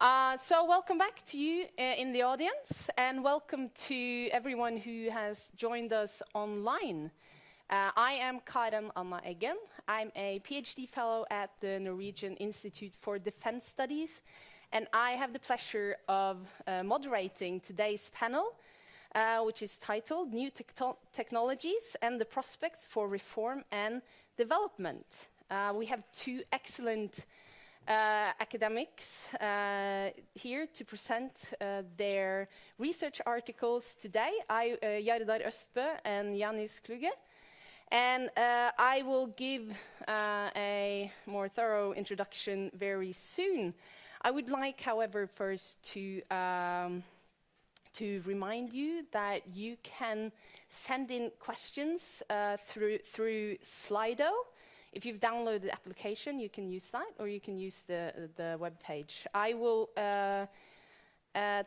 So welcome back to you in the audience, and welcome to everyone who has joined us online. I am Karen Anna Eggen. I'm a PhD fellow at the Norwegian Institute for Defense Studies, and I have the pleasure of moderating today's panel, which is titled New Technologies and the Prospects for Reform and Development. We have two excellent academics here to present their research articles today. Jardar Østbø and Janis Kluge. And I will give a more thorough introduction very soon. I would like, however, first to remind you that you can send in questions through Slido. If you've downloaded the application, you can use that, or you can use the web page. I will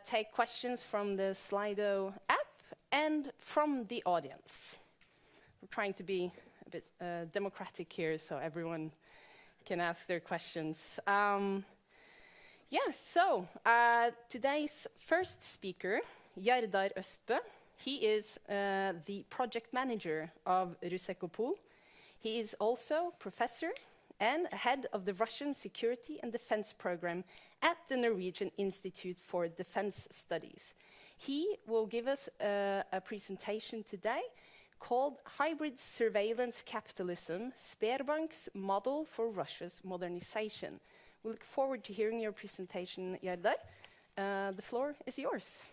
take questions from the Slido app and from the audience. We're trying to be a bit democratic here, so everyone can ask their questions. Today's first speaker, Jardar Østbø. He is the project manager of Rusecopol. He is also professor and head of the Russian Security and Defense Program at the Norwegian Institute for Defense Studies. He will give us a presentation today called Hybrid Surveillance Capitalism, Sberbank's Model for Russia's Modernization. We look forward to hearing your presentation, Jardar. The floor is yours.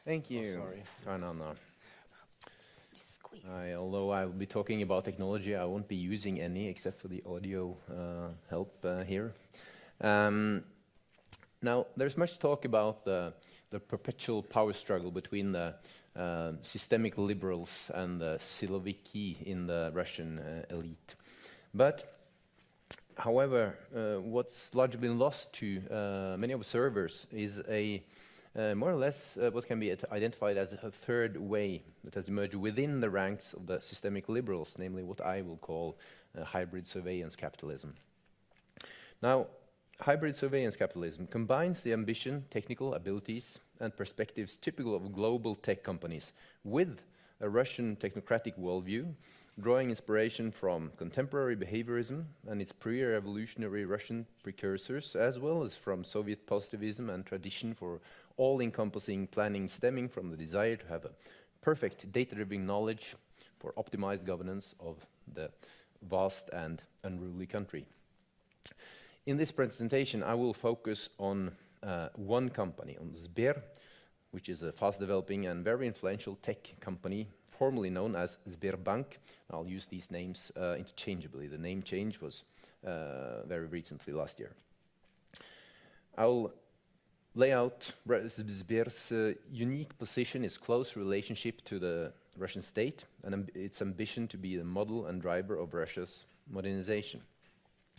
Thank you, Karen Anna. Although I will be talking about technology, I won't be using any except for the audio help here. Now, there's much talk about the perpetual power struggle between the systemic liberals and the Siloviki in the Russian elite. But, however, what's largely been lost to many observers is more or less what can be identified as a third way that has emerged within the ranks of the systemic liberals, namely what I will call hybrid surveillance capitalism. Now, hybrid surveillance capitalism combines the ambition, technical abilities, and perspectives typical of global tech companies with a Russian technocratic worldview, drawing inspiration from contemporary behaviorism and its pre-revolutionary Russian precursors, as well as from Soviet positivism and tradition for all-encompassing planning stemming from the desire to have a perfect data-driven knowledge for optimized governance of the vast and unruly country. In this presentation, I will focus on one company, on Sber, which is a fast-developing and very influential tech company, formerly known as Sberbank. I'll use these names interchangeably. The name change was very recently, last year. I'll lay out Sber's unique position, its close relationship to the Russian state, and its ambition to be the model and driver of Russia's modernization.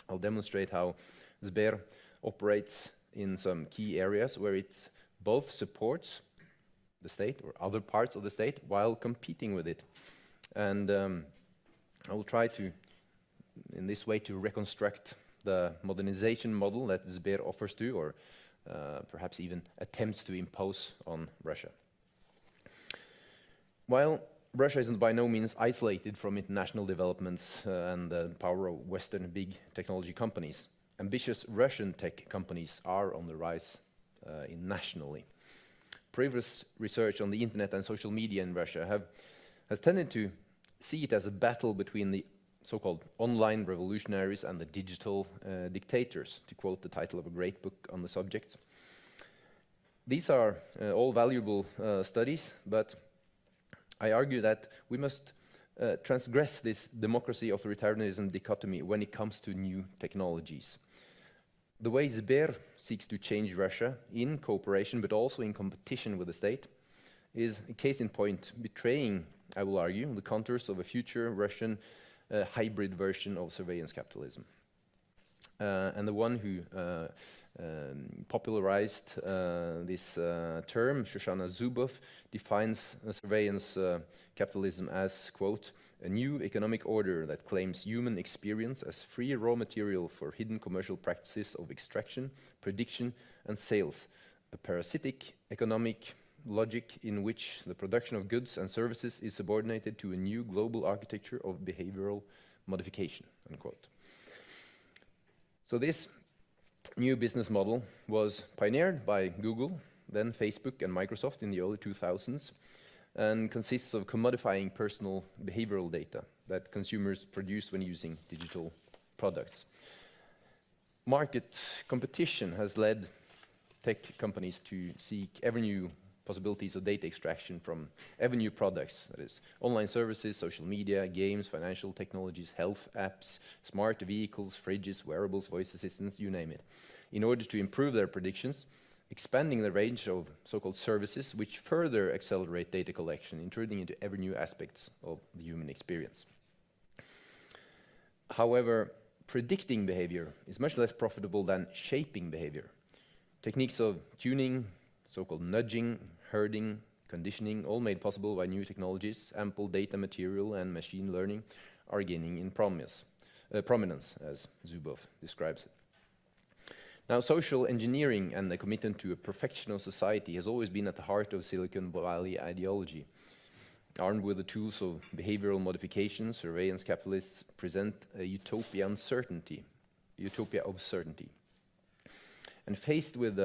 I'll demonstrate how Sber operates in some key areas where it both supports the state or other parts of the state while competing with it. And I will try to, in this way, to reconstruct the modernization model that Sber offers to, or perhaps even attempts to impose on Russia. While Russia is by no means isolated from international developments and the power of Western big technology companies, ambitious Russian tech companies are on the rise nationally. Previous research on the internet and social media in Russia has tended to see it as a battle between the so-called online revolutionaries and the digital dictators, to quote the title of a great book on the subject. These are all valuable studies, but I argue that we must transgress this democracy-authoritarianism dichotomy when it comes to new technologies. The way Sber seeks to change Russia in cooperation but also in competition with the state is a case in point betraying, I will argue, the contours of a future Russian hybrid version of surveillance capitalism. And the one who popularized this term. Shoshana Zuboff defines surveillance capitalism as, quote, a new economic order that claims human experience as free raw material for hidden commercial practices of extraction, prediction, and sales, a parasitic economic logic in which the production of goods and services is subordinated to a new global architecture of behavioral modification, unquote. So this new business model was pioneered by Google, then Facebook and Microsoft in the early 2000s, and consists of commodifying personal behavioral data that consumers produce when using digital products. Market competition has led tech companies to seek ever new possibilities of data extraction from ever new products, that is, online services, social media, games, financial technologies, health apps, smart vehicles, fridges, wearables, voice assistants, you name it, in order to improve their predictions, expanding the range of so-called services which further accelerate data collection, intruding into ever new aspects of the human experience. However, predicting behavior is much less profitable than shaping behavior. Techniques of tuning, so-called nudging, herding, conditioning, all made possible by new technologies, ample data material, and machine learning, are gaining in prominence, as Zuboff describes it. Now, social engineering and the commitment to a perfection of society has always been at the heart of Silicon Valley ideology. Armed with the tools of behavioral modification, surveillance capitalists present a utopia of certainty. And faced with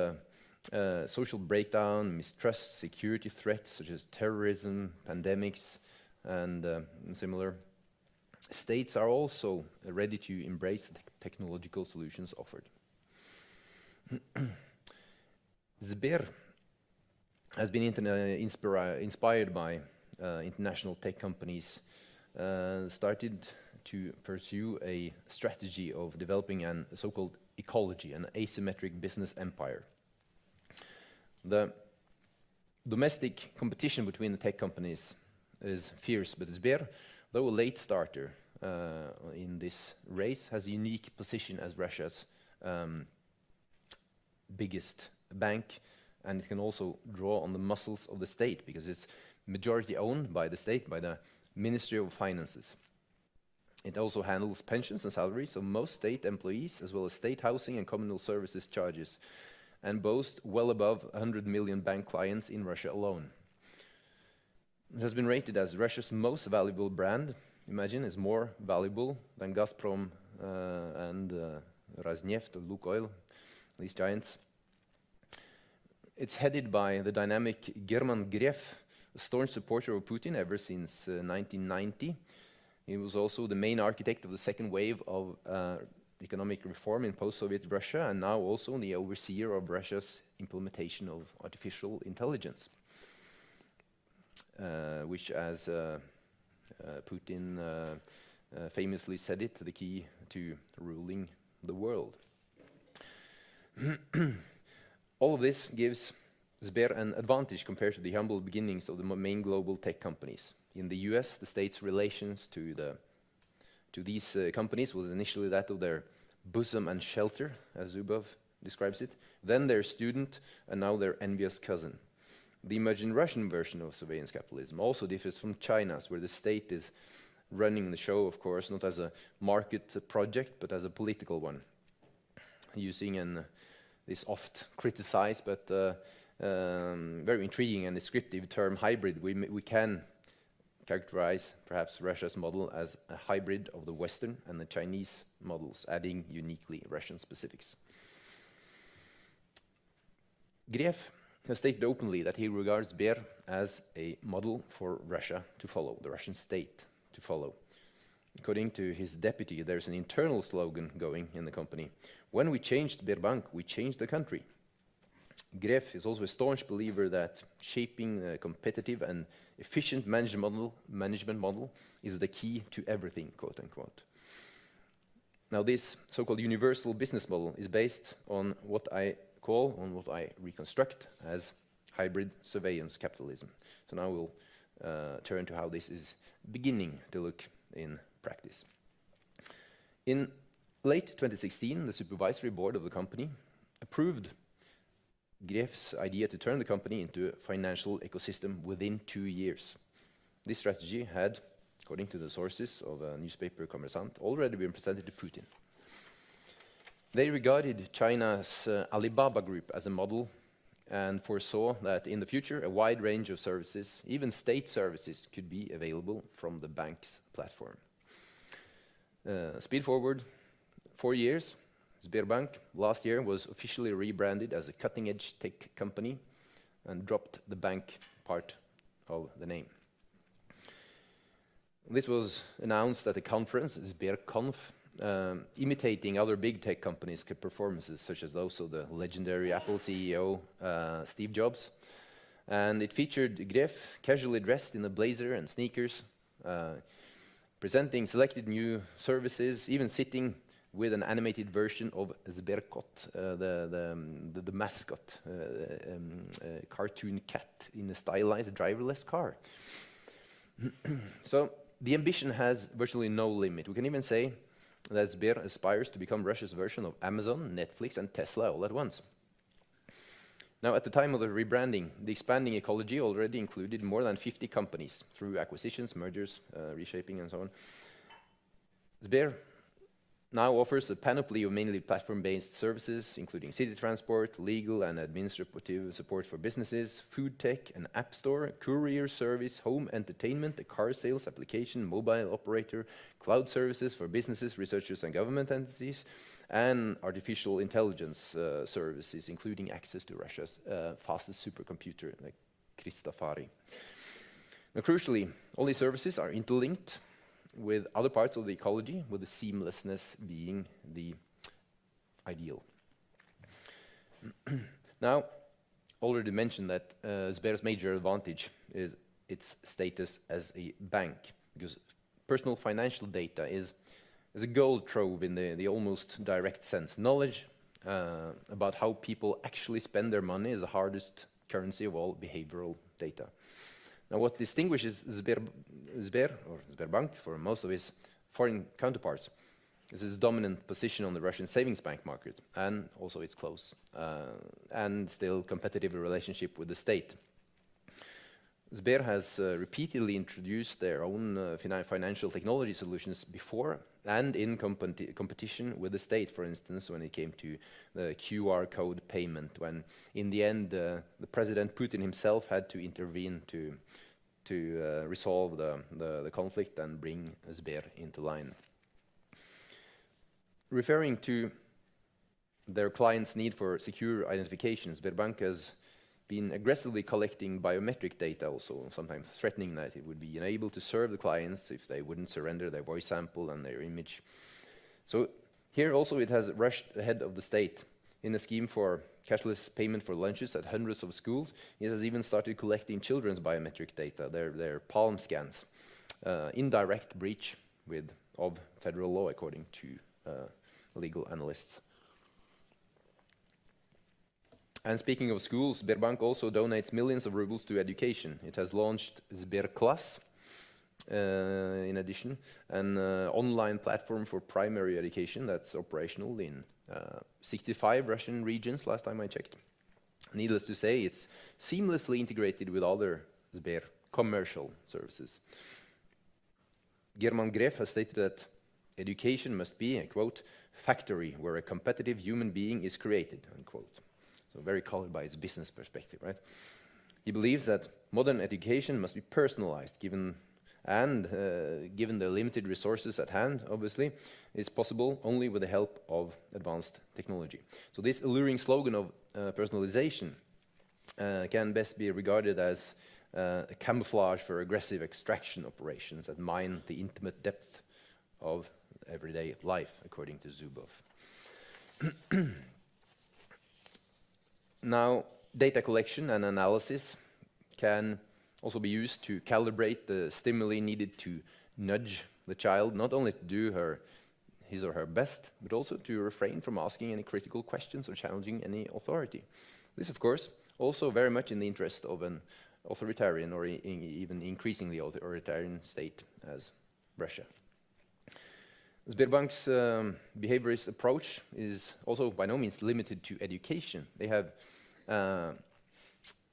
social breakdown, mistrust, security threats such as terrorism, pandemics, and similar, states are also ready to embrace the technological solutions offered. Sber has been inspired by international tech companies, started to pursue a strategy of developing a so-called ecology, an asymmetric business empire. The domestic competition between the tech companies is fierce, but Sber, though a late starter in this race, has a unique position as Russia's biggest bank, and it can also draw on the muscles of the state because it's majority owned by the state, by the Ministry of Finances. It also handles pensions and salaries of most state employees, as well as state housing and communal services charges, and boasts well above 100 million bank clients in Russia alone. It has been rated as Russia's most valuable brand. Imagine, it's more valuable than Gazprom and Rosneft or Lukoil, these giants. It's headed by the dynamic German Gref, a staunch supporter of Putin ever since 1990. He was also the main architect of the second wave of economic reform in post-Soviet Russia, and now also the overseer of Russia's implementation of artificial intelligence, which, as Putin famously said it, the key to ruling the world. All of this gives Sber an advantage compared to the humble beginnings of the main global tech companies. In the US, the state's relations to these companies was initially that of their bosom and shelter, as Zuboff describes it, then their student, and now their envious cousin. The emerging Russian version of surveillance capitalism also differs from China's, where the state is running the show, of course, not as a market project, but as a political one, using this oft criticized but very intriguing and descriptive term hybrid. We can characterize perhaps Russia's model as a hybrid of the Western and the Chinese models, adding uniquely Russian specifics. Gref has stated openly that he regards Sber as a model for Russia to follow, the Russian state to follow. According to his deputy, there's an internal slogan going in the company: when we changed Sberbank, we changed the country. Gref is also a staunch believer that shaping a competitive and efficient management model is the key to everything, quote unquote. Now, this so-called universal business model is based on what I reconstruct as hybrid surveillance capitalism. So now we'll turn to how this is beginning to look in practice. In late 2016, the supervisory board of the company approved Gref's idea to turn the company into a financial ecosystem within 2 years. This strategy had, according to the sources of a newspaper Kommersant, already been presented to Putin. They regarded China's Alibaba group as a model and foresaw that in the future a wide range of services, even state services, could be available from the bank's platform. Speed forward 4 years, Sberbank last year was officially rebranded as a cutting-edge tech company and dropped the bank part of the name. This was announced at a conference, SberConf, imitating other big tech companies' performances, such as those of the legendary Apple CEO Steve Jobs. And it featured Gref casually dressed in a blazer and sneakers, presenting selected new services, even sitting with an animated version of Sberkott, the mascot, cartoon cat in a stylized driverless car. So the ambition has virtually no limit. We can even say that Sber aspires to become Russia's version of Amazon, Netflix, and Tesla all at once. Now, at the time of the rebranding, the expanding ecology already included more than 50 companies through acquisitions, mergers, reshaping, and so on. Sber now offers a panoply of mainly platform-based services, including city transport, legal and administrative support for businesses, food tech, an app store, courier service, home entertainment, a car sales application, mobile operator, cloud services for businesses, researchers, and government entities, and artificial intelligence services, including access to Russia's fastest supercomputer, like Kristofari. Now, crucially, all these services are interlinked with other parts of the ecology, with the seamlessness being the ideal. Now, already mentioned that Sber's major advantage is its status as a bank, because personal financial data is a gold trove in the almost direct sense. Knowledge about how people actually spend their money is the hardest currency of all behavioral data. Now, what distinguishes Sber or Sberbank for most of its foreign counterparts is its dominant position on the Russian savings bank market, and also its close and still competitive relationship with the state. Sber has repeatedly introduced their own financial technology solutions before and in competition with the state, for instance, when it came to the QR code payment, when in the end the President Putin himself had to intervene to resolve the conflict and bring Sber into line. Referring to their clients' need for secure identification, Sberbank has been aggressively collecting biometric data, also sometimes threatening that it would be unable to serve the clients if they wouldn't surrender their voice sample and their image. So here also it has rushed ahead of the state. In a scheme for cashless payment for lunches at hundreds of schools, it has even started collecting children's biometric data, their palm scans, in direct breach of federal law, according to legal analysts. And speaking of schools, Sberbank also donates millions of rubles to education. It has launched Sberklass, in addition, an online platform for primary education that's operational in 65 Russian regions, last time I checked. Needless to say, it's seamlessly integrated with other Sber commercial services. German Gref has stated that education must be a, quote, factory where a competitive human being is created, unquote. So very colored by his business perspective, right? He believes that modern education must be personalized, given the limited resources at hand, obviously, is possible only with the help of advanced technology. So this alluring slogan of personalization can best be regarded as a camouflage for aggressive extraction operations that mine the intimate depth of everyday life, according to Zubov. Now, data collection and analysis can also be used to calibrate the stimuli needed to nudge the child, not only to do his or her best, but also to refrain from asking any critical questions or challenging any authority. This, of course, also very much in the interest of an authoritarian or even increasingly authoritarian state as Russia. Sberbank's behaviorist approach is also by no means limited to education. They have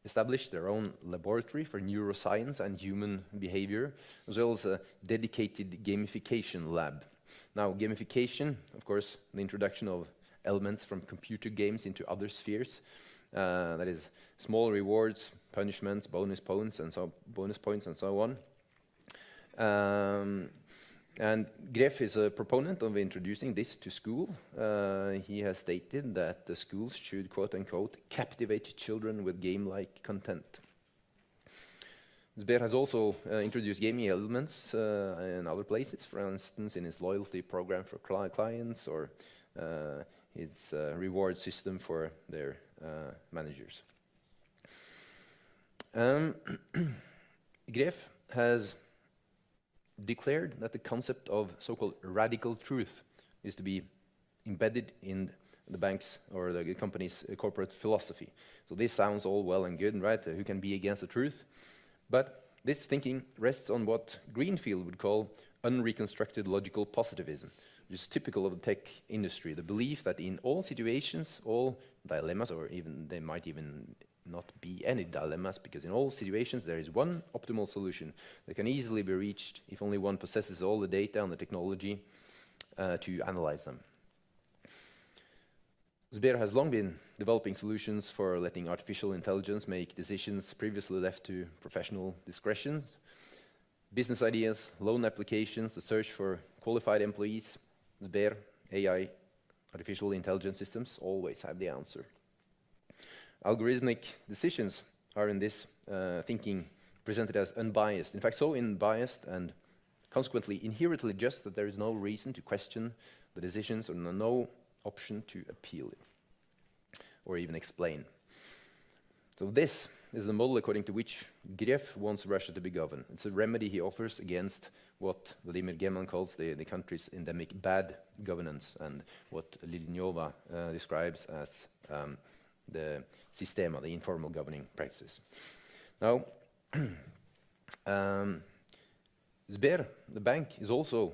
established their own laboratory for neuroscience and human behavior, as well as a dedicated gamification lab. Now, gamification, of course, the introduction of elements from computer games into other spheres, that is, small rewards, punishments, bonus points, and so on. And Gref is a proponent of introducing this to school. He has stated that the schools should, quote-unquote, captivate children with game-like content. Sber has also introduced gaming elements in other places, for instance, in its loyalty program for clients or its reward system for their managers. Gref has declared that the concept of so-called radical truth is to be embedded in the bank's or the company's corporate philosophy. So this sounds all well and good, right? Who can be against the truth? But this thinking rests on what Greenfield would call unreconstructed logical positivism, which is typical of the tech industry, the belief that in all situations, all dilemmas, or even they might even not be any dilemmas, because in all situations there is one optimal solution that can easily be reached if only one possesses all the data and the technology to analyze them. Sber has long been developing solutions for letting artificial intelligence make decisions previously left to professional discretion. Business ideas, loan applications, the search for qualified employees, Sber, AI, artificial intelligence systems always have the answer. Algorithmic decisions are in this thinking presented as unbiased. In fact, so unbiased and consequently inherently just that there is no reason to question the decisions or no option to appeal it or even explain. So this is the model according to which Gref wants Russia to be governed. It's a remedy he offers against what Vladimir Geman calls the country's endemic bad governance and what Lidnyova describes as the sistema, the informal governing practices. Now, Sber, the bank, is also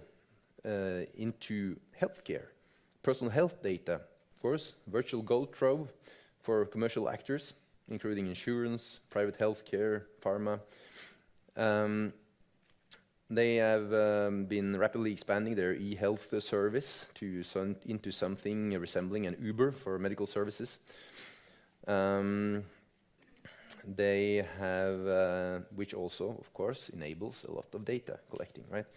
into healthcare, personal health data, of course, virtual gold trove for commercial actors, including insurance, private healthcare, pharma. They have been rapidly expanding their e-health service into something resembling an Uber for medical services. They have, which also, of course, enables a lot of data collecting, right?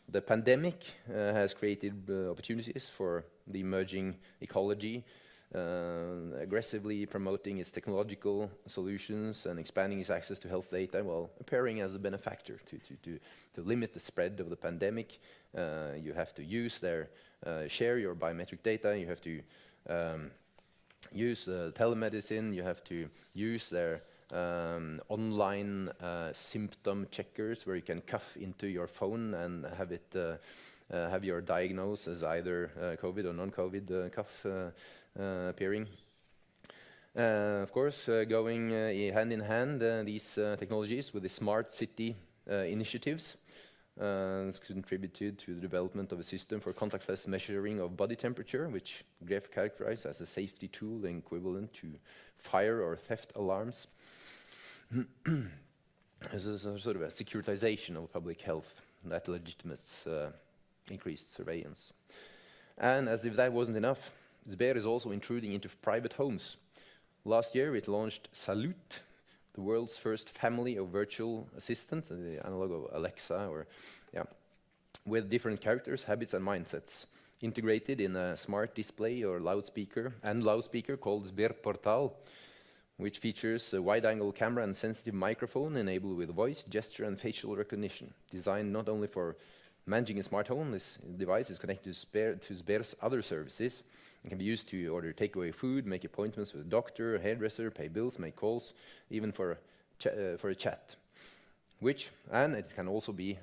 The pandemic has created opportunities for the emerging ecology, aggressively promoting its technological solutions and expanding its access to health data while appearing as a benefactor to limit the spread of the pandemic. You have to use their, share your biometric data, you have to use telemedicine, you have to use their online symptom checkers where you can cuff into your phone and have it have your diagnosis as either COVID or non-COVID cough appearing. Of course, going hand in hand, these technologies with the smart city initiatives it's contributed to the development of a system for contactless measuring of body temperature, which Gref characterized as a safety tool equivalent to fire or theft alarms. This is a sort of a securitization of public health that legitimates increased surveillance. And as if that wasn't enough, Sber is also intruding into private homes. Last year it launched Salute, the world's first family of virtual assistants, the analog of Alexa, or with different characters, habits, and mindsets, integrated in a smart display or loudspeaker called Sber Portal, which features a wide-angle camera and sensitive microphone enabled with voice, gesture, and facial recognition. Designed not only for managing a smart home, this device is connected to Sber's other services and can be used to order takeaway food, make appointments with a doctor, a hairdresser, pay bills, make calls, even for a chat. And it can also be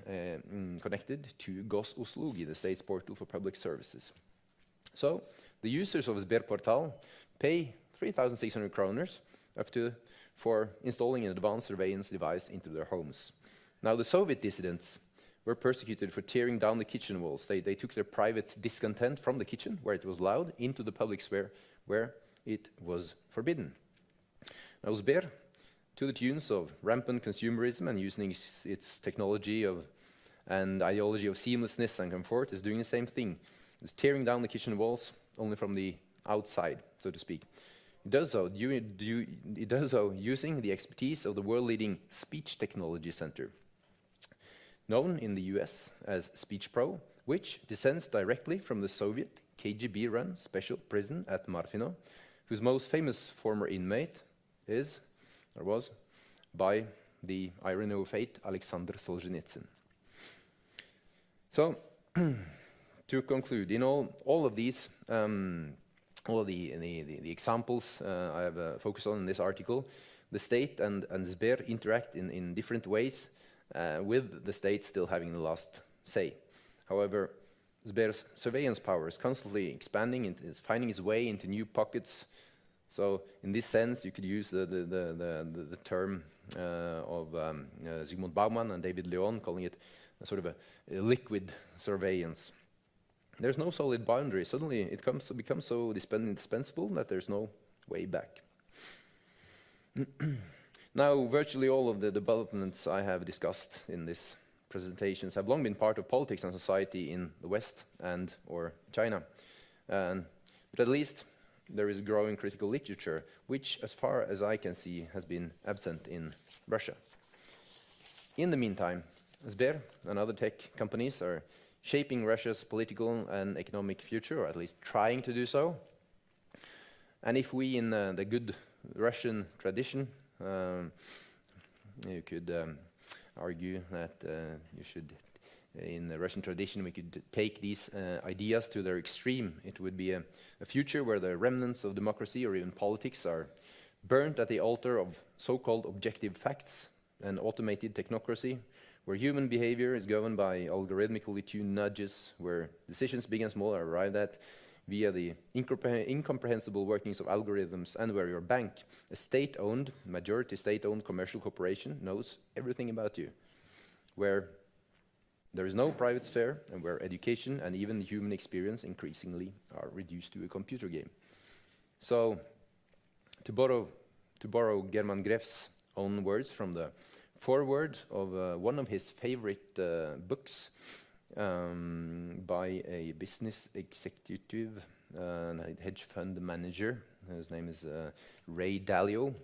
connected to Oslo, the state's portal for public services. So the users of Sber Portal pay 3,600 kroners for installing an advanced surveillance device into their homes. Now the Soviet dissidents were persecuted for tearing down the kitchen walls. They took their private discontent from the kitchen, where it was loud, into the public sphere, where it was forbidden. Now, Sber, to the tunes of rampant consumerism and using its technology and ideology of seamlessness and comfort, is doing the same thing. It's tearing down the kitchen walls, only from the outside, so to speak. It does so using the expertise of the world-leading speech technology center, known in the US as SpeechPro, which descends directly from the Soviet KGB-run special prison at Marfino, whose most famous former inmate is, or was, by the irony of fate, Alexander Solzhenitsyn. So, to conclude, in all of these, all of the examples I have focused on in this article, the state and Sber interact in different ways, with the state still having the last say. However, Sber's surveillance power is constantly expanding and is finding its way into new pockets. So, in this sense, you could use the term of Zygmunt Bauman and David Leon, calling it a sort of a liquid surveillance. There's no solid boundary. Suddenly, it becomes so indispensable that there's no way back. Now, virtually all of the developments I have discussed in these presentations have long been part of politics and society in the West or China. But at least there is growing critical literature, which, as far as I can see, has been absent in Russia. In the meantime, Sber and other tech companies are shaping Russia's political and economic future, or at least trying to do so. And if we, in the good Russian tradition, you could argue that in the Russian tradition, we could take these ideas to their extreme. It would be a future where the remnants of democracy or even politics are burnt at the altar of so-called objective facts and automated technocracy, where human behavior is governed by algorithmically tuned nudges, where decisions big and small are arrived at via the incomprehensible workings of algorithms, and where your bank, a state-owned, majority state-owned commercial corporation, knows everything about you, where there is no private sphere, and where education and even the human experience increasingly are reduced to a computer game. So, to borrow German Gref's own words from the foreword of one of his favorite books by a business executive and a hedge fund manager. His name is Ray Dalio.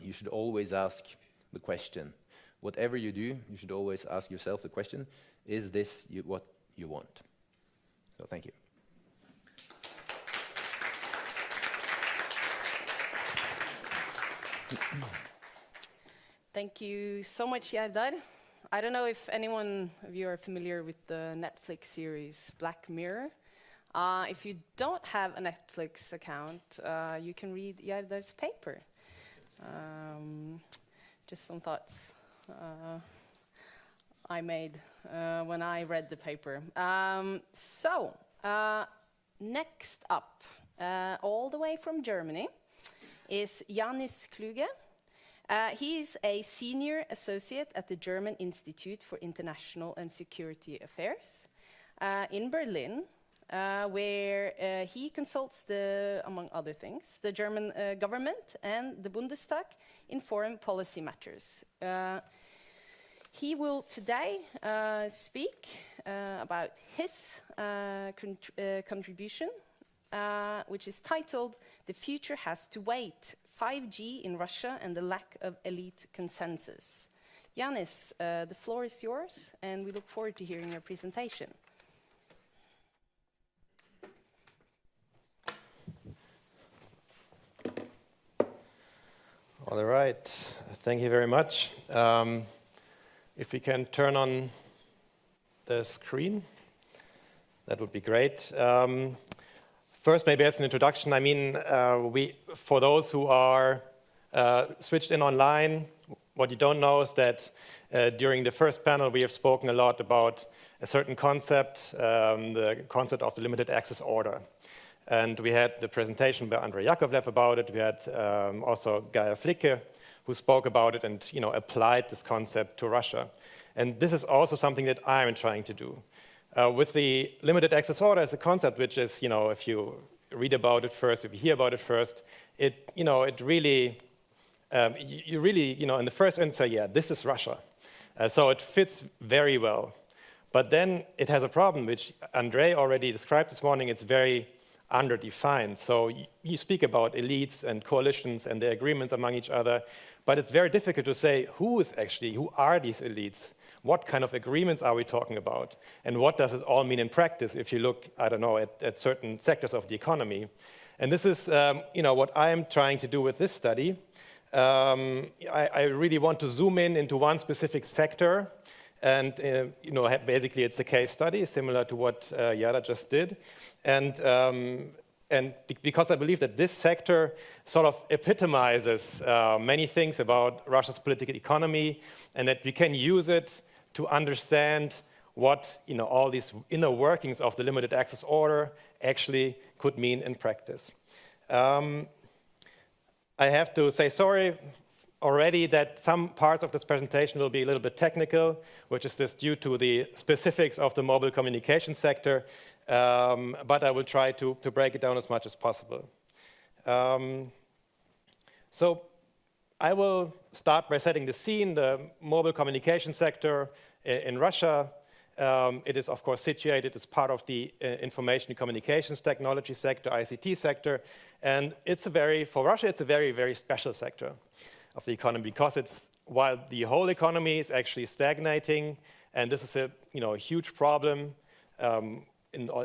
You should always ask the question. Whatever you do, you should always ask yourself the question, is this what you want? So thank you. Thank you so much, Jardar. I don't know if anyone of you are familiar with the Netflix series Black Mirror. If you don't have a Netflix account, you can read Jardar's paper. Just some thoughts I made when I read the paper. Next up, all the way from Germany, is Janis Kluge. He is a senior associate at the German Institute for International and Security Affairs in Berlin, where he consults among other things, the German government and the Bundestag in foreign policy matters. He will today speak about his contribution, which is titled "The Future Has to Wait: 5G in Russia and the Lack of Elite Consensus." Janis, the floor is yours, and we look forward to hearing your presentation. All right, thank you very much. If we can turn on the screen, that would be great. First, maybe as an introduction, I mean, for those who are switched in online, what you don't know is that during the first panel, we have spoken a lot about a certain concept, the concept of the limited access order. And we had the presentation by Andrei Yakovlev about it. We had also Gaia Flicke who spoke about it and applied this concept to Russia. And this is also something that I'm trying to do. With the limited access order as a concept, which is, if you read about it first, if you hear about it first, it really, you really, in the first instance say, yeah, this is Russia. So it fits very well. But then it has a problem, which Andrei already described this morning. It's very underdefined. So you speak about elites and coalitions and their agreements among each other, but it's very difficult to say who are these elites? What kind of agreements are we talking about? And what does it all mean in practice if you look, I don't know, at certain sectors of the economy? And this is what I am trying to do with this study. I really want to zoom into one specific sector. And basically it's a case study similar to what Jardar just did. And because I believe that this sector sort of epitomizes many things about Russia's political economy, and that we can use it to understand what all these inner workings of the limited access order actually could mean in practice. I have to say sorry already that some parts of this presentation will be a little bit technical, which is just due to the specifics of the mobile communication sector, but I will try to break it down as much as possible. So I will start by setting the scene. The mobile communication sector in Russia, it is of course situated as part of the information and communications technology sector, ICT sector, and for Russia it's a very, very special sector of the economy, because while the whole economy is actually stagnating, and this is a huge problem,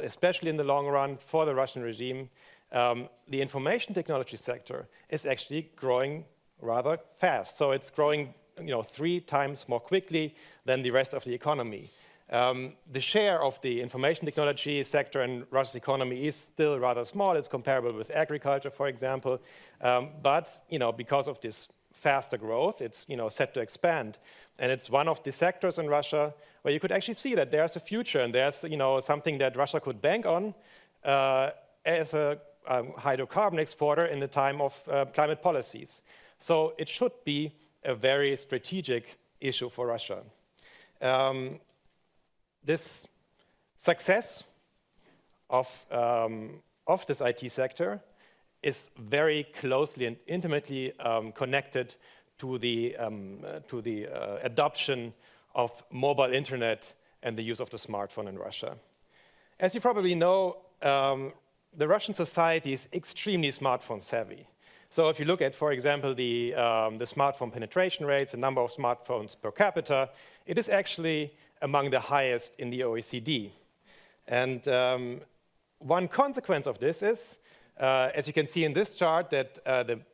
especially in the long run for the Russian regime, the information technology sector is actually growing rather fast. So it's growing 3 times more quickly than the rest of the economy. The share of the information technology sector in Russia's economy is still rather small. It's comparable with agriculture, for example, but because of this faster growth, it's set to expand, and it's one of the sectors in Russia where you could actually see that there's a future, and there's something that Russia could bank on as a hydrocarbon exporter in the time of climate policies. So it should be a very strategic issue for Russia. This success of this IT sector is very closely and intimately connected to the adoption of mobile internet and the use of the smartphone in Russia. As you probably know, the Russian society is extremely smartphone savvy. So if you look at, for example, the smartphone penetration rates, the number of smartphones per capita, it is actually among the highest in the OECD. And one consequence of this is, as you can see in this chart, that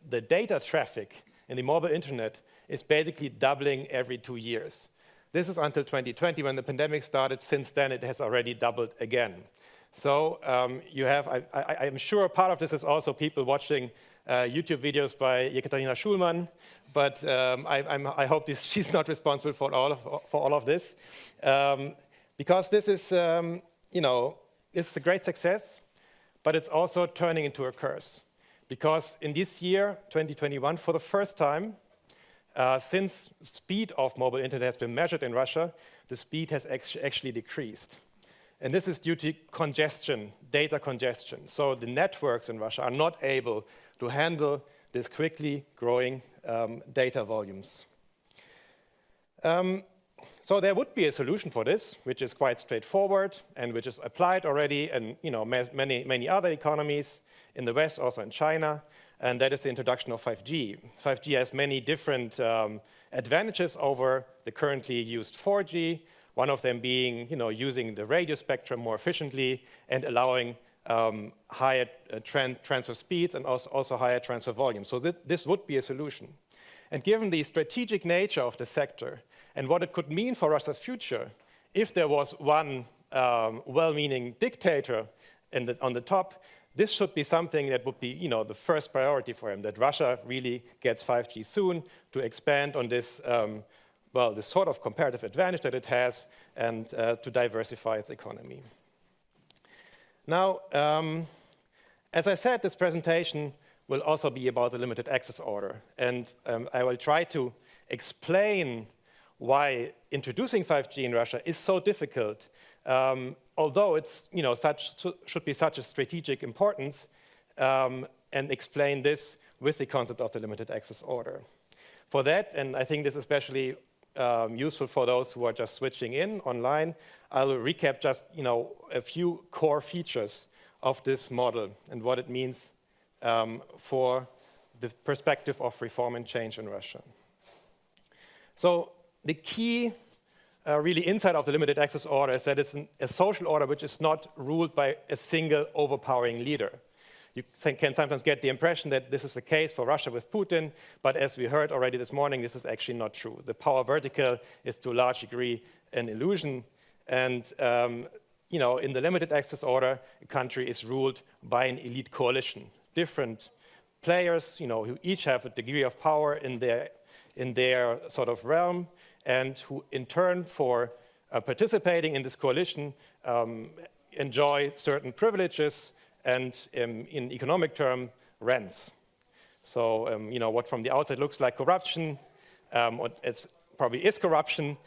the data traffic in the mobile internet is basically doubling every 2 years. This is until 2020 when the pandemic started. Since then, it has already doubled again. So I'm sure part of this is also people watching YouTube videos by Ekaterina Schulman, but I hope she's not responsible for all of this, because this is it's a great success, but it's also turning into a curse, because in this year 2021, for the first time since speed of mobile internet has been measured in Russia, the speed has actually decreased. And this is due to congestion, data congestion. So the networks in Russia are not able to handle this quickly growing data volumes. So there would be a solution for this, which is quite straightforward and which is applied already in many other economies in the West, also in China, and that is the introduction of 5G. 5G has many different advantages over the currently used 4G. One of them being, using the radio spectrum more efficiently and allowing higher transfer speeds and also higher transfer volume. So this would be a solution. And given the strategic nature of the sector and what it could mean for Russia's future, if there was one well-meaning dictator on the top, this should be something that would be, the first priority for him, that Russia really gets 5G soon to expand on this this sort of comparative advantage that it has, and to diversify its economy. Now, as I said, this presentation will also be about the limited access order. And I will try to explain why introducing 5G in Russia is so difficult, although it's should be such a strategic importance, and explain this with the concept of the limited access order. For that, and I think this is especially useful for those who are just switching in online, I will recap just a few core features of this model and what it means for the perspective of reform and change in Russia. So the key really insight of the limited access order is that it's a social order which is not ruled by a single overpowering leader. You can sometimes get the impression that this is the case for Russia with Putin, but as we heard already this morning, this is actually not true. The power vertical is to a large degree an illusion, and in the limited access order, a country is ruled by an elite coalition. Different players, who each have a degree of power in their sort of realm, and who in turn for participating in this coalition enjoy certain privileges and in economic term, rents. So, what from the outside looks like corruption, what it probably is corruption,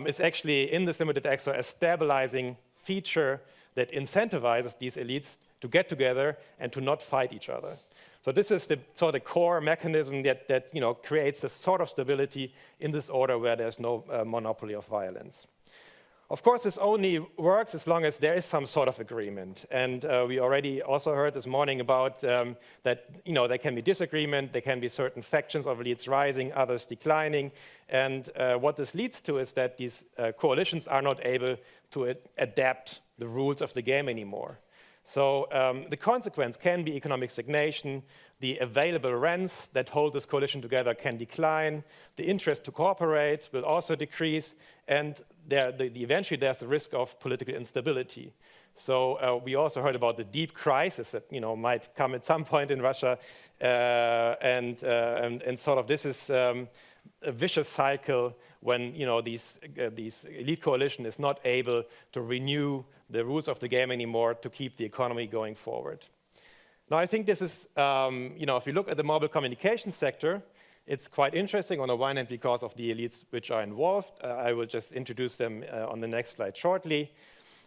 is actually in this limited access a stabilizing feature that incentivizes these elites to get together and to not fight each other. So this is the sort of core mechanism that creates a sort of stability in this order where there's no monopoly of violence. Of course, this only works as long as there is some sort of agreement. And we already also heard this morning about that there can be disagreement, there can be certain factions of elites rising, others declining. And what this leads to is that these coalitions are not able to adapt the rules of the game anymore. So the consequence can be economic stagnation, the available rents that hold this coalition together can decline, the interest to cooperate will also decrease, and eventually there's the risk of political instability. So we also heard about the deep crisis that might come at some point in Russia, and sort of this is a vicious cycle when these elite coalition is not able to renew the rules of the game anymore to keep the economy going forward. Now, I think this is, if you look at the mobile communication sector, it's quite interesting on the one hand because of the elites which are involved. I will just introduce them on the next slide shortly,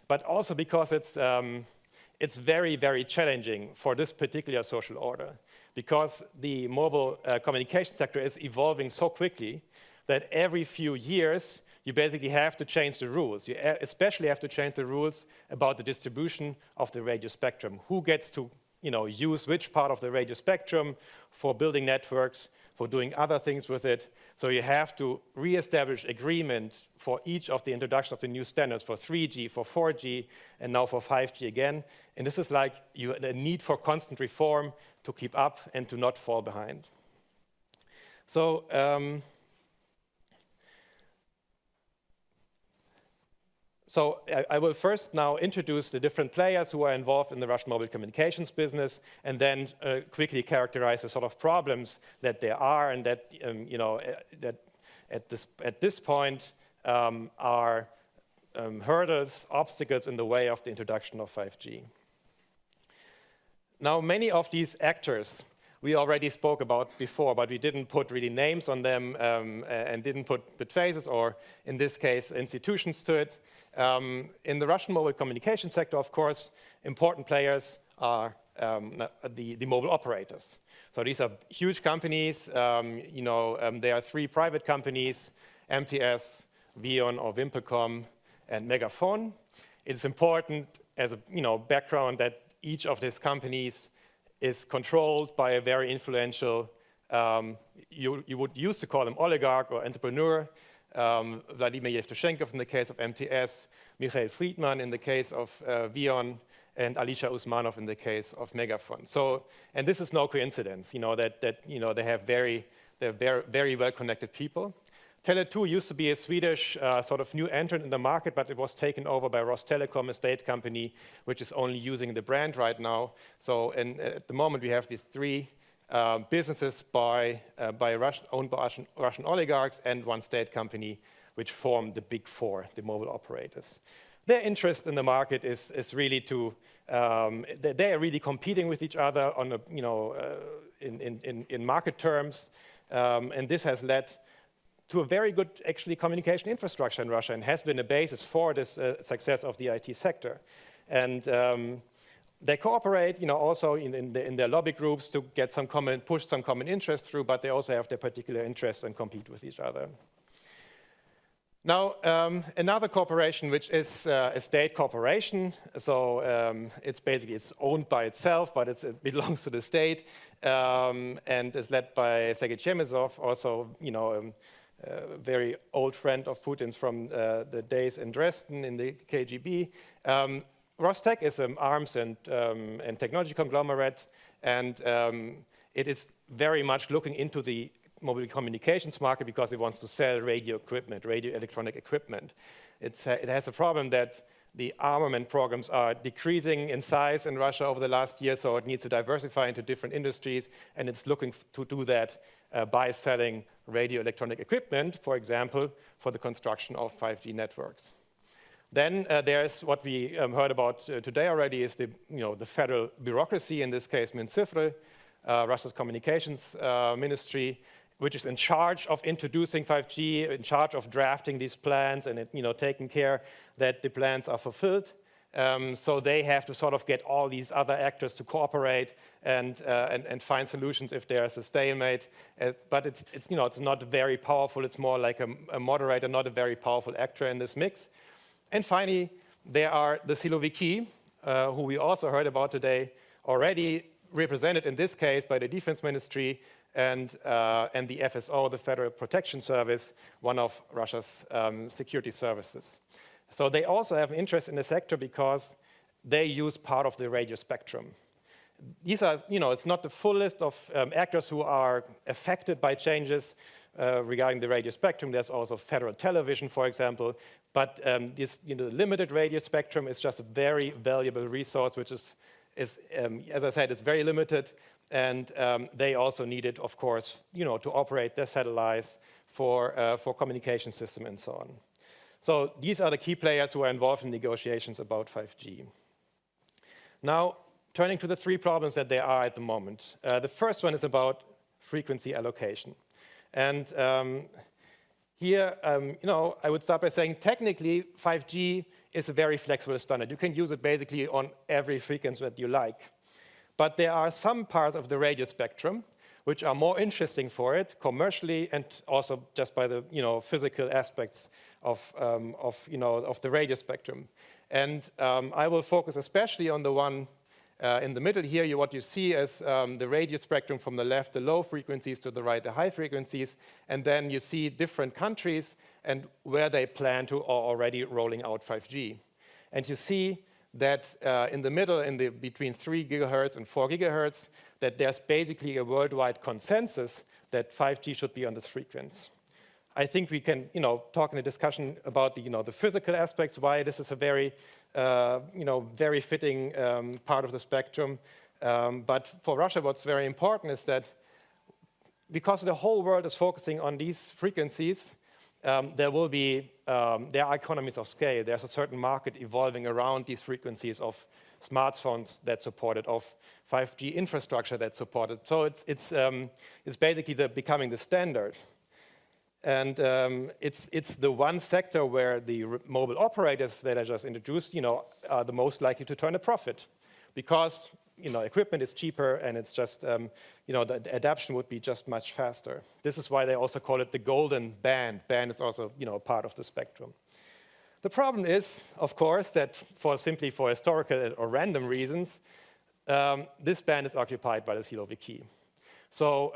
but also because it's very, very challenging for this particular social order, because the mobile communication sector is evolving so quickly that every few years you basically have to change the rules. You especially have to change the rules about the distribution of the radio spectrum. Who gets to use which part of the radio spectrum for building networks, for doing other things with it. So you have to re-establish agreement for each of the introduction of the new standards for 3G, for 4G, and now for 5G again. And this is like a need for constant reform to keep up and to not fall behind. So, I will first now introduce the different players who are involved in the Russian mobile communications business, and then quickly characterize the sort of problems that there are, and that that at this point are hurdles, obstacles in the way of the introduction of 5G. Now, many of these actors we already spoke about before, but we didn't put really names on them and didn't put faces, or in this case, institutions to it. In the Russian mobile communication sector, of course, important players are the mobile operators. So these are huge companies. There are three private companies: MTS, VEON or Wimpelcom, and Megaphone. It's important as a background that each of these companies is controlled by a very influential, you would used to call them oligarch or entrepreneur, Vladimir Yevtushenkov in the case of MTS, Mikhail Friedman in the case of VEON, and Alisher Usmanov in the case of Megaphone. So, and this is no coincidence, they're very well-connected people. Tele2 used to be a Swedish sort of new entrant in the market, but it was taken over by Rostelecom, a state company, which is only using the brand right now. So, at the moment, we have these three businesses owned by Russian oligarchs and one state company, which form the big four, the mobile operators. Their interest in the market is really to, they are really competing with each other on in market terms, and this has led to a very good, actually, communication infrastructure in Russia and has been a basis for this success of the IT sector. And they cooperate, also in their lobby groups to get push some common interests through, but they also have their particular interests and compete with each other. Now, another corporation, which is a state corporation, so it's owned by itself, but it belongs to the state, and is led by Sergei Chemezov, also, a very old friend of Putin's from the days in Dresden in the KGB. Rostec is an arms and technology conglomerate, and it is very much looking into the mobile communications market because it wants to sell radio electronic equipment. It has a problem that the armament programs are decreasing in size in Russia over the last year, so it needs to diversify into different industries, and it's looking to do that by selling radio electronic equipment, for example, for the construction of 5G networks. Then there's what we heard about today already is the federal bureaucracy, in this case Minцifre, Russia's communications ministry, which is in charge of introducing 5G, in charge of drafting these plans and taking care that the plans are fulfilled. So they have to sort of get all these other actors to cooperate and find solutions if there's a stalemate. But it's not very powerful. It's more like a moderator, not a very powerful actor in this mix. And finally, there are the Siloviki, who we also heard about today, already represented in this case by the Defense Ministry and the FSO, the Federal Protection Service, one of Russia's security services. So they also have an interest in the sector because they use part of the radio spectrum. These are, it's not the full list of actors who are affected by changes regarding the radio spectrum. There's also federal television, for example. But this limited radio spectrum is just a very valuable resource, which is as I said, it's very limited. And they also need it, of course, to operate their satellites for communication system and so on. So these are the key players who are involved in negotiations about 5G. Now, turning to the three problems that there are at the moment. The first one is about frequency allocation. And here, I would start by saying technically 5G is a very flexible standard. You can use it basically on every frequency that you like. But there are some parts of the radio spectrum which are more interesting for it commercially and also just by the physical aspects of the radio spectrum. And I will focus especially on the one in the middle here. What you see is the radio spectrum from the left, the low frequencies, to the right, the high frequencies. And then you see different countries and where they plan to or already rolling out 5G. And you see that in the middle, between 3 gigahertz and 4 gigahertz, that there's basically a worldwide consensus that 5G should be on this frequency. I think we can, talk in a discussion about the physical aspects, why this is a very, very fitting part of the spectrum. But for Russia, what's very important is that because the whole world is focusing on these frequencies, there are economies of scale. There's a certain market evolving around these frequencies of smartphones that support it, of 5G infrastructure that support it. So it's basically becoming the standard. And it's the one sector where the mobile operators that I just introduced, are the most likely to turn a profit, because equipment is cheaper and it's just the adaptation would be just much faster. This is why they also call it the golden band. Band is also part of the spectrum. The problem is, of course, that simply for historical or random reasons, this band is occupied by the Siloviki. So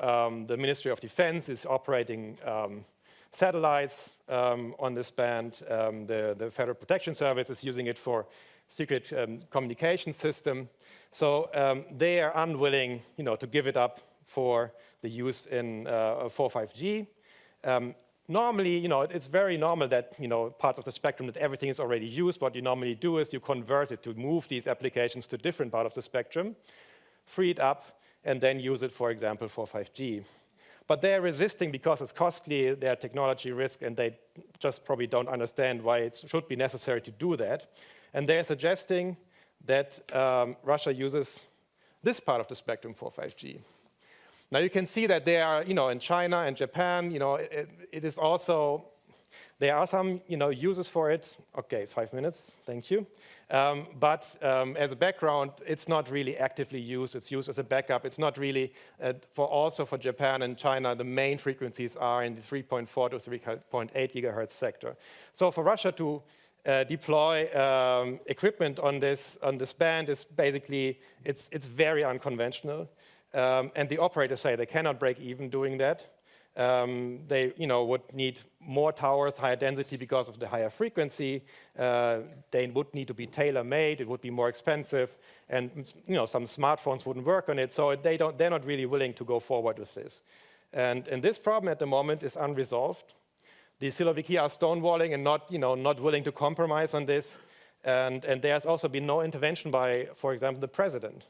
the Ministry of Defense is operating satellites on this band. The Federal Protection Service is using it for secret communication system. So they are unwilling, to give it up for the use for 5G. Normally, it's very normal that, parts of the spectrum that everything is already used. What you normally do is you convert it to move these applications to different part of the spectrum, free it up, and then use it, for example, for 5G. But they're resisting because it's costly, they're technology risk, and they just probably don't understand why it should be necessary to do that. And they're suggesting that Russia uses this part of the spectrum for 5G. Now you can see that there are, in China and Japan, it is also, there are some, uses for it. Okay, 5 minutes, thank you. But as a background, it's not really actively used. It's used as a backup. It's not really, also for Japan and China, the main frequencies are in the 3.4 to 3.8 gigahertz sector. So for Russia to deploy equipment on this band is basically, it's very unconventional. And the operators say they cannot break even doing that. They would need more towers, higher density because of the higher frequency. They would need to be tailor-made. It would be more expensive, and some smartphones wouldn't work on it. So they're not really willing to go forward with this. And this problem at the moment is unresolved. The Siloviki are stonewalling and not willing to compromise on this. And there's also been no intervention by, for example, the president.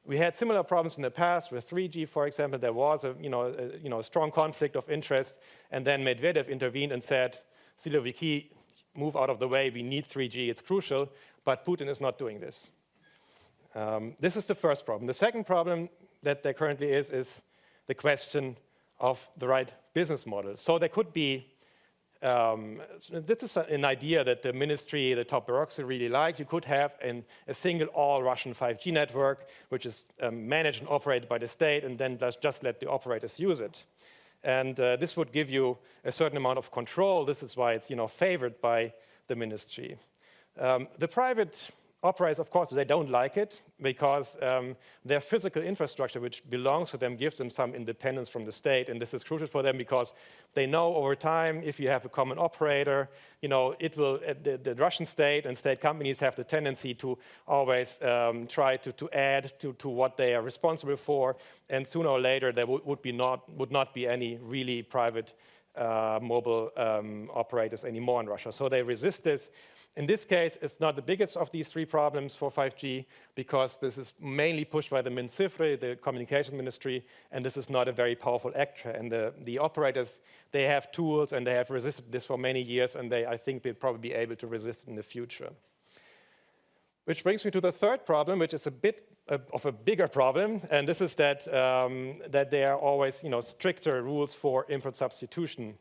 We had similar problems in the past with 3G, for example. There was a strong conflict of interest, and then Medvedev intervened and said, Siloviki, move out of the way. We need 3G. It's crucial. But Putin is not doing this. This is the first problem. The second problem that there currently is the question of the right business model. So there could be this is an idea that the ministry, the top bureaucracy really likes. You could have a single all-Russian 5G network, which is managed and operated by the state, and then just let the operators use it. And this would give you a certain amount of control. This is why it's favored by the ministry. The private operators, of course, they don't like it because their physical infrastructure, which belongs to them, gives them some independence from the state. And this is crucial for them because they know over time, if you have a common operator, it will, the Russian state and state companies have the tendency to always try to add to what they are responsible for. And sooner or later, there would not be any really private mobile operators anymore in Russia. So they resist this. In this case, it's not the biggest of these three problems for 5G because this is mainly pushed by the Minsifre, the communication ministry, and this is not a very powerful actor. And the operators, they have tools and they have resisted this for many years, and I think they'll probably be able to resist in the future. Which brings me to the third problem, which is a bit of a bigger problem, and this is that there are always stricter rules for input substitution.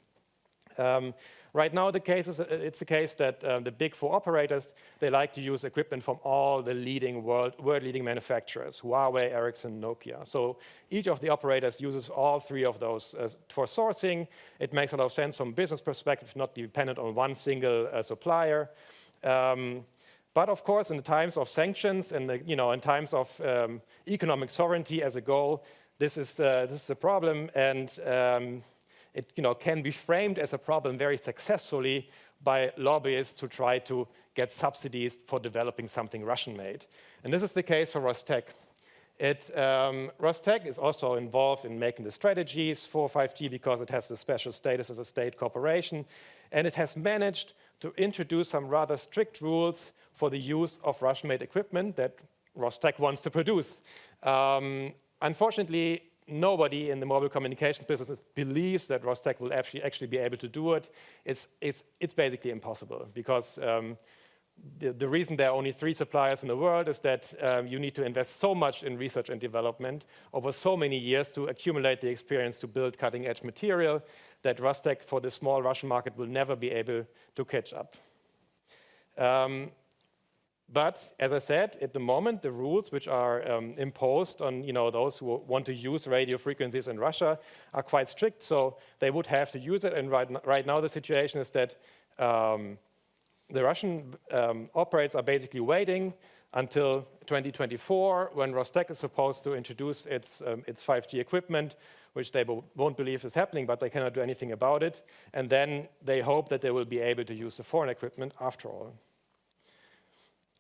Right now, it's the case that the big four operators, they like to use equipment from all the leading world-leading manufacturers, Huawei, Ericsson, Nokia. So each of the operators uses all three of those for sourcing. It makes a lot of sense from a business perspective, not dependent on one single supplier. But of course, in the times of sanctions and in times of economic sovereignty as a goal, this is a problem, and it can be framed as a problem very successfully by lobbyists who try to get subsidies for developing something Russian-made. And this is the case for Rostec. Rostec is also involved in making the strategies for 5G because it has the special status as a state corporation, and it has managed to introduce some rather strict rules for the use of Russian-made equipment that Rostec wants to produce. Unfortunately, nobody in the mobile communications business believes that Rostec will actually be able to do it. It's basically impossible because the reason there are only 3 suppliers in the world is that you need to invest so much in research and development over so many years to accumulate the experience to build cutting-edge material that Rostec for the small Russian market will never be able to catch up. But as I said, at the moment, the rules which are imposed on those who want to use radio frequencies in Russia are quite strict. So they would have to use it. And right now, the situation is that the Russian operators are basically waiting until 2024, when Rostec is supposed to introduce its 5G equipment, which they won't believe is happening, but they cannot do anything about it. And then they hope that they will be able to use the foreign equipment after all.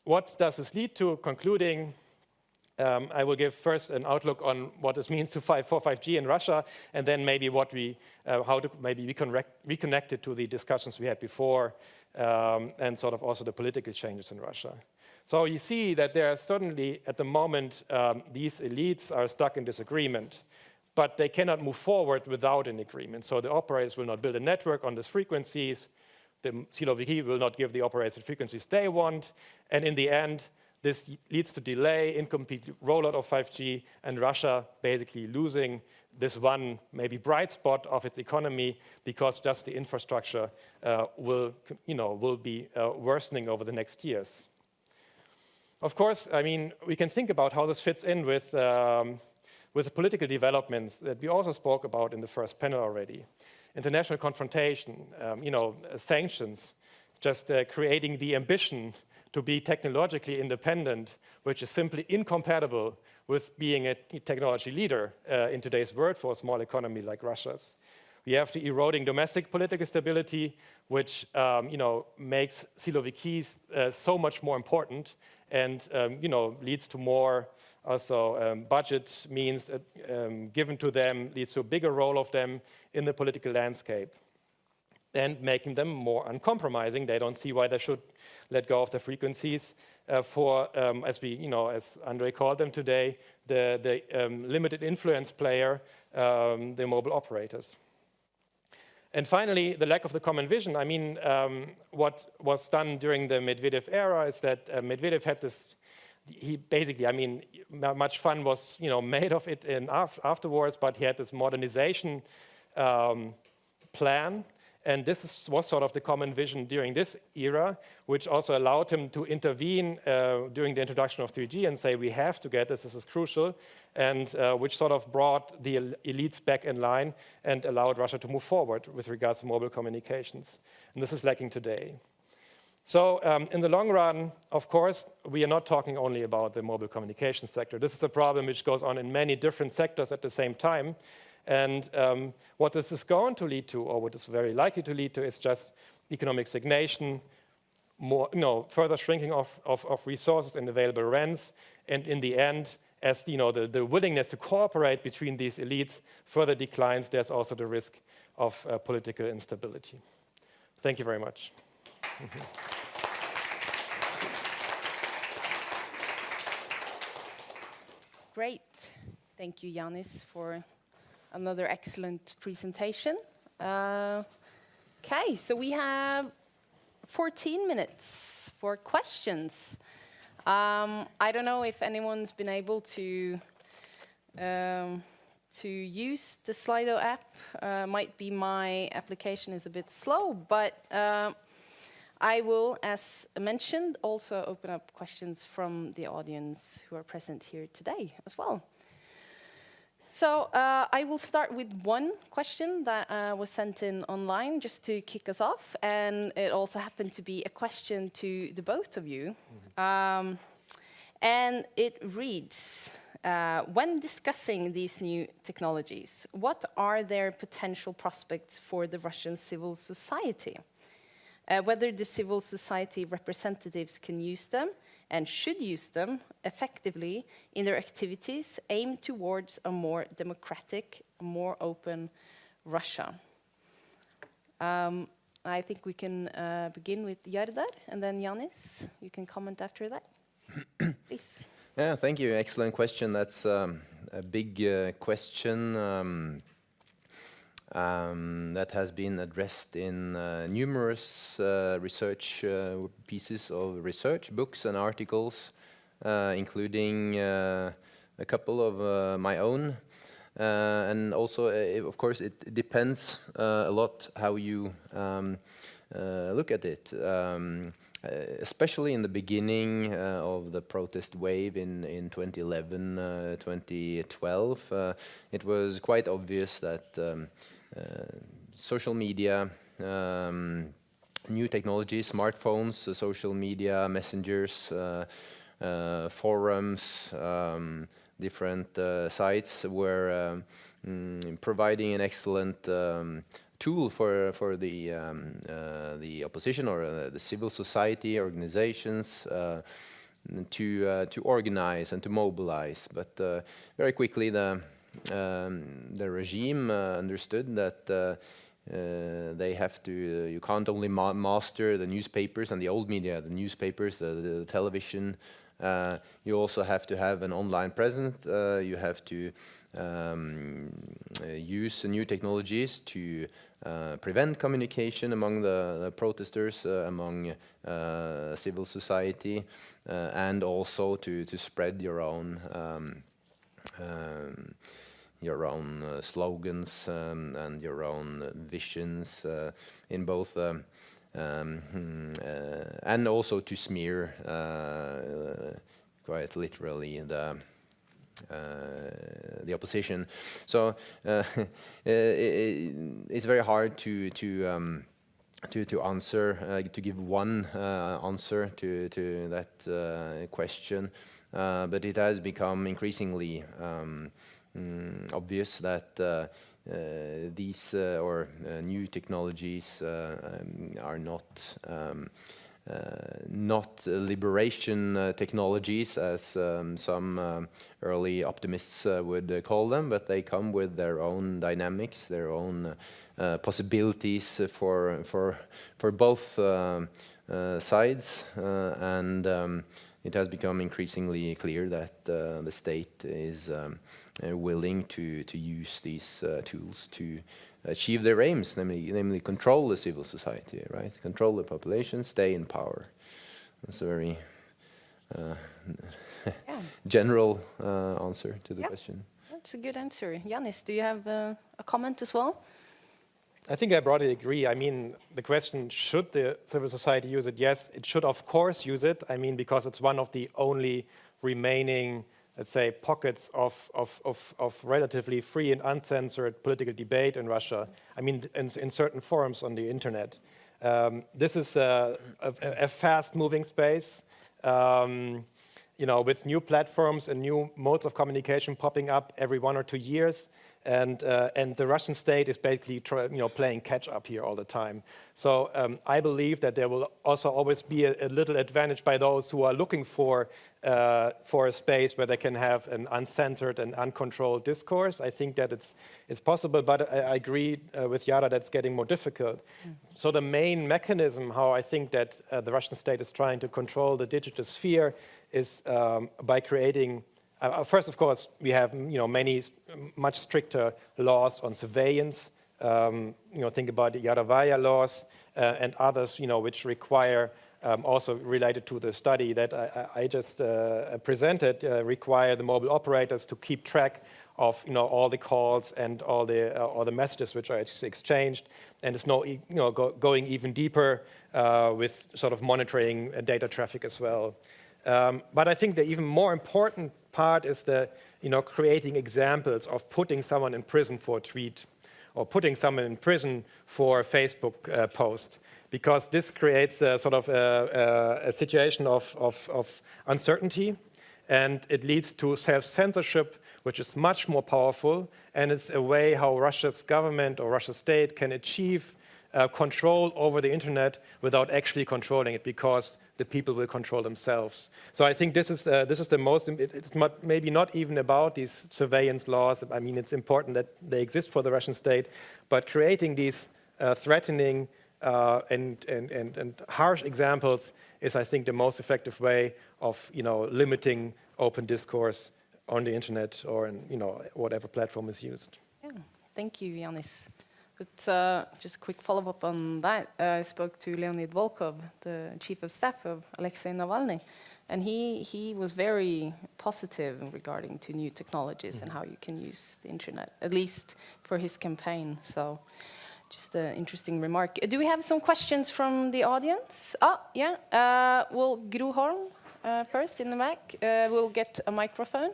What does this lead to? Concluding, I will give first an outlook on what this means for 5G in Russia, and then maybe how to maybe reconnect it to the discussions we had before, and sort of also the political changes in Russia. So you see that there are certainly, at the moment, these elites are stuck in disagreement, but they cannot move forward without an agreement. So the operators will not build a network on these frequencies. The Siloviki will not give the operators the frequencies they want. And in the end, This leads to delay, incomplete rollout of 5G, and Russia basically losing this one maybe bright spot of its economy because just the infrastructure will be worsening over the next years. Of course, I mean, we can think about how this fits in with the political developments that we also spoke about in the first panel already. International confrontation, sanctions, just creating the ambition to be technologically independent, which is simply incompatible with being a technology leader in today's world for a small economy like Russia's. We have the eroding domestic political stability, which makes Siloviki so much more important and leads to more also budget means given to them, leads to a bigger role of them in the political landscape, and making them more uncompromising. They don't see why they should let go of the frequencies for, as Andre called them today, the limited influence player, the mobile operators. And finally, the lack of the common vision. I mean, what was done during the Medvedev era is that Medvedev had this. He basically, I mean, much fun was made of it afterwards, but he had this modernization plan. And this was sort of the common vision during this era, which also allowed him to intervene during the introduction of 3G and say, we have to get this is crucial, and which sort of brought the elites back in line and allowed Russia to move forward with regards to mobile communications. And this is lacking today. So in the long run, of course, we are not talking only about the mobile communications sector. This is a problem which goes on in many different sectors at the same time. And what this is going to lead to, or what is very likely to lead to, is just economic stagnation, more, further shrinking of resources and available rents, and in the end, as the willingness to cooperate between these elites further declines, there's also the risk of political instability. Thank you very much. Great. Thank you, Janis, for another excellent presentation. Okay, so we have 14 minutes for questions. I don't know if anyone's been able to use the Slido app. Might be my application is a bit slow, but I will, as mentioned, also open up questions from the audience who are present here today as well. So I will start with one question that was sent in online just to kick us off, and it also happened to be a question to the both of you. And it reads, when discussing these new technologies, what are their potential prospects for the Russian civil society? Whether the civil society representatives can use them and should use them effectively in their activities aimed towards a more democratic, more open Russia. I think we can begin with Jardar, and then Janis, you can comment after that. Please. Yeah, thank you. Excellent question. That's a big question that has been addressed in numerous research pieces of research, books and articles, including a couple of my own. And also, of course, it depends a lot how you look at it. Especially in the beginning of the protest wave in 2011, 2012, it was quite obvious that social media, new technologies, smartphones, social media, messengers, forums, different sites were providing an excellent tool for the opposition or the civil society organizations to organize and to mobilize. But very quickly the regime understood that they have to. You can't only master the newspapers and the old media, the newspapers, the television. You also have to have an online presence. You have to use new technologies to prevent communication among the protesters, among civil society, and also to spread your own slogans and your own visions in both, and also to smear quite literally the opposition. So it's very hard to answer, to give one answer to that question, but it has become increasingly obvious that these new technologies are not liberation technologies, as some early optimists would call them, but they come with their own dynamics, their own possibilities for both sides, and it has become increasingly clear that the state is willing to use these tools to achieve their aims, namely control the civil society, right? Control the population, stay in power. That's a very general answer to the question. That's a good answer. Janis, do you have a comment as well? I think I broadly agree. I mean, the question, should the civil society use it? Yes, it should, of course, use it. I mean, because it's one of the only remaining, let's say, pockets of relatively free and uncensored political debate in Russia. I mean, in certain forums on the internet. This is a fast-moving space. With new platforms and new modes of communication popping up every 1 or 2 years. And the Russian state is basically playing catch up here all the time. So I believe that there will also always be a little advantage by those who are looking for a space where they can have an uncensored and uncontrolled discourse. I think that it's possible, but I agree with Jardar that's getting more difficult. So the main mechanism how I think that the Russian state is trying to control the digital sphere is by creating. First, of course, we have many much stricter laws on surveillance. Think about the Jardar laws and others, which require also related to the study that I just presented, require the mobile operators to keep track of all the calls and all the messages which are exchanged, and it's going even deeper with sort of monitoring data traffic as well. But I think the even more important part is the creating examples of putting someone in prison for a tweet or putting someone in prison for a Facebook post, because this creates a sort of a situation of uncertainty, and it leads to self-censorship, which is much more powerful, and it's a way how Russia's government or Russia's state can achieve control over the internet without actually controlling it, because the people will control themselves. So I think this is the most. It's maybe not even about these surveillance laws. I mean, it's important that they exist for the Russian state, but creating these threatening and harsh examples is, I think, the most effective way of limiting open discourse on the internet or in whatever platform is used. Yeah, thank you, Janis. But just a quick follow-up on that. I spoke to Leonid Volkov, the chief of staff of Alexei Navalny, and he was very positive regarding to new technologies and how you can use the internet, at least for his campaign. So just an interesting remark. Do we have some questions from the audience? Yeah. Well, Gro Holm first in the back. We'll get a microphone.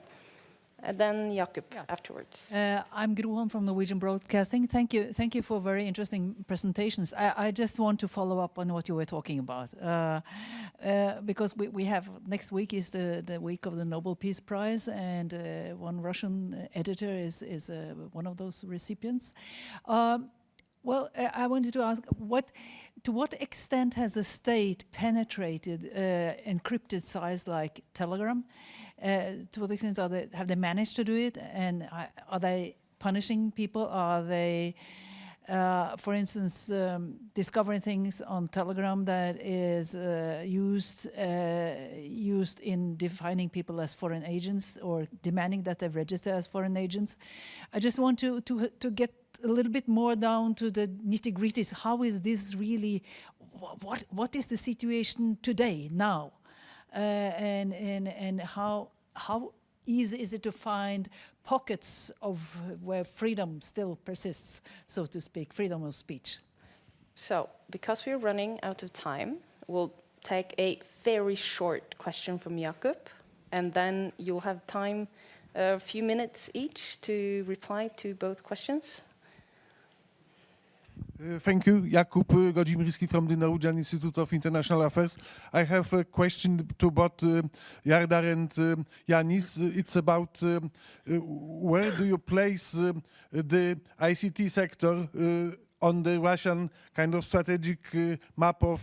And then Jakob afterwards. I'm Gro Holm from Norwegian Broadcasting. Thank you for very interesting presentations. I just want to follow up on what you were talking about, because we have next week is the week of the Nobel Peace Prize, and one Russian editor is one of those recipients. Well, I wanted to ask, to what extent has the state penetrated encrypted sites like Telegram? To what extent have they managed to do it? And are they punishing people? Are they For instance, discovering things on Telegram that is used in defining people as foreign agents or demanding that they register as foreign agents. I just want to get a little bit more down to the nitty-gritties. How is this really? What is the situation today now, and how easy is it to find pockets of where freedom still persists, so to speak, freedom of speech? So, because we're running out of time, we'll take a very short question from Jakob, and then you'll have time, a few minutes each, to reply to both questions. Thank you, Jakub Godzimierski from the Norwegian Institute of International Affairs. I have a question to both Jardar and Janis. It's about where do you place the ICT sector on the Russian kind of strategic map of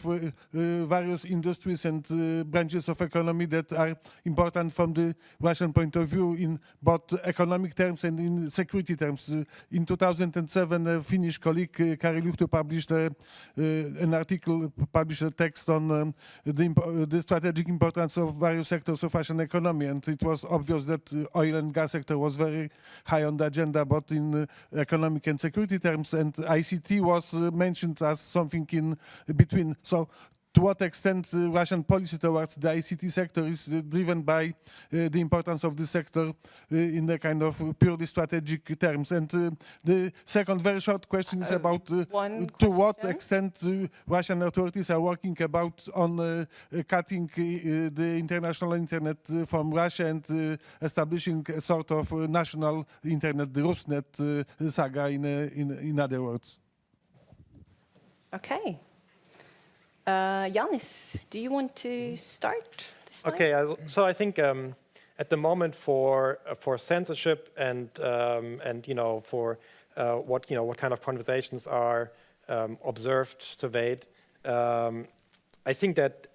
various industries and branches of economy that are important from the Russian point of view in both economic terms and in security terms. In 2007, a Finnish colleague, Kari Luhto, published an article, published a text on the strategic importance of various sectors of Russian economy, and it was obvious that the oil and gas sector was very high on the agenda, both in economic and security terms, and ICT was mentioned as something in between. So to what extent Russian policy towards the ICT sector is driven by the importance of the sector in the kind of purely strategic terms? And the second very short question is about to what extent Russian authorities are working about on cutting the international internet from Russia and establishing a sort of national internet, the Rusnet saga in other words. Okay. Janis, do you want to start this time? Okay, so I think at the moment for censorship and for what kind of conversations are observed, surveyed, I think that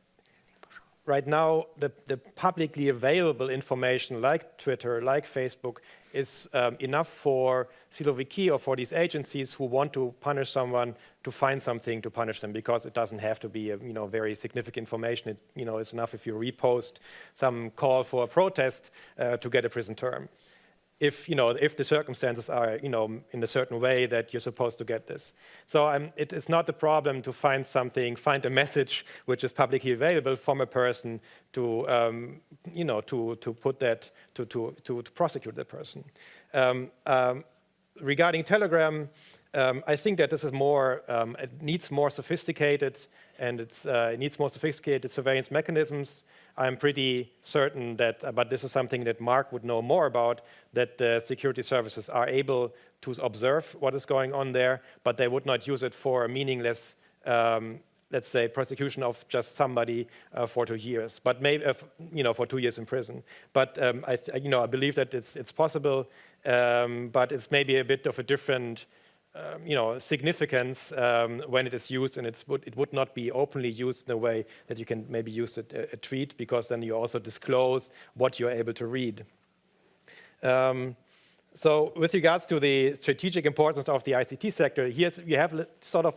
right now the publicly available information like Twitter, like Facebook, is enough for Siloviki or for these agencies who want to punish someone to find something to punish them, because it doesn't have to be very significant information. It's enough if you repost some call for a protest to get a prison term. If the circumstances are in a certain way that you're supposed to get this. So it's not the problem to find a message which is publicly available from a person to put that to prosecute the person. Regarding Telegram, I think that this is more it needs more sophisticated and it needs more sophisticated surveillance mechanisms. I'm pretty certain that, but this is something that Mark would know more about, that the security services are able to observe what is going on there, but they would not use it for a meaningless, let's say, prosecution of just somebody for 2 years, but maybe for 2 years in prison. But I believe that it's possible, but it's maybe a bit of a different significance when it is used, and it would not be openly used in a way that you can maybe use a tweet, because then you also disclose what you're able to read. So with regards to the strategic importance of the ICT sector, here you have sort of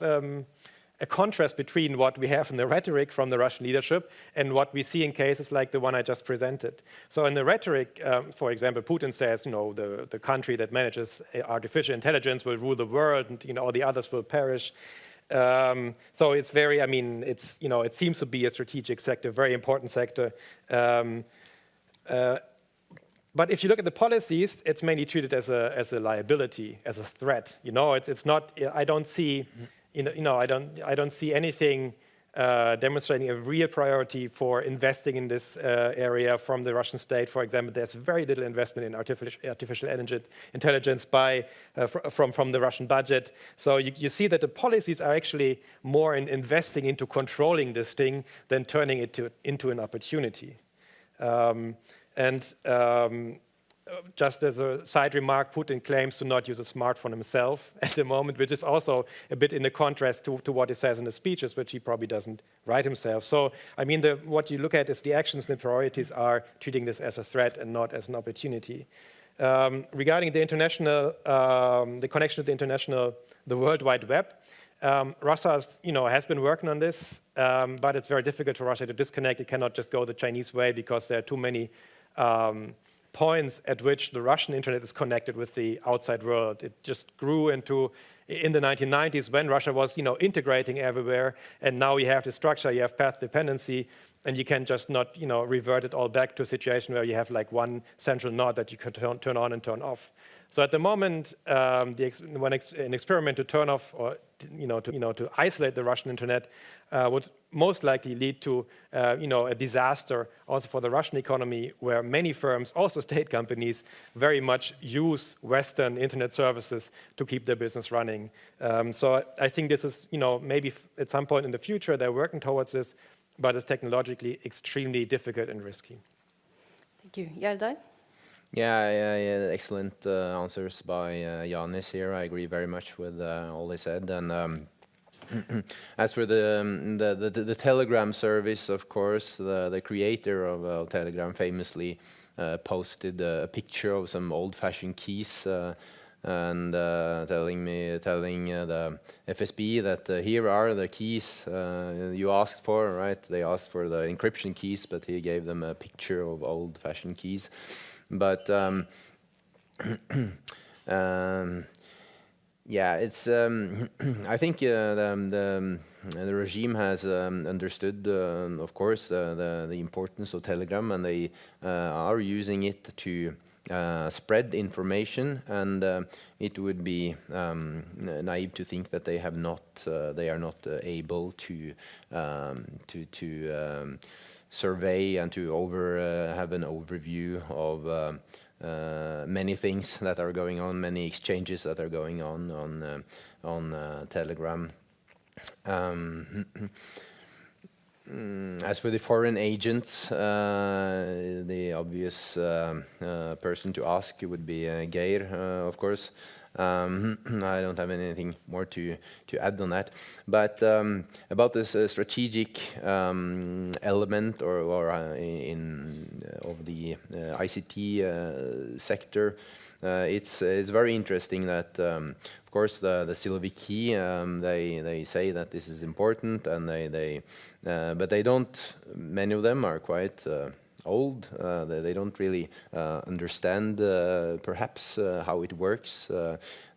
a contrast between what we have in the rhetoric from the Russian leadership and what we see in cases like the one I just presented. So in the rhetoric, for example, Putin says, the country that manages artificial intelligence will rule the world, and all the others will perish. So it's very, it seems to be a strategic sector, very important sector. But if you look at the policies, it's mainly treated as a liability, as a threat. It's not. I don't see. I don't see anything demonstrating a real priority for investing in this area from the Russian state. For example, there's very little investment in artificial intelligence from the Russian budget. So you see that the policies are actually more in investing into controlling this thing than turning it into an opportunity. Just as a side remark, Putin claims to not use a smartphone himself at the moment, which is also a bit in the contrast to what he says in the speeches, which he probably doesn't write himself. So, what you look at is the actions and the priorities are treating this as a threat and not as an opportunity. Regarding the international, the connection to the international the World Wide Web. Russia has been working on this, but it's very difficult for Russia to disconnect. It cannot just go the Chinese way because there are too many points at which the Russian internet is connected with the outside world. It just grew into, in the 1990s, when Russia was integrating everywhere, and now you have the structure, you have path dependency, and you can just not revert it all back to a situation where you have like one central node that you can turn on and turn off. So at the moment, an experiment to turn off or to isolate the Russian internet would most likely lead to a disaster also for the Russian economy, where many firms, also state companies, very much use Western internet services to keep their business running. So I think this is maybe at some point in the future they're working towards this, but it's technologically extremely difficult and risky. Thank you. Jardar? Yeah, excellent answers by Janis here. I agree very much with all they said. And as for the Telegram service, of course, the creator of Telegram famously posted a picture of some old-fashioned keys and telling the FSB that here are the keys you asked for, right? They asked for the encryption keys, but he gave them a picture of old-fashioned keys. But yeah, it's. I think the regime has understood, of course, the importance of Telegram, and they are using it to spread information. And it would be naive to think that they are not able to survey and to have an overview of many things that are going on, many exchanges that are going on Telegram. As for the foreign agents, the obvious person to ask would be Geir, of course. I don't have anything more to add on that. But about this strategic element of the ICT sector, it's very interesting that, of course, the Siloviki, they say that this is important, and but they don't. Many of them are quite old. They don't really understand perhaps how it works.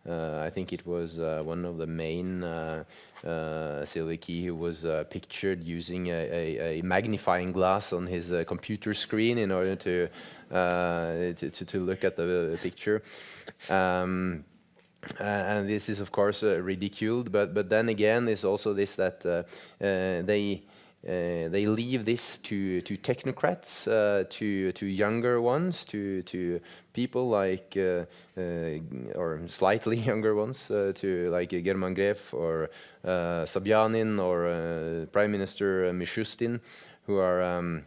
I think it was one of the main Siloviki who was pictured using a magnifying glass on his computer screen in order to look at the picture. And this is, of course, ridiculed. But then again, there's also this that they leave this to technocrats, to younger ones, to people like, or slightly younger ones, to like German Gref or Sobyanin or Prime Minister Mishustin, who are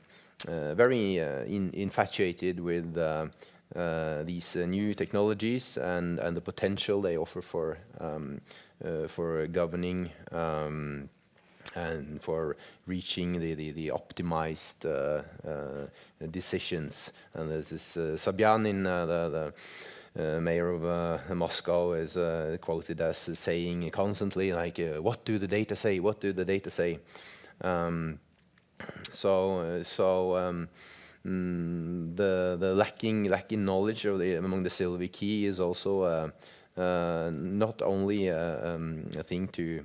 very infatuated with these new technologies and the potential they offer for governing and for reaching the optimized decisions. And there's this Sobyanin, the mayor of Moscow, is quoted as saying constantly, like, "What do the data say? What do the data say?" The lacking knowledge among the Siloviki is also not only a thing to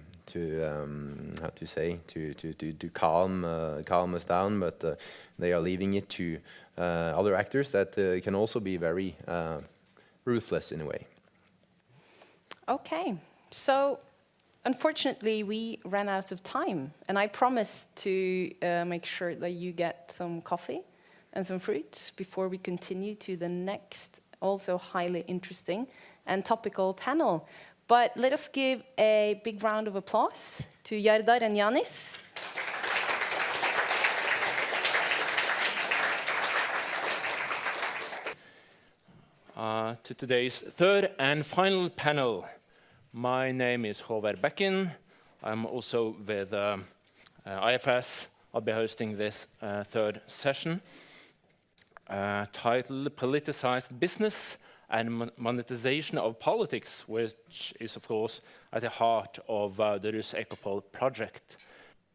calm us down, but they are leaving it to other actors that can also be very ruthless in a way. Okay, so unfortunately we ran out of time, and I promised to make sure that you get some coffee and some fruit before we continue to the next, also highly interesting and topical panel. But let us give a big round of applause to Jardar and Janis. To today's third and final panel. My name is Håvard Bækken. I'm also with IFS. I'll be hosting this third session titled Politicized Business and monetization of politics, which is, of course, at the heart of the Rus Ecopol project.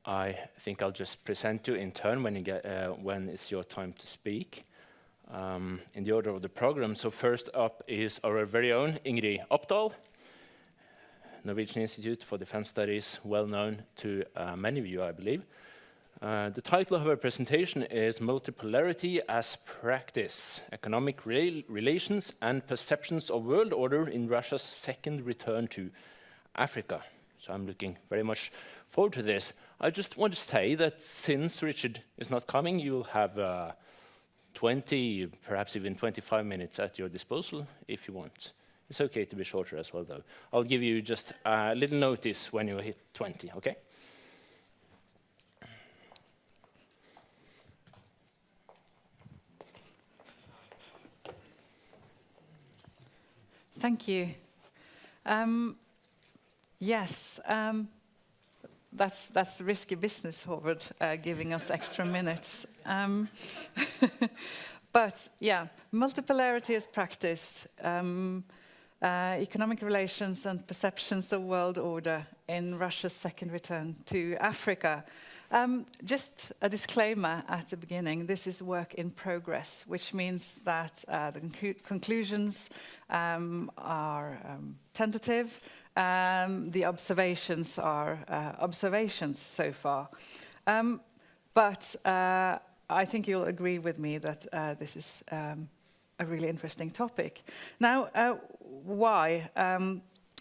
I think I'll just present you in turn when it's your time to speak, in the order of the program. So first up is our very own Ingerid Opdahl, Norwegian Institute for Defense Studies, well known to many of you, I believe. The title of her presentation is Multipolarity as Practice, Economic Relations and Perceptions of World Order in Russia's Second Return to Africa. So I'm looking very much forward to this. I just want to say that since Richard is not coming, you'll have 20, perhaps even 25 minutes at your disposal if you want. It's okay to be shorter as well, though. I'll give you just a little notice when you hit 20, okay? Thank you. Yes, that's risky business, Håvard, giving us extra minutes. But yeah, multipolarity as practice, economic relations and perceptions of world order in Russia's second return to Africa. Just a disclaimer at the beginning, this is work in progress, which means that the conclusions are tentative. The observations are observations so far. But I think you'll agree with me that this is a really interesting topic. Now, why?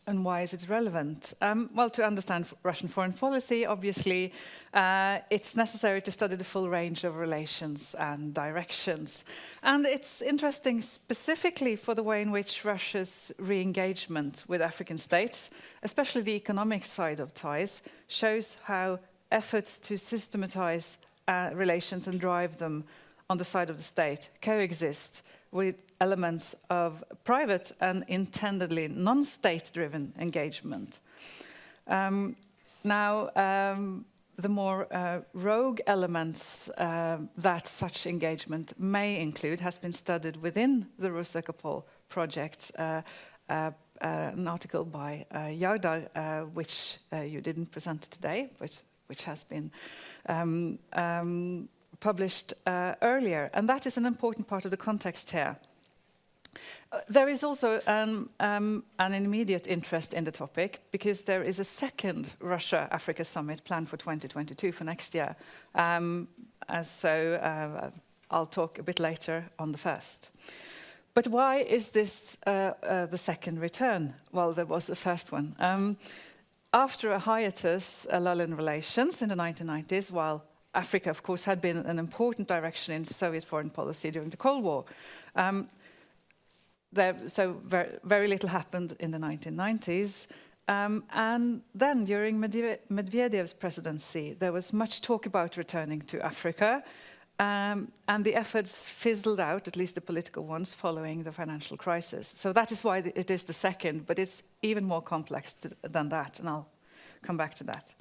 And why is it relevant? Well, to understand Russian foreign policy, obviously, it's necessary to study the full range of relations and directions. And it's interesting specifically for the way in which Russia's re-engagement with African states, especially the economic side of ties, shows how efforts to systematize relations and drive them on the side of the state coexist with elements of private and intendedly non-state-driven engagement. Now, the more rogue elements that such engagement may include has been studied within the Rus Ecopol project, an article by Jardar, which you didn't present today, but which has been published earlier, and that is an important part of the context here. There is also an immediate interest in the topic because there is a second Russia-Africa summit planned for 2022 for next year. So I'll talk a bit later on the first. But why is this the second return? Well, there was the first one. After a hiatus, a lull in relations in the 1990s, while Africa, of course, had been an important direction in Soviet foreign policy during the Cold War. So very little happened in the 1990s. And then during Medvedev's presidency, there was much talk about returning to Africa. And the efforts fizzled out, at least the political ones, following the financial crisis. So that is why it is the second, but it's even more complex than that, and I'll come back to that.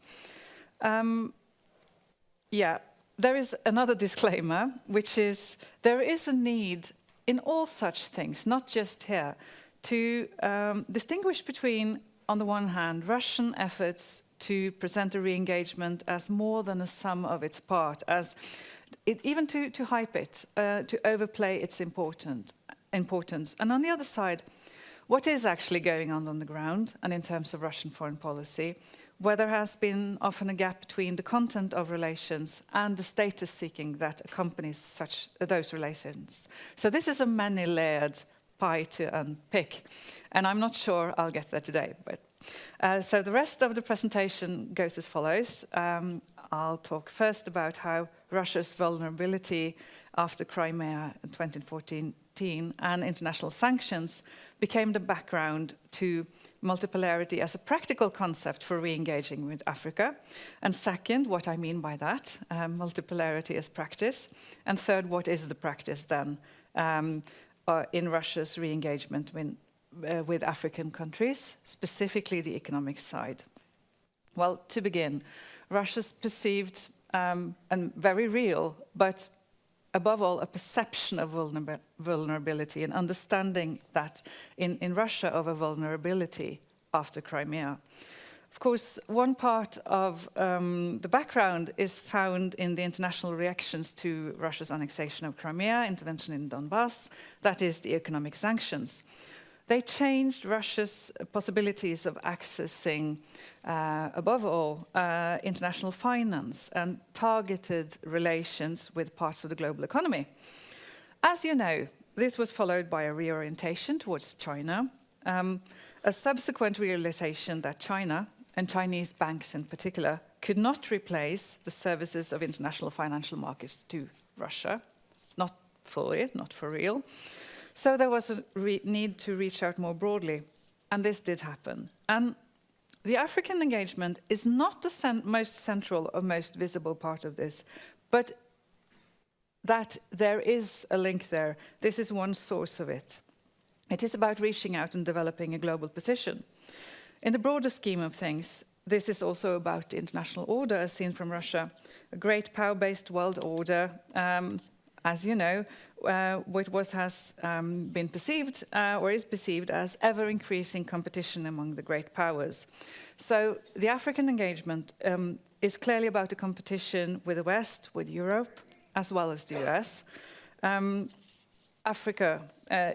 Yeah, there is another disclaimer, which is there is a need in all such things, not just here, to distinguish between, on the one hand, Russian efforts to present a re-engagement as more than a sum of its part, as even to hype it, to overplay its importance. And on the other side, what is actually going on the ground, and in terms of Russian foreign policy, where there has been often a gap between the content of relations and the status seeking that accompanies those relations. So this is a many-layered pie to unpick, and I'm not sure I'll get there today. But so the rest of the presentation goes as follows. I'll talk first about how Russia's vulnerability after Crimea in 2014 and international sanctions became the background to multipolarity as a practical concept for re-engaging with Africa. And second, what I mean by that, multipolarity as practice. And third, what is the practice then in Russia's re-engagement with African countries, specifically the economic side? Well, to begin, Russia's perceived and very real, but above all, a perception of vulnerability and understanding that in Russia of a vulnerability after Crimea. Of course, one part of the background is found in the international reactions to Russia's annexation of Crimea, intervention in Donbass, that is the economic sanctions. They changed Russia's possibilities of accessing, above all, international finance and targeted relations with parts of the global economy. As you know, this was followed by a reorientation towards China, a subsequent realization that China, and Chinese banks in particular, could not replace the services of international financial markets to Russia, not fully, not for real. So there was a need to reach out more broadly, and this did happen. And the African engagement is not the most central or most visible part of this, but that there is a link there. This is one source of it. It is about reaching out and developing a global position. In the broader scheme of things, this is also about the international order as seen from Russia, a great power-based world order, as you know, which has been perceived or is perceived as ever-increasing competition among the great powers. So the African engagement is clearly about a competition with the West, with Europe, as well as the US. Africa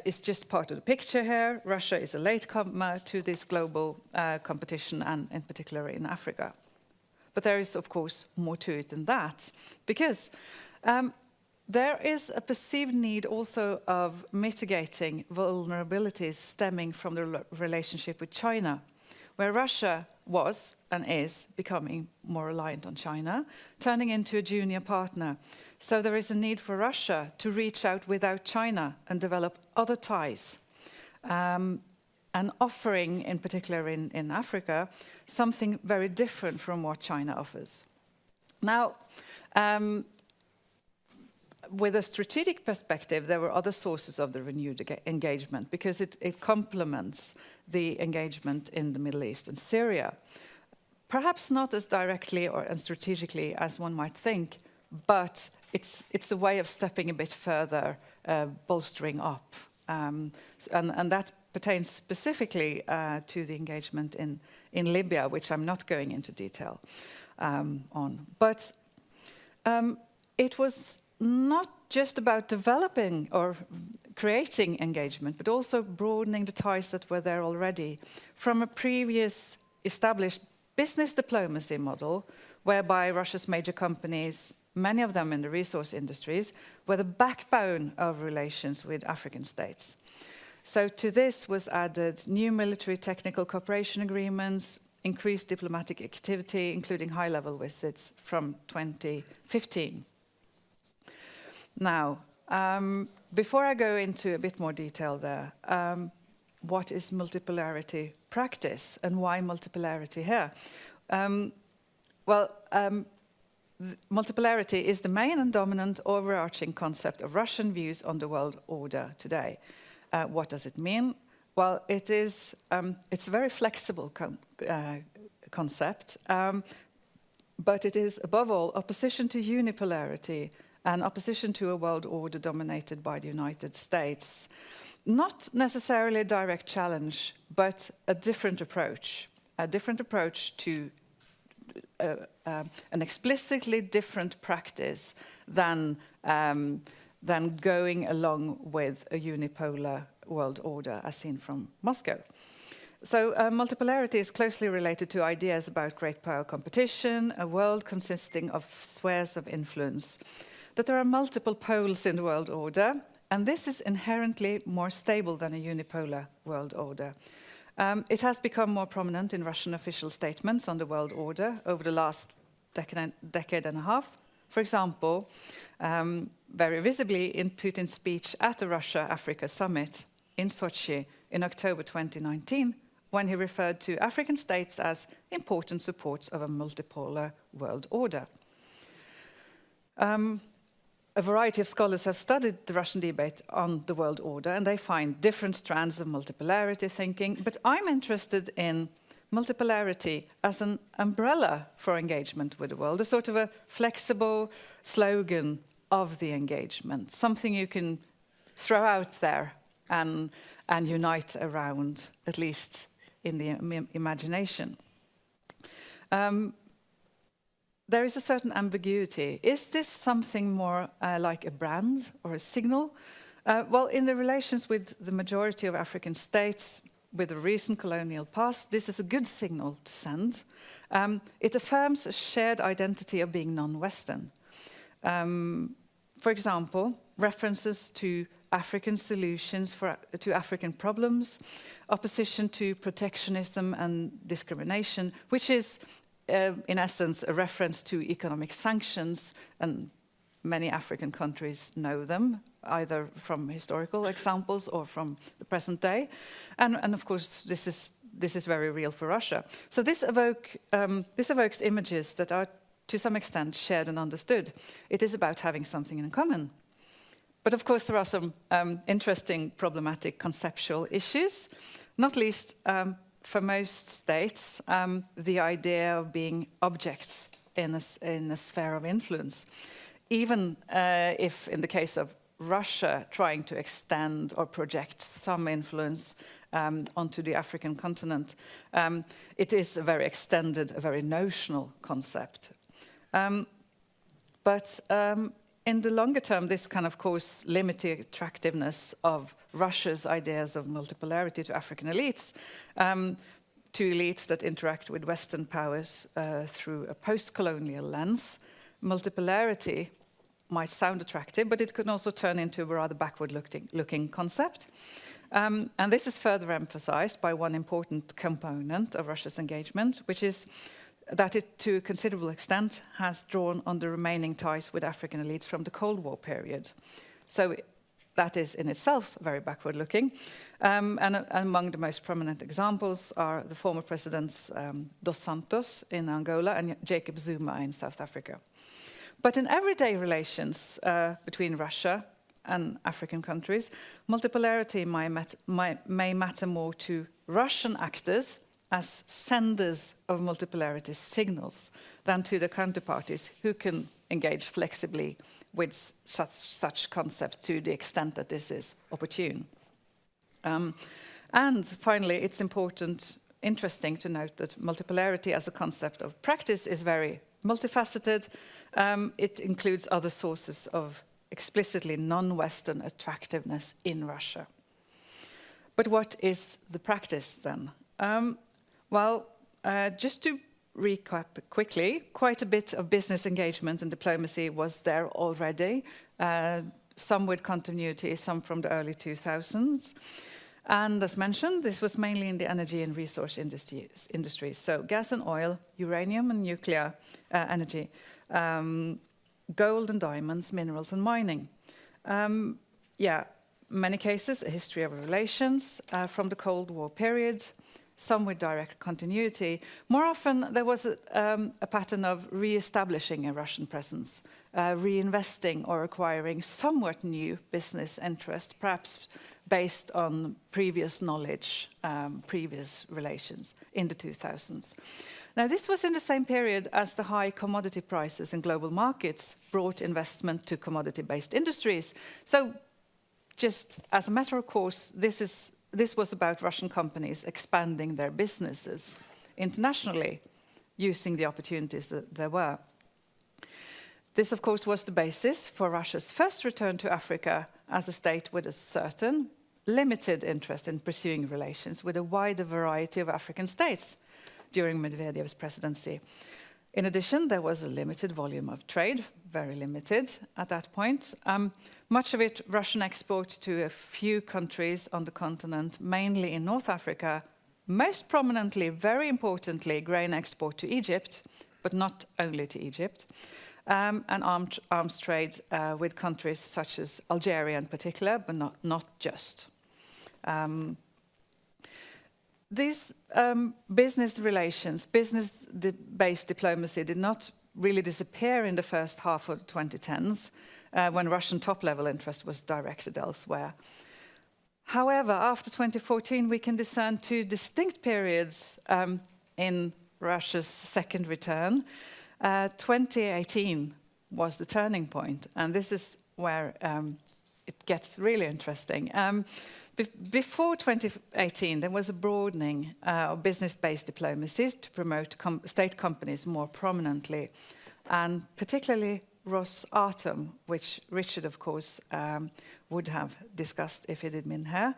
is just part of the picture here. Russia is a latecomer to this global competition, and in particular in Africa. But there is, of course, more to it than that, because there is a perceived need also of mitigating vulnerabilities stemming from the relationship with China, where Russia was and is becoming more reliant on China, turning into a junior partner. So there is a need for Russia to reach out without China and develop other ties, and offering, in particular in Africa, something very different from what China offers. Now, with a strategic perspective, there were other sources of the renewed engagement, because it complements the engagement in the Middle East and Syria. Perhaps not as directly and strategically as one might think, but it's a way of stepping a bit further, bolstering up. And that pertains specifically to the engagement in Libya, which I'm not going into detail on. But it was not just about developing or creating engagement, but also broadening the ties that were there already from a previous established business diplomacy model, whereby Russia's major companies, many of them in the resource industries, were the backbone of relations with African states. So to this was added new military technical cooperation agreements, increased diplomatic activity, including high-level visits from 2015. Now, before I go into a bit more detail there, what is multipolarity practice and why multipolarity here? Multipolarity is the main and dominant overarching concept of Russian views on the world order today. What does it mean? Well, it's a very flexible concept, but it is above all opposition to unipolarity and opposition to a world order dominated by the United States. Not necessarily a direct challenge, but a different approach to an explicitly different practice than going along with a unipolar world order as seen from Moscow. So multipolarity is closely related to ideas about great power competition, a world consisting of spheres of influence, that there are multiple poles in the world order, and this is inherently more stable than a unipolar world order. It has become more prominent in Russian official statements on the world order over the last decade and a half. For example, very visibly in Putin's speech at the Russia-Africa summit in Sochi in October 2019, when he referred to African states as important supports of a multipolar world order. A variety of scholars have studied the Russian debate on the world order, and they find different strands of multipolarity thinking, but I'm interested in multipolarity as an umbrella for engagement with the world, a sort of a flexible slogan of the engagement, something you can throw out there and unite around, at least in the imagination. There is a certain ambiguity. Is this something more like a brand or a signal? Well, in the relations with the majority of African states with a recent colonial past, this is a good signal to send. It affirms a shared identity of being non-Western. For example, references to African solutions to African problems, opposition to protectionism and discrimination, which is, in essence, a reference to economic sanctions, and many African countries know them, either from historical examples or from the present day. And of course, this is very real for Russia. So this evokes images that are, to some extent, shared and understood. It is about having something in common. But of course, there are some interesting, problematic conceptual issues, not least for most states, the idea of being objects in a sphere of influence. Even if, in the case of Russia, trying to extend or project some influence onto the African continent, it is a very extended, a very notional concept. But in the longer term, this can, of course, limit the attractiveness of Russia's ideas of multipolarity to African elites, to elites that interact with Western powers through a post-colonial lens. Multipolarity might sound attractive, but it could also turn into a rather backward-looking concept. And this is further emphasized by one important component of Russia's engagement, which is that it, to a considerable extent, has drawn on the remaining ties with African elites from the Cold War period. So that is in itself very backward-looking. And among the most prominent examples are the former presidents Dos Santos in Angola and Jacob Zuma in South Africa. But in everyday relations between Russia and African countries, multipolarity may matter more to Russian actors as senders of multipolarity signals than to the counterparties who can engage flexibly with such concepts to the extent that this is opportune. And finally, it's interesting to note that multipolarity as a concept of practice is very multifaceted. It includes other sources of explicitly non-Western attractiveness in Russia. But what is the practice then? Just to recap quickly, quite a bit of business engagement and diplomacy was there already, some with continuity, some from the early 2000s. And as mentioned, this was mainly in the energy and resource industries. So gas and oil, uranium and nuclear energy, gold and diamonds, minerals and mining. Many cases, a history of relations from the Cold War period, some with direct continuity. More often, there was a pattern of re-establishing a Russian presence, reinvesting or acquiring somewhat new business interest, perhaps based on previous knowledge, previous relations in the 2000s. Now, this was in the same period as the high commodity prices in global markets brought investment to commodity-based industries. So, just as a matter of course, this was about Russian companies expanding their businesses internationally, using the opportunities that there were. This, of course, was the basis for Russia's first return to Africa as a state with a certain limited interest in pursuing relations with a wider variety of African states during Medvedev's presidency. In addition, there was a limited volume of trade, very limited at that point. Much of it Russian export to a few countries on the continent, mainly in North Africa, most prominently, very importantly, grain export to Egypt, but not only to Egypt, and arms trade with countries such as Algeria in particular, but not just. These business relations, business-based diplomacy did not really disappear in the first half of the 2010s when Russian top-level interest was directed elsewhere. However, after 2014, we can discern two distinct periods in Russia's second return. 2018 was the turning point. And this is where it gets really interesting. Before 2018, there was a broadening of business-based diplomacies to promote state companies more prominently, and particularly Rosatom, which Richard, of course, would have discussed if he had been here,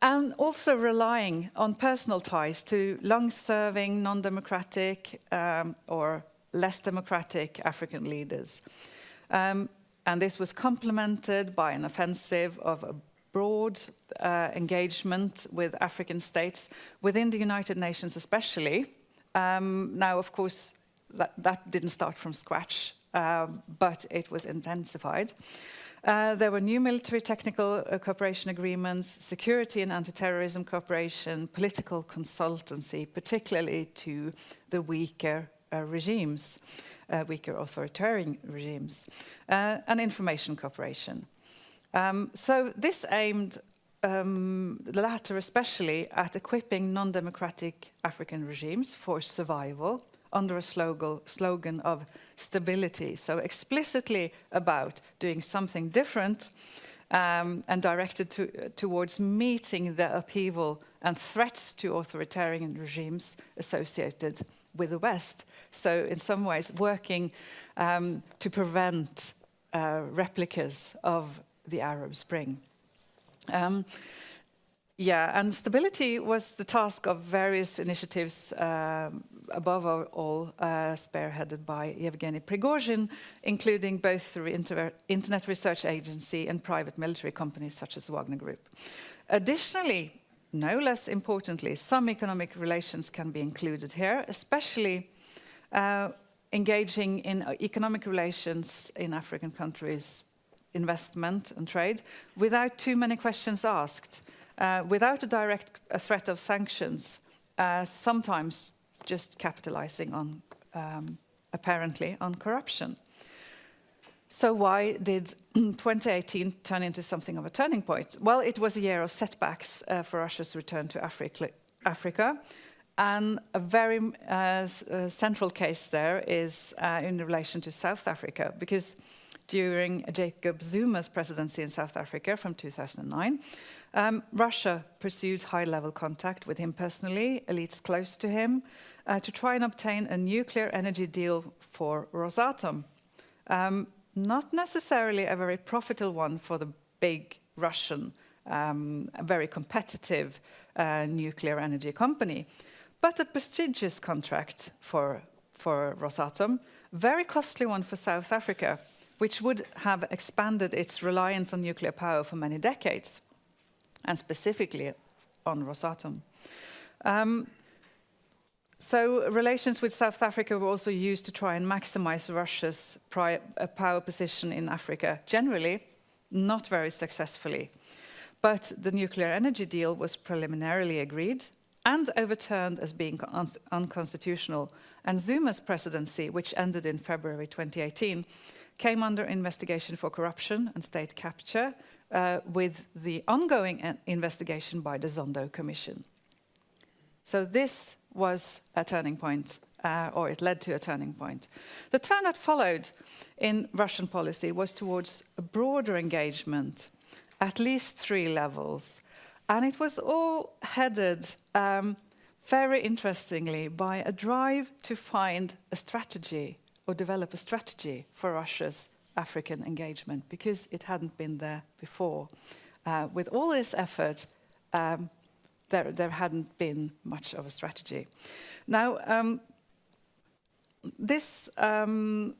and also relying on personal ties to long-serving, non-democratic or less democratic African leaders. And this was complemented by an offensive of a broad engagement with African states within the United Nations especially. Now, of course, that didn't start from scratch, but it was intensified. There were new military technical cooperation agreements, security and anti-terrorism cooperation, political consultancy, particularly to the weaker regimes, weaker authoritarian regimes, and information cooperation. So this aimed, the latter especially, at equipping non-democratic African regimes for survival under a slogan of stability. So explicitly about doing something different and directed towards meeting the upheaval and threats to authoritarian regimes associated with the West. So in some ways working to prevent replicas of the Arab Spring. And stability was the task of various initiatives, above all spearheaded by Yevgeny Prigozhin, including both through Internet Research Agency and private military companies such as Wagner Group. Additionally, no less importantly, some economic relations can be included here, especially engaging in economic relations in African countries, investment and trade, without too many questions asked, without a direct threat of sanctions, sometimes just capitalizing on, apparently, on corruption. So why did 2018 turn into something of a turning point? Well, it was a year of setbacks for Russia's return to Africa. And a very central case there is in relation to South Africa, because during Jacob Zuma's presidency in South Africa from 2009, Russia pursued high-level contact with him personally, elites close to him, to try and obtain a nuclear energy deal for Rosatom. Not necessarily a very profitable one for the big Russian, very competitive nuclear energy company, but a prestigious contract for Rosatom, very costly one for South Africa, which would have expanded its reliance on nuclear power for many decades, and specifically on Rosatom. So relations with South Africa were also used to try and maximize Russia's power position in Africa, generally, not very successfully. But the nuclear energy deal was preliminarily agreed and overturned as being unconstitutional, and Zuma's presidency, which ended in February 2018, came under investigation for corruption and state capture, with the ongoing investigation by the Zondo Commission. So this was a turning point, or it led to a turning point. The turn that followed in Russian policy was towards a broader engagement, at least 3 levels, and it was all headed, very interestingly, by a drive to find a strategy or develop a strategy for Russia's African engagement, because it hadn't been there before. With all this effort, there hadn't been much of a strategy. Now, the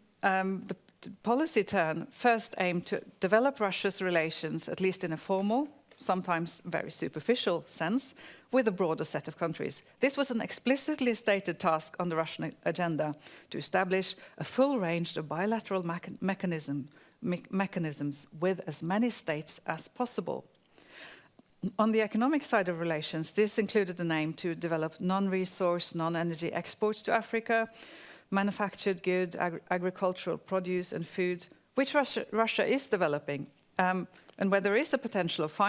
policy turn first aimed to develop Russia's relations, at least in a formal, sometimes very superficial sense, with a broader set of countries. This was an explicitly stated task on the Russian agenda, to establish a full range of bilateral mechanisms with as many states as possible. On the economic side of relations, this included the aim to develop non-resource, non-energy exports to Africa, manufactured goods, agricultural produce and food, which Russia is developing, and where there is a potential of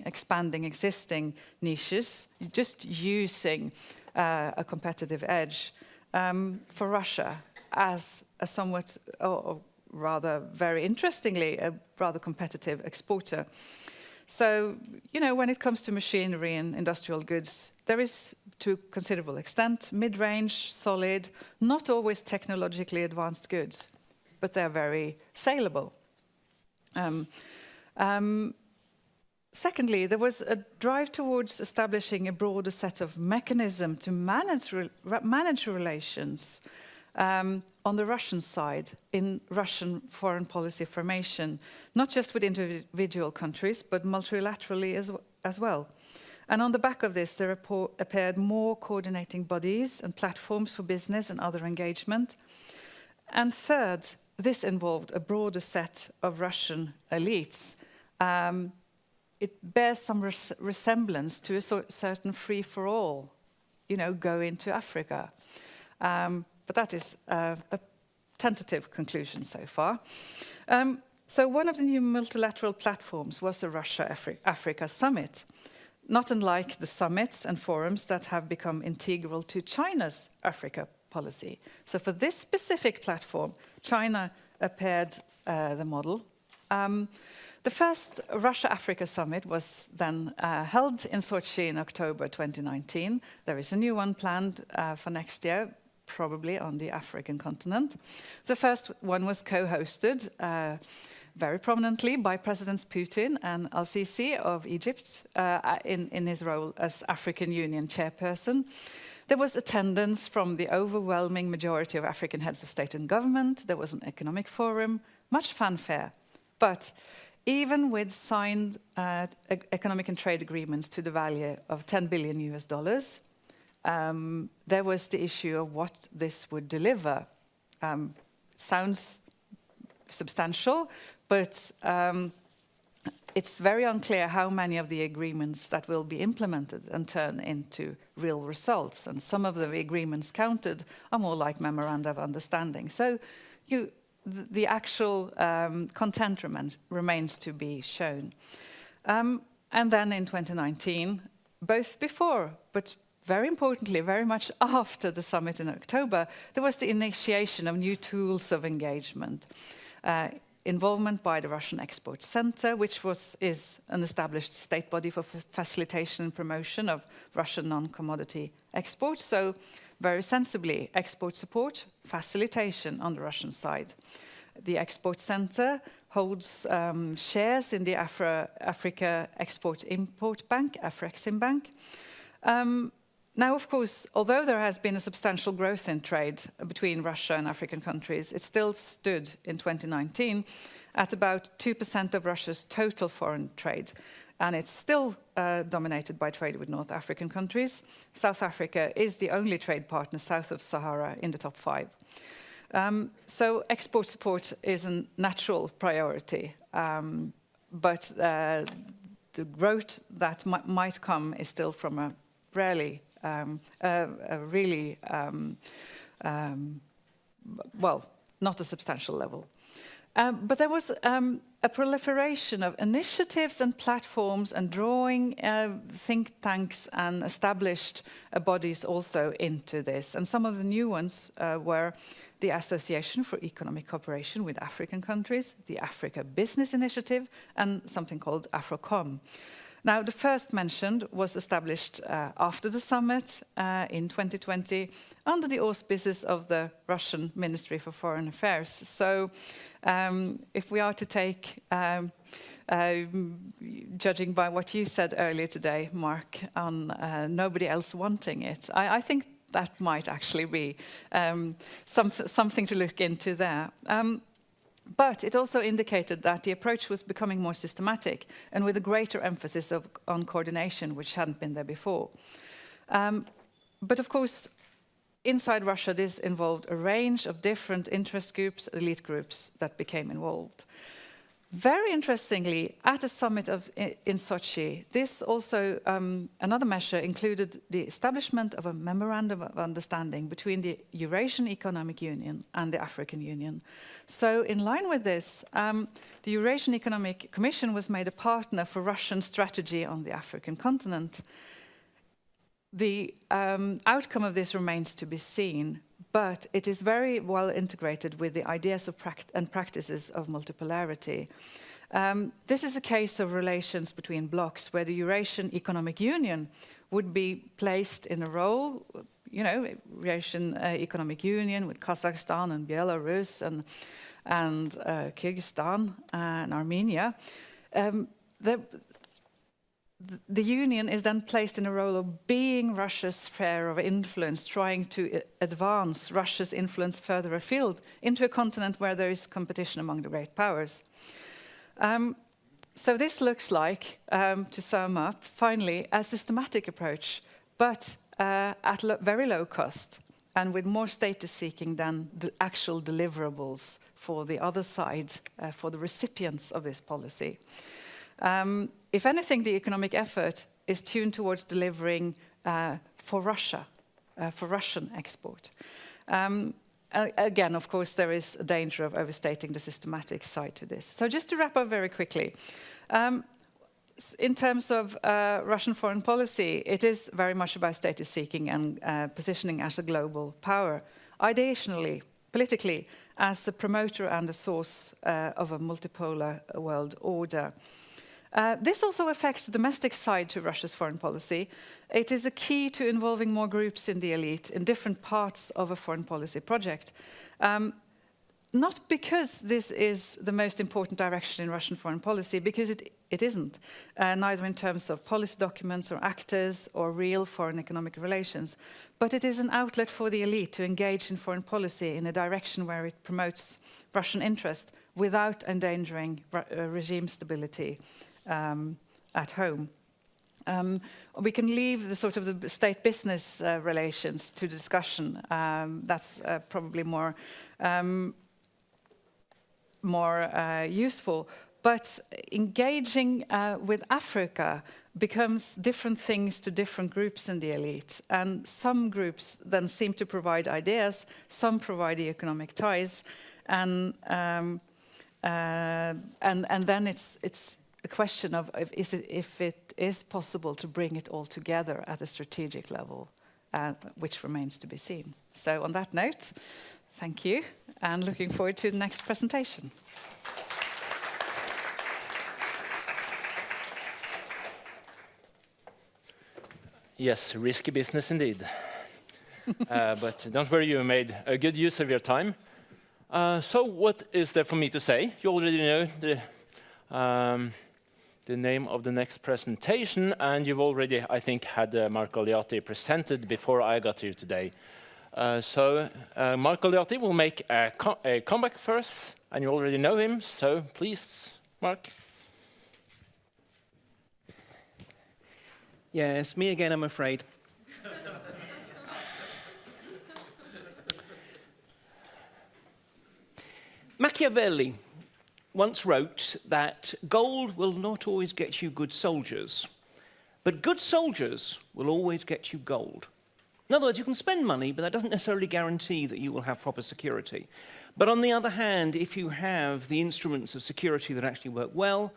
expanding existing niches, just using a competitive edge for Russia, as a somewhat, or rather very interestingly, a rather competitive exporter. So, you know, when it comes to machinery and industrial goods, there is, to a considerable extent, mid-range, solid, not always technologically advanced goods, but they're very saleable. Secondly, there was a drive towards establishing a broader set of mechanisms to manage relations on the Russian side in Russian foreign policy formation, not just with individual countries, but multilaterally as well. And on the back of this, there appeared more coordinating bodies and platforms for business and other engagement. And third, this involved a broader set of Russian elites. It bears some resemblance to a certain free-for-all, you know, go into Africa. But that is a tentative conclusion so far. So one of the new multilateral platforms was the Russia-Africa Summit, not unlike the summits and forums that have become integral to China's Africa policy. So for this specific platform, China appeared the model. The first Russia-Africa Summit was then held in Sochi in October 2019. There is a new one planned for next year, probably on the African continent. The first one was co-hosted very prominently by Presidents Putin and al-Sisi of Egypt in his role as African Union chairperson. There was attendance from the overwhelming majority of African heads of state and government. There was an economic forum, much fanfare. But even with signed economic and trade agreements to the value of $10 billion US, there was the issue of what this would deliver. Sounds substantial, but it's very unclear how many of the agreements that will be implemented and turn into real results. And some of the agreements counted are more like memoranda of understanding. So the actual content remains to be shown. And then in 2019, both before, but very importantly, very much after the summit in October, there was the initiation of new tools of engagement. Involvement by the Russian Export Center, which is an established state body for facilitation and promotion of Russian non-commodity exports. So very sensibly, export support, facilitation on the Russian side. The Export Center holds shares in the Africa Export-Import Bank, Afrexim Bank. Now, of course, although there has been a substantial growth in trade between Russia and African countries, it still stood in 2019 at about 2% of Russia's total foreign trade. And it's still dominated by trade with North African countries. South Africa is the only trade partner south of Sahara in the top 5. So export support is a natural priority, but the growth that might come is still from a really, well, not a substantial level. But there was a proliferation of initiatives and platforms and drawing think tanks and established bodies also into this. And some of the new ones were the Association for Economic Cooperation with African Countries, the Africa Business Initiative, and something called AfroCom. Now, the first mentioned was established after the summit in 2020 under the auspices of the Russian Ministry for Foreign Affairs. So if we are to take, judging by what you said earlier today, Mark, on nobody else wanting it, I think that might actually be something to look into there. But it also indicated that the approach was becoming more systematic and with a greater emphasis on coordination, which hadn't been there before. But of course, inside Russia, this involved a range of different interest groups, elite groups that became involved. Very interestingly, at a summit in Sochi, this also, another measure included the establishment of a memorandum of understanding between the Eurasian Economic Union and the African Union. So in line with this, the Eurasian Economic Commission was made a partner for Russian strategy on the African continent. The outcome of this remains to be seen, but it is very well integrated with the ideas of and practices of multipolarity. This is a case of relations between blocs where the Eurasian Economic Union would be placed in a role, you know, Eurasian Economic Union with Kazakhstan and Belarus and Kyrgyzstan and Armenia. The Union is then placed in a role of being Russia's sphere of influence, trying to advance Russia's influence further afield into a continent where there is competition among the great powers. So this looks like, to sum up, finally, a systematic approach, but at very low cost and with more status seeking than the actual deliverables for the other side, for the recipients of this policy. If anything, the economic effort is tuned towards delivering for Russia, for Russian export. Again, of course, there is a danger of overstating the systematic side to this. So just to wrap up very quickly, in terms of Russian foreign policy, it is very much about status seeking and positioning as a global power, ideationally, politically, as a promoter and a source of a multipolar world order. This also affects the domestic side to Russia's foreign policy. It is a key to involving more groups in the elite in different parts of a foreign policy project. Not because this is the most important direction in Russian foreign policy, because it isn't, neither in terms of policy documents or actors or real foreign economic relations, but it is an outlet for the elite to engage in foreign policy in a direction where it promotes Russian interest without endangering regime stability at home. We can leave the sort of the state-business relations to discussion. That's probably more useful. But engaging with Africa becomes different things to different groups in the elite. And some groups then seem to provide ideas, some provide the economic ties, and then it's a question of if it is possible to bring it all together at a strategic level, which remains to be seen. So on that note, thank you, and looking forward to the next presentation. Yes, risky business indeed. But don't worry, you made a good use of your time. So what is there for me to say? You already know the name of the next presentation, and you've already, I think, had Mark Galeotti presented before I got here today. So Mark Galeotti will make a comeback for us, and you already know him, so please, Mark. Yes, me again, I'm afraid. Machiavelli once wrote that gold will not always get you good soldiers, but good soldiers will always get you gold. In other words, you can spend money, but that doesn't necessarily guarantee that you will have proper security. But on the other hand, if you have the instruments of security that actually work well,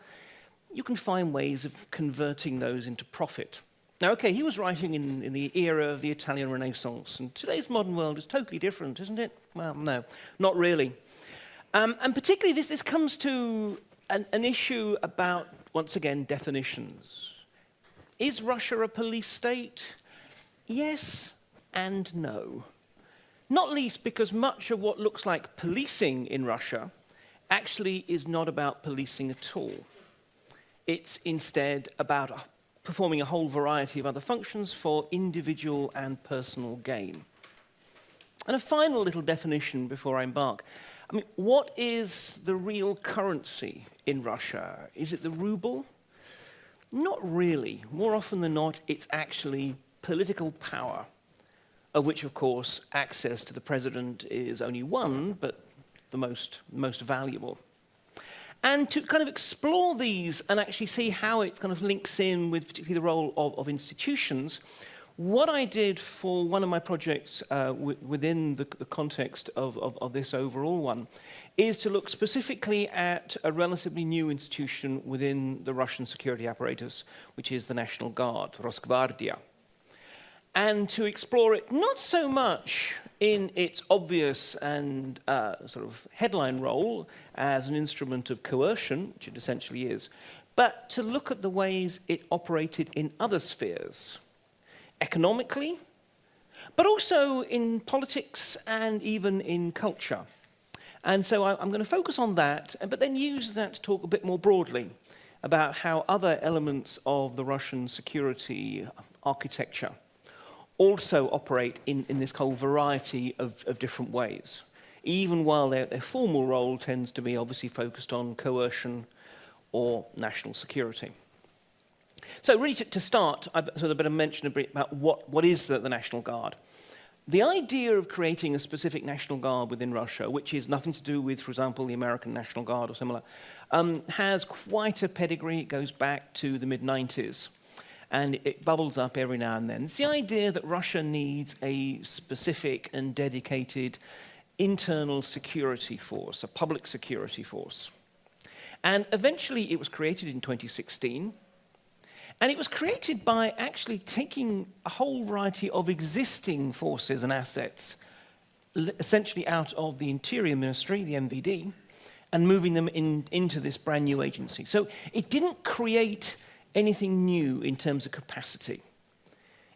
you can find ways of converting those into profit. Now, okay, he was writing in the era of the Italian Renaissance, and today's modern world is totally different, isn't it? Well, no, not really. And particularly this comes to an issue about, once again, definitions. Is Russia a police state? Yes and no. Not least because much of what looks like policing in Russia actually is not about policing at all. It's instead about performing a whole variety of other functions for individual and personal gain. And a final little definition before I embark. I mean, what is the real currency in Russia? Is it the ruble? Not really. More often than not, it's actually political power, of which, of course, access to the president is only one, but the most valuable. And to kind of explore these and actually see how it kind of links in with particularly the role of institutions, what I did for one of my projects within the context of this overall one is to look specifically at a relatively new institution within the Russian security apparatus, which is the National Guard, Rosgvardia. and to explore it not so much in its obvious and sort of headline role as an instrument of coercion, which it essentially is, but to look at the ways it operated in other spheres, economically, but also in politics and even in culture. And so I'm going to focus on that, but then use that to talk a bit more broadly about how other elements of the Russian security architecture also operate in this whole variety of different ways, even while their formal role tends to be obviously focused on coercion or national security. So really to start, I better mention a bit about what is the National Guard. The idea of creating a specific National Guard within Russia, which is nothing to do with, for example, the American National Guard or similar, has quite a pedigree. It goes back to the mid-90s, and it bubbles up every now and then. It's the idea that Russia needs a specific and dedicated internal security force, a public security force. And eventually it was created in 2016, and it was created by actually taking a whole variety of existing forces and assets, essentially out of the Interior Ministry, the MVD, and moving them into this brand new agency. So it didn't create anything new in terms of capacity.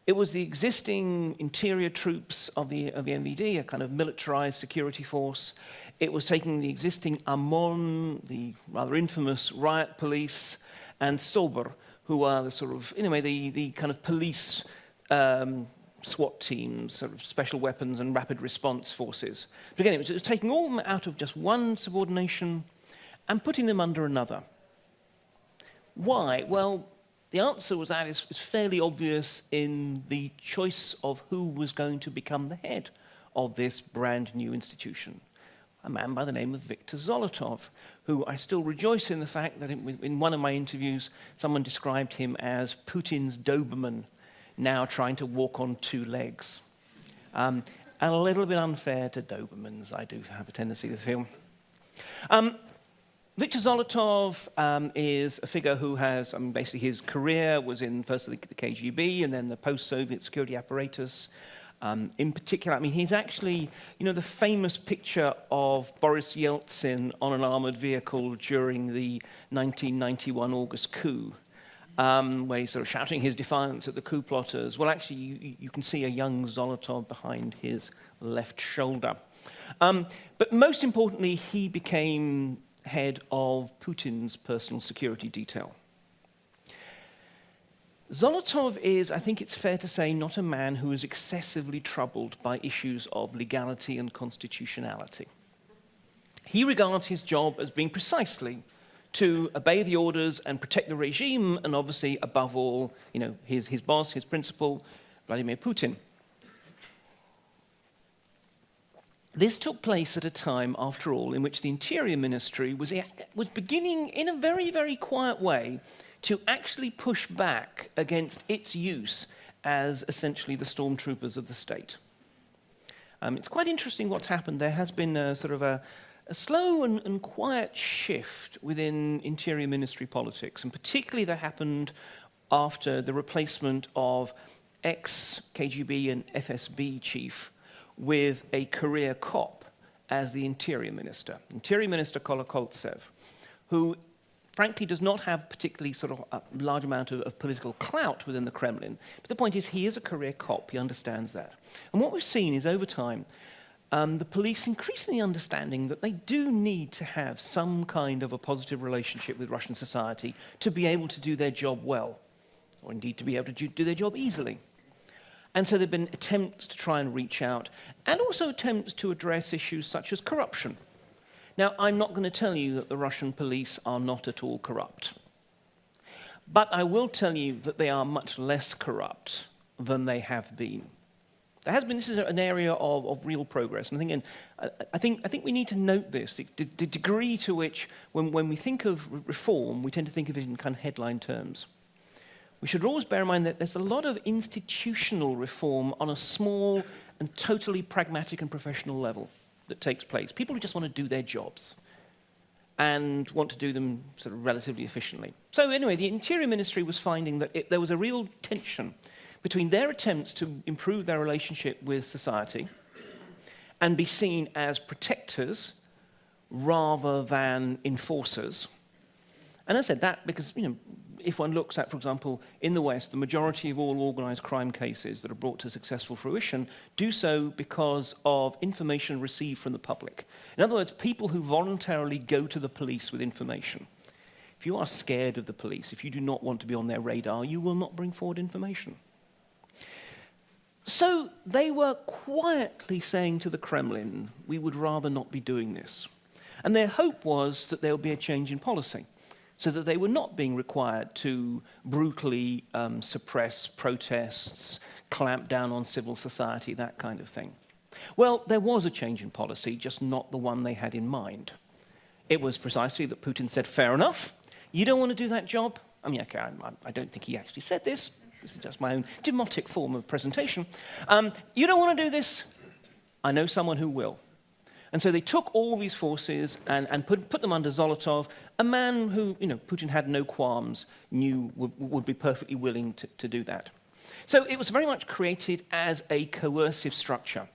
It was the existing interior troops of the MVD, a kind of militarized security force. It was taking the existing AMON, the rather infamous riot police, and Sber, who are the sort of, in a way, the kind of police SWAT teams, sort of special weapons and rapid response forces. But again, it was taking all of them out of just one subordination and putting them under another. Why? Well, the answer was that it's fairly obvious in the choice of who was going to become the head of this brand new institution. A man by the name of Viktor Zolotov, who I still rejoice in the fact that in one of my interviews, someone described him as Putin's Doberman, now trying to walk on two legs. And a little bit unfair to Dobermans, I do have a tendency to feel. Viktor Zolotov is a figure who has, basically his career was in first the KGB and then the post-Soviet security apparatus. In particular, he's actually, the famous picture of Boris Yeltsin on an armored vehicle during the 1991 August coup, where he's sort of shouting his defiance at the coup plotters. Well, actually, you can see a young Zolotov behind his left shoulder. But most importantly, he became head of Putin's personal security detail. Zolotov is, I think it's fair to say, not a man who is excessively troubled by issues of legality and constitutionality. He regards his job as being precisely to obey the orders and protect the regime, and obviously, above all, his boss, his principal, Vladimir Putin. This took place at a time, after all, in which the Interior Ministry was beginning, in a very, very quiet way, to actually push back against its use as essentially the stormtroopers of the state. It's quite interesting what's happened. There has been a sort of a slow and quiet shift within Interior Ministry politics, and particularly that happened after the replacement of ex-KGB and FSB chief with a career cop as the Interior Minister. Interior Minister Kolokoltsev, who frankly does not have particularly sort of a large amount of political clout within the Kremlin. But the point is, he is a career cop, he understands that. And what we've seen is, over time, the police increasingly understanding that they do need to have some kind of a positive relationship with Russian society to be able to do their job well, or indeed to be able to do their job easily. And so there have been attempts to try and reach out, and also attempts to address issues such as corruption. Now, I'm not going to tell you that the Russian police are not at all corrupt. But I will tell you that they are much less corrupt than they have been. This is an area of real progress. And I think we need to note this, the degree to which, when we think of reform, we tend to think of it in kind of headline terms. We should always bear in mind that there's a lot of institutional reform on a small and totally pragmatic and professional level that takes place. People who just want to do their jobs and want to do them sort of relatively efficiently. So anyway, the Interior Ministry was finding that there was a real tension between their attempts to improve their relationship with society and be seen as protectors rather than enforcers. And I said that because, if one looks at, for example, in the West, the majority of all organized crime cases that are brought to successful fruition do so because of information received from the public. In other words, people who voluntarily go to the police with information. If you are scared of the police, if you do not want to be on their radar, you will not bring forward information. So they were quietly saying to the Kremlin, we would rather not be doing this. And their hope was that there would be a change in policy, so that they were not being required to brutally suppress protests, clamp down on civil society, that kind of thing. Well, there was a change in policy, just not the one they had in mind. It was precisely that Putin said, fair enough, you don't want to do that job? I mean, okay, I don't think he actually said this. This is just my own demotic form of presentation. You don't want to do this? I know someone who will. And so they took all these forces and put them under Zolotov, a man who, Putin had no qualms, knew would be perfectly willing to do that. So it was very much created as a coercive structure.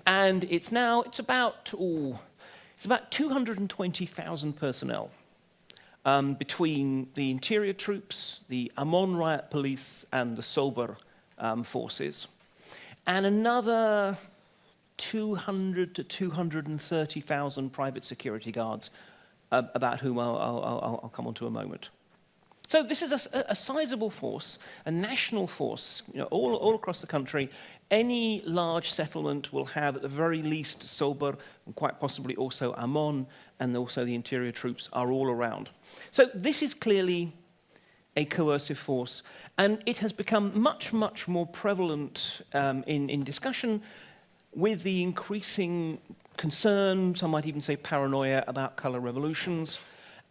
And it's about 220,000 personnel between the interior troops, the Amon riot police, and the Sber forces. And another 200 to 230,000 private security guards, about whom I'll come on to a moment. So this is a sizable force, a national force, all across the country. Any large settlement will have, at the very least, Sber, and quite possibly also Amon, and also the interior troops are all around. So this is clearly a coercive force, and it has become much, much more prevalent in discussion with the increasing concern, some might even say paranoia, about color revolutions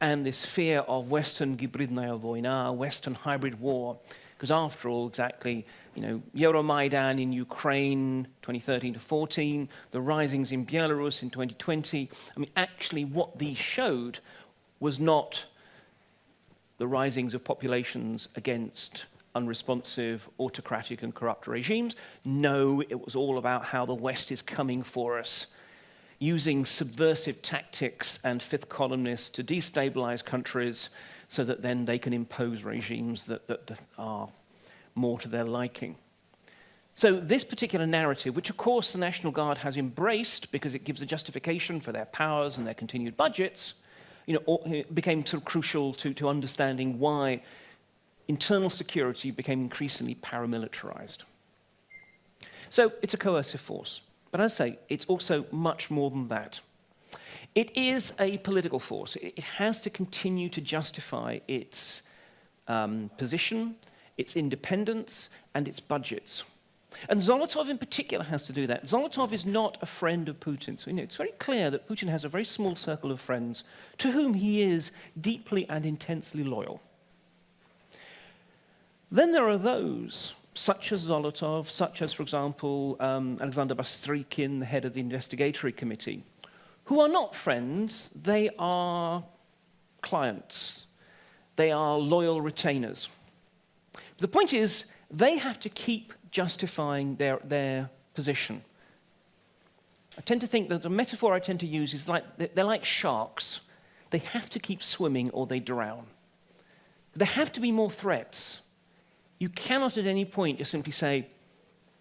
and this fear of Western hybridная война, Western hybrid war. Because after all, exactly, Euromaidan in Ukraine, 2013 to 14, the risings in Belarus in 2020. I mean, actually what these showed was not the risings of populations against unresponsive, autocratic and corrupt regimes. No, it was all about how the West is coming for us, using subversive tactics and fifth columnists to destabilize countries so that then they can impose regimes that are more to their liking. So this particular narrative, which of course the National Guard has embraced because it gives a justification for their powers and their continued budgets, became sort of crucial to understanding why internal security became increasingly paramilitarized. So it's a coercive force. But as I say, it's also much more than that. It is a political force. It has to continue to justify its position, its independence, and its budgets. And Zolotov in particular has to do that. Zolotov is not a friend of Putin. So it's very clear that Putin has a very small circle of friends to whom he is deeply and intensely loyal. Then there are those, such as Zolotov, such as, for example, Alexander Bastrykin, the head of the investigatory committee, who are not friends, they are clients. They are loyal retainers. The point is, they have to keep justifying their position. I tend to think that the metaphor I tend to use is they're like sharks. They have to keep swimming or they drown. There have to be more threats. You cannot at any point just simply say,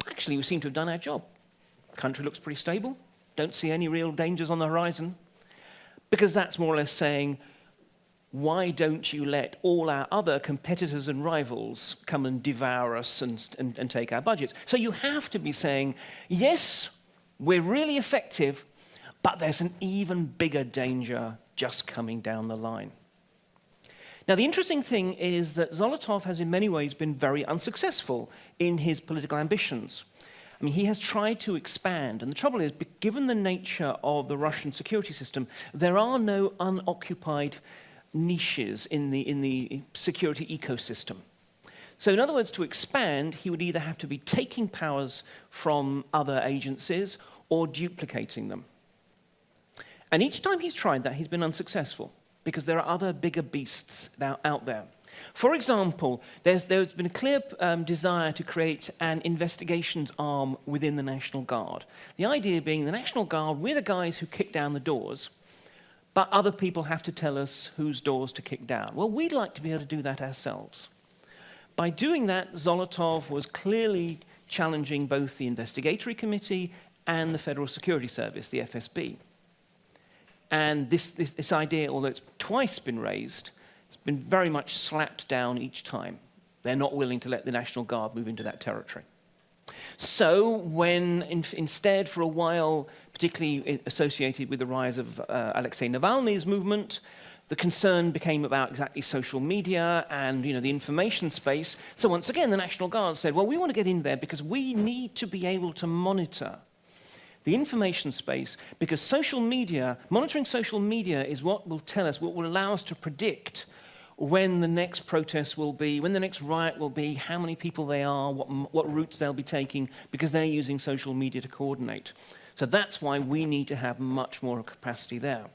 actually, we seem to have done our job. The country looks pretty stable. Don't see any real dangers on the horizon. Because that's more or less saying, why don't you let all our other competitors and rivals come and devour us and take our budgets? So you have to be saying, yes, we're really effective, but there's an even bigger danger just coming down the line. Now, the interesting thing is that Zolotov has in many ways been very unsuccessful in his political ambitions. I mean, he has tried to expand, and the trouble is, given the nature of the Russian security system, there are no unoccupied niches in the security ecosystem. So in other words, to expand, he would either have to be taking powers from other agencies or duplicating them. And each time he's tried that, he's been unsuccessful, because there are other bigger beasts out there. For example, there's been a clear desire to create an investigations arm within the National Guard. The idea being the National Guard, we're the guys who kick down the doors, but other people have to tell us whose doors to kick down. Well, we'd like to be able to do that ourselves. By doing that, Zolotov was clearly challenging both the Investigatory Committee and the Federal Security Service, the FSB. And this idea, although it's twice been raised, it's been very much slapped down each time. They're not willing to let the National Guard move into that territory. So when instead for a while, particularly associated with the rise of Alexei Navalny's movement, the concern became about exactly social media and the information space. So once again, the National Guard said, well, we want to get in there because we need to be able to monitor the information space, because social media, monitoring social media is what will tell us, what will allow us to predict when the next protest will be, when the next riot will be, how many people they are, what routes they'll be taking, because they're using social media to coordinate. So that's why we need to have much more capacity there.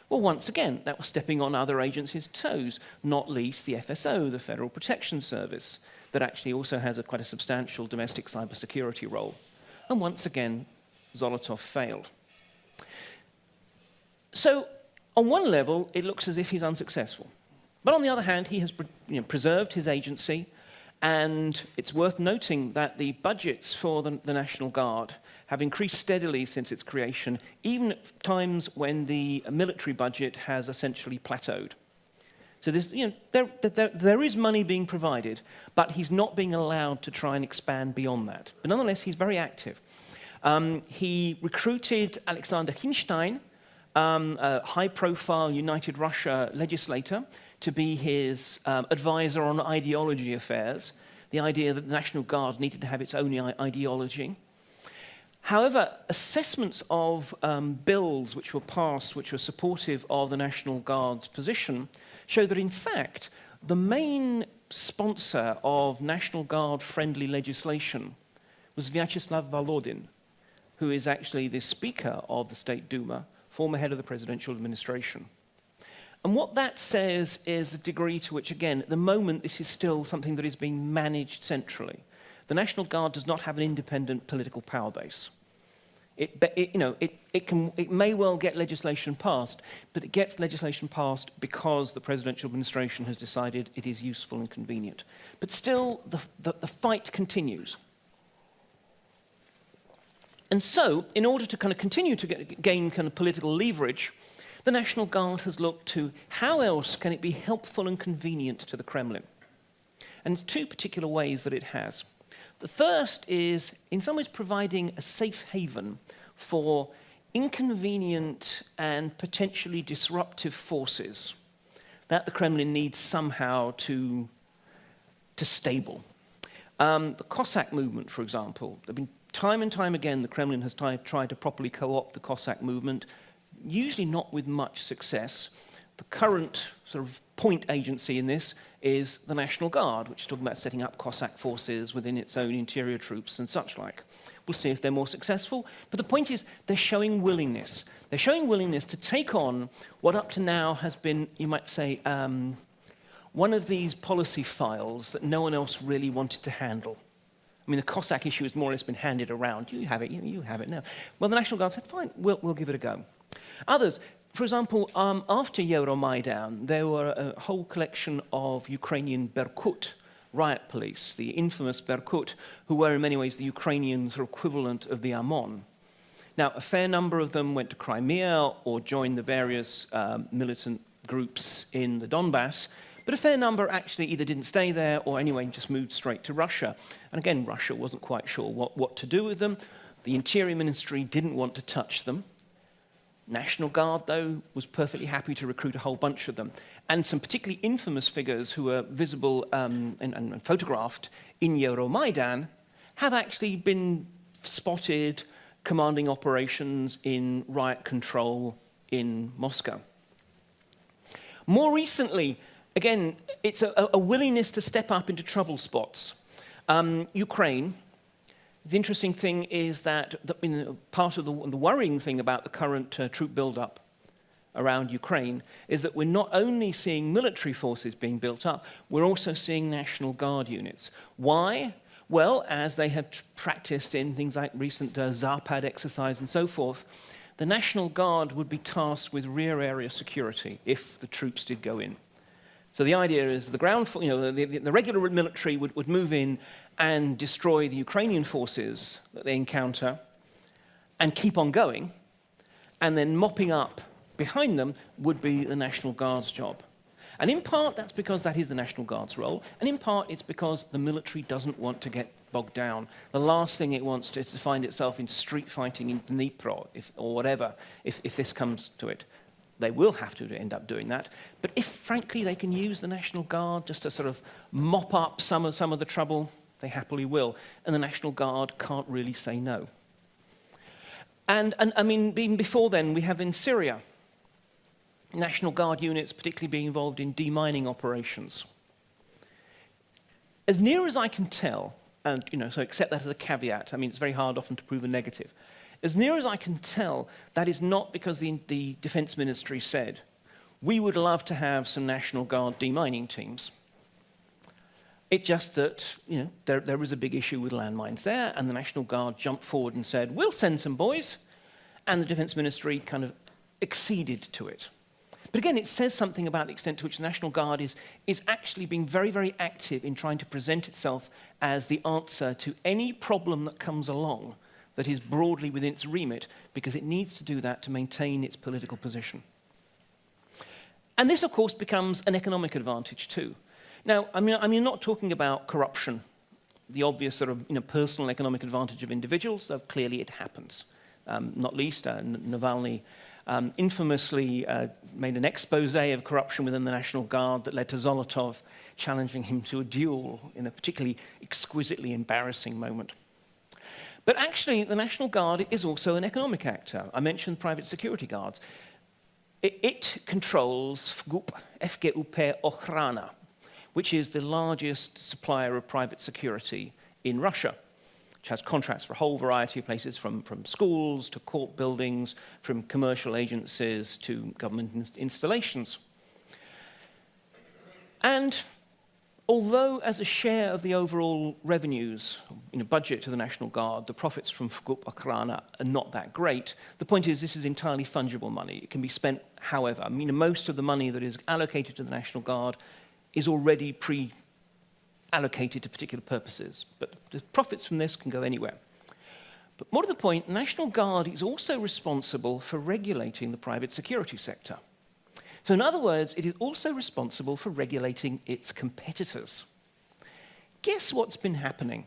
Well, once again, that was stepping on other agencies' toes, not least the FSO, the Federal Protection Service, that actually also has quite a substantial domestic cybersecurity role. And once again, Zolotov failed. So, on one level, it looks as if he's unsuccessful. But on the other hand, he has preserved his agency, and it's worth noting that the budgets for the National Guard have increased steadily since its creation, even at times when the military budget has essentially plateaued. So there is money being provided, but he's not being allowed to try and expand beyond that. But nonetheless, he's very active. He recruited Alexander Hinstein, a high-profile United Russia legislator, to be his advisor on ideology affairs, the idea that the National Guard needed to have its own ideology. However, assessments of bills which were passed, which were supportive of the National Guard's position, show that in fact, the main sponsor of National Guard-friendly legislation was Vyacheslav Volodin, who is actually the Speaker of the State Duma, former head of the presidential administration. And what that says is the degree to which, again, at the moment, this is still something that is being managed centrally. The National Guard does not have an independent political power base. It may well get legislation passed, but it gets legislation passed because the presidential administration has decided it is useful and convenient. But still, the fight continues. And so, in order to kind of continue to gain kind of political leverage, the National Guard has looked to how else can it be helpful and convenient to the Kremlin. And two particular ways that it has. The first is, in some ways, providing a safe haven for inconvenient and potentially disruptive forces that the Kremlin needs somehow to stable. The Cossack movement, for example, there have been time and time again the Kremlin has tried to properly co-opt the Cossack movement, usually not with much success. The current sort of point agency in this is the National Guard, which is talking about setting up Cossack forces within its own interior troops and such like. We'll see if they're more successful. But the point is, they're showing willingness. They're showing willingness to take on what up to now has been, you might say, one of these policy files that no one else really wanted to handle. I mean, the Cossack issue has more or less been handed around. You have it, you have it now. Well, the National Guard said, fine, we'll give it a go. Others, for example, after Euromaidan, there were a whole collection of Ukrainian Berkut riot police, the infamous Berkut, who were in many ways the Ukrainian sort of equivalent of the Amon. Now, a fair number of them went to Crimea or joined the various militant groups in the Donbass, but a fair number actually either didn't stay there or anyway just moved straight to Russia. And again, Russia wasn't quite sure what to do with them. The Interior Ministry didn't want to touch them. National Guard, though, was perfectly happy to recruit a whole bunch of them. And some particularly infamous figures who were visible and photographed in Euromaidan have actually been spotted commanding operations in riot control in Moscow. More recently, again, it's a willingness to step up into trouble spots. Ukraine. The interesting thing is that part of the worrying thing about the current troop build-up around Ukraine is that we're not only seeing military forces being built up, we're also seeing National Guard units. Why? Well, as they have practiced in things like recent Zapad exercise and so forth, the National Guard would be tasked with rear area security if the troops did go in. So the idea is the the regular military would move in and destroy the Ukrainian forces that they encounter and keep on going, and then mopping up behind them would be the National Guard's job. And in part, that's because that is the National Guard's role, and in part, it's because the military doesn't want to get bogged down. The last thing it wants is to find itself in street fighting in Dnipro, or whatever, if this comes to it. They will have to end up doing that. But if, frankly, they can use the National Guard just to sort of mop up some of the trouble, they happily will. And the National Guard can't really say no. And I mean, even before then, we have in Syria, National Guard units particularly being involved in demining operations. As near as I can tell, and so accept that as a caveat, I mean, it's very hard often to prove a negative. As near as I can tell, that is not because the Defense Ministry said, we would love to have some National Guard demining teams. It's just that, there was a big issue with landmines there, and the National Guard jumped forward and said, we'll send some boys, and the Defense Ministry kind of acceded to it. But again, it says something about the extent to which the National Guard is actually being very, very active in trying to present itself as the answer to any problem that comes along that is broadly within its remit, because it needs to do that to maintain its political position. And this, of course, becomes an economic advantage too. Now, I mean, not talking about corruption, the obvious sort of personal economic advantage of individuals, though clearly it happens. Not least, Navalny infamously made an expose of corruption within the National Guard that led to Zolotov challenging him to a duel in a particularly exquisitely embarrassing moment. But actually, the National Guard is also an economic actor. I mentioned private security guards. It controls FGUP Ochrana, which is the largest supplier of private security in Russia, which has contracts for a whole variety of places, from schools to court buildings, from commercial agencies to government installations. And although as a share of the overall revenues, budget to the National Guard, the profits from FGUP Ochrana are not that great, the point is this is entirely fungible money. It can be spent however. I mean, most of the money that is allocated to the National Guard is already pre-allocated to particular purposes, but the profits from this can go anywhere. But more to the point, the National Guard is also responsible for regulating the private security sector. So in other words, it is also responsible for regulating its competitors. Guess what's been happening?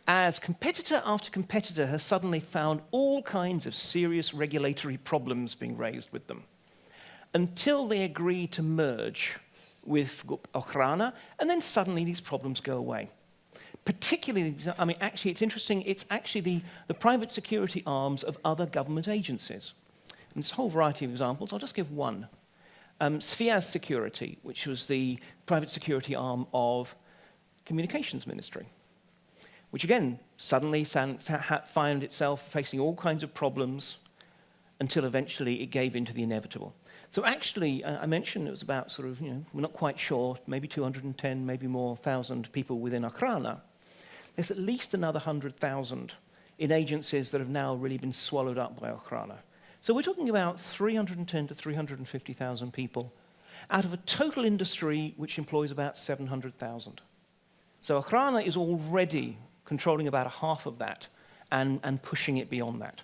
As competitor after competitor has suddenly found all kinds of serious regulatory problems being raised with them, until they agree to merge with Ochrana, and then suddenly these problems go away. Particularly, I mean, actually, it's interesting, it's actually the private security arms of other government agencies. And there's a whole variety of examples. I'll just give one. Sber Security, which was the private security arm of Communications Ministry, which again, suddenly found itself facing all kinds of problems until eventually it gave in to the inevitable. So actually, I mentioned it was about sort of, we're not quite sure, maybe 210, maybe more, 1,000 people within Ochrana. There's at least another 100,000 in agencies that have now really been swallowed up by Ochrana. So we're talking about 310 to 350,000 people out of a total industry which employs about 700,000. So Ochrana is already controlling about half of that and pushing it beyond that.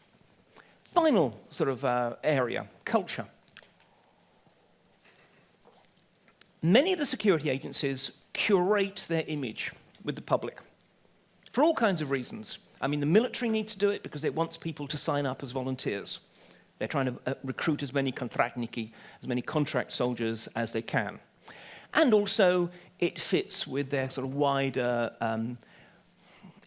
Final sort of area, culture. Many of the security agencies curate their image with the public for all kinds of reasons. I mean, the military needs to do it because it wants people to sign up as volunteers. They're trying to recruit as many kontraktniki, as many contract soldiers as they can. And also, it fits with their sort of wider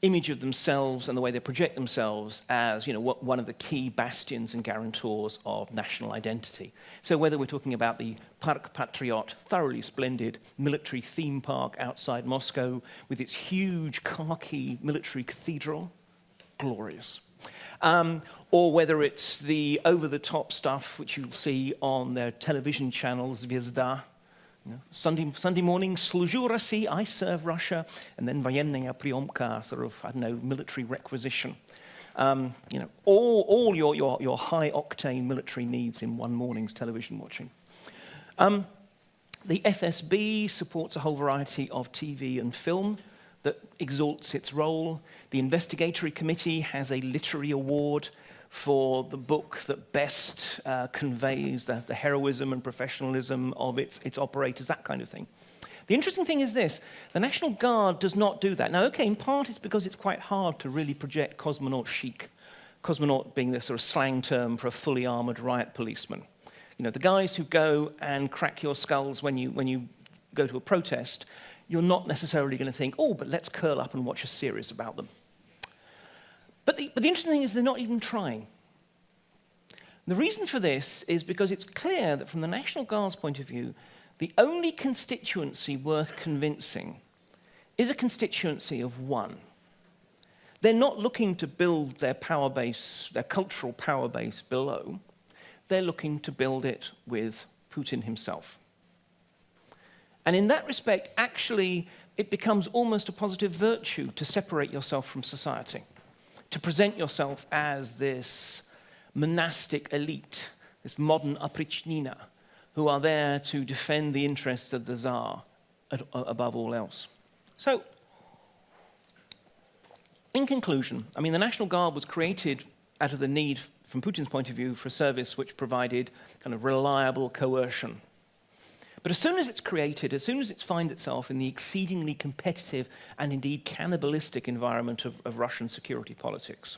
image of themselves and the way they project themselves as, one of the key bastions and guarantors of national identity. So whether we're talking about the Park Patriot, thoroughly splendid military theme park outside Moscow with its huge khaki military cathedral, glorious. or whether it's the over-the-top stuff which you'll see on their television channels, Jardar. You know, Sunday morning, Služu Rusii, I serve Russia, and then Vojenная priomka, sort of, I don't know, military requisition. You know, all your high-octane military needs in one morning's television watching. The FSB supports a whole variety of TV and film that exalts its role. The Investigatory Committee has a literary award for the book that best conveys the heroism and professionalism of its operators, that kind of thing. The interesting thing is this: the National Guard does not do that. Now, okay, in part it's because it's quite hard to really project cosmonaut chic, cosmonaut being the sort of slang term for a fully armored riot policeman. You know, the guys who go and crack your skulls when you go to a protest, you're not necessarily going to think, oh, but let's curl up and watch a series about them. But the interesting thing is they're not even trying. The reason for this is because it's clear that from the National Guard's point of view, the only constituency worth convincing is a constituency of one. They're not looking to build their power base, their cultural power base below. They're looking to build it with Putin himself. And in that respect, actually, it becomes almost a positive virtue to separate yourself from society, to present yourself as this monastic elite, this modern oprichnina, who are there to defend the interests of the Tsar above all else. So, in conclusion, I mean, the National Guard was created out of the need, from Putin's point of view, for a service which provided kind of reliable coercion. But as soon as it's created, as soon as it finds itself in the exceedingly competitive and indeed cannibalistic environment of Russian security politics,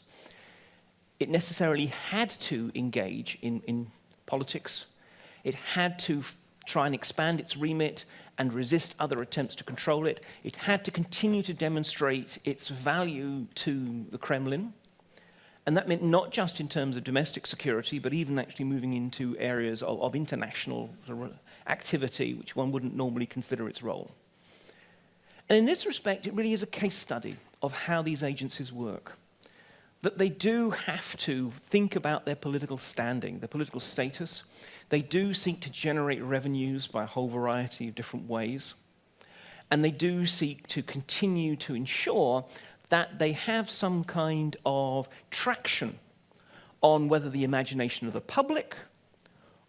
it necessarily had to engage in politics. It had to try and expand its remit and resist other attempts to control it. It had to continue to demonstrate its value to the Kremlin. And that meant not just in terms of domestic security, but even actually moving into areas of international sort of activity, which one wouldn't normally consider its role. And in this respect, it really is a case study of how these agencies work. That they do have to think about their political standing, their political status. They do seek to generate revenues by a whole variety of different ways. And they do seek to continue to ensure that they have some kind of traction on whether the imagination of the public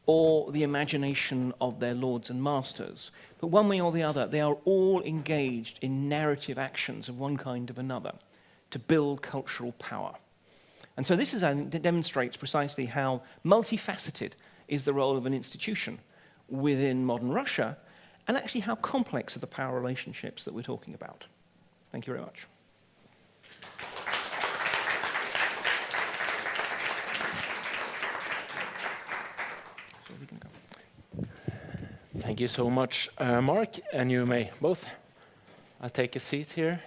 or the imagination of their lords and masters. But one way or the other, they are all engaged in narrative actions of one kind or another to build cultural power. And so this demonstrates precisely how multifaceted is the role of an institution within modern Russia, and actually how complex are the power relationships that we're talking about. Thank you very much. Thank you so much, Mark, and you may both take a seat here.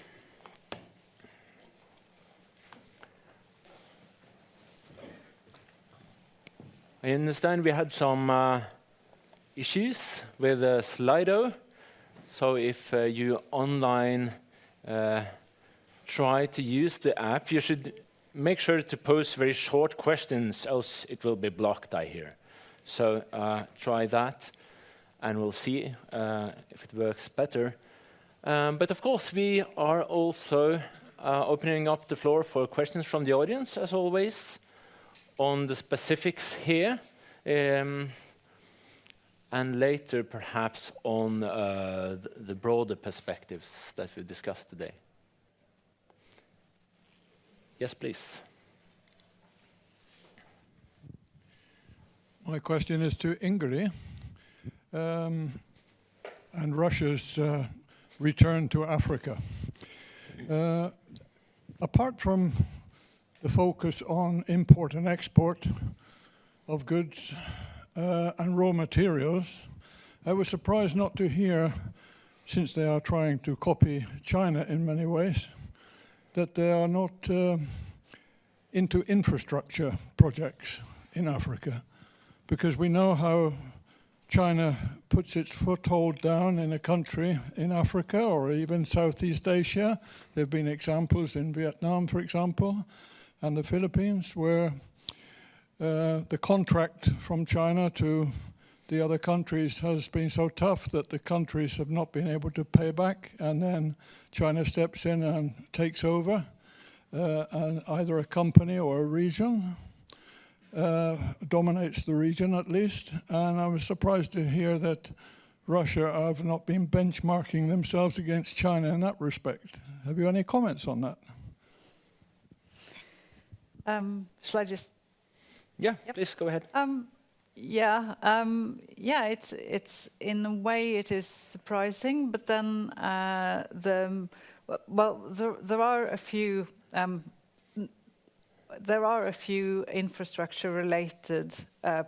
I understand we had some issues with Slido, so if you online try to use the app, you should make sure to post very short questions, else it will be blocked, I hear. So try that, and we'll see if it works better. But of course, we are also opening up the floor for questions from the audience, as always, on the specifics here, and later perhaps on the broader perspectives that we discussed today. Yes, please. My question is to Ingerid, and Russia's return to Africa. Apart from the focus on import and export of goods and raw materials, I was surprised not to hear, since they are trying to copy China in many ways, that they are not into infrastructure projects in Africa. Because we know how China puts its foothold down in a country in Africa or even Southeast Asia. There have been examples in Vietnam, for example. and the Philippines, where the contract from China to the other countries has been so tough that the countries have not been able to pay back, and then China steps in and takes over, and either a company or a region, dominates the region at least. And I was surprised to hear that Russia have not been benchmarking themselves against China in that respect. Have you any comments on that? Shall I just? Yeah, please go ahead. It's in a way it is surprising, but then there are a few infrastructure-related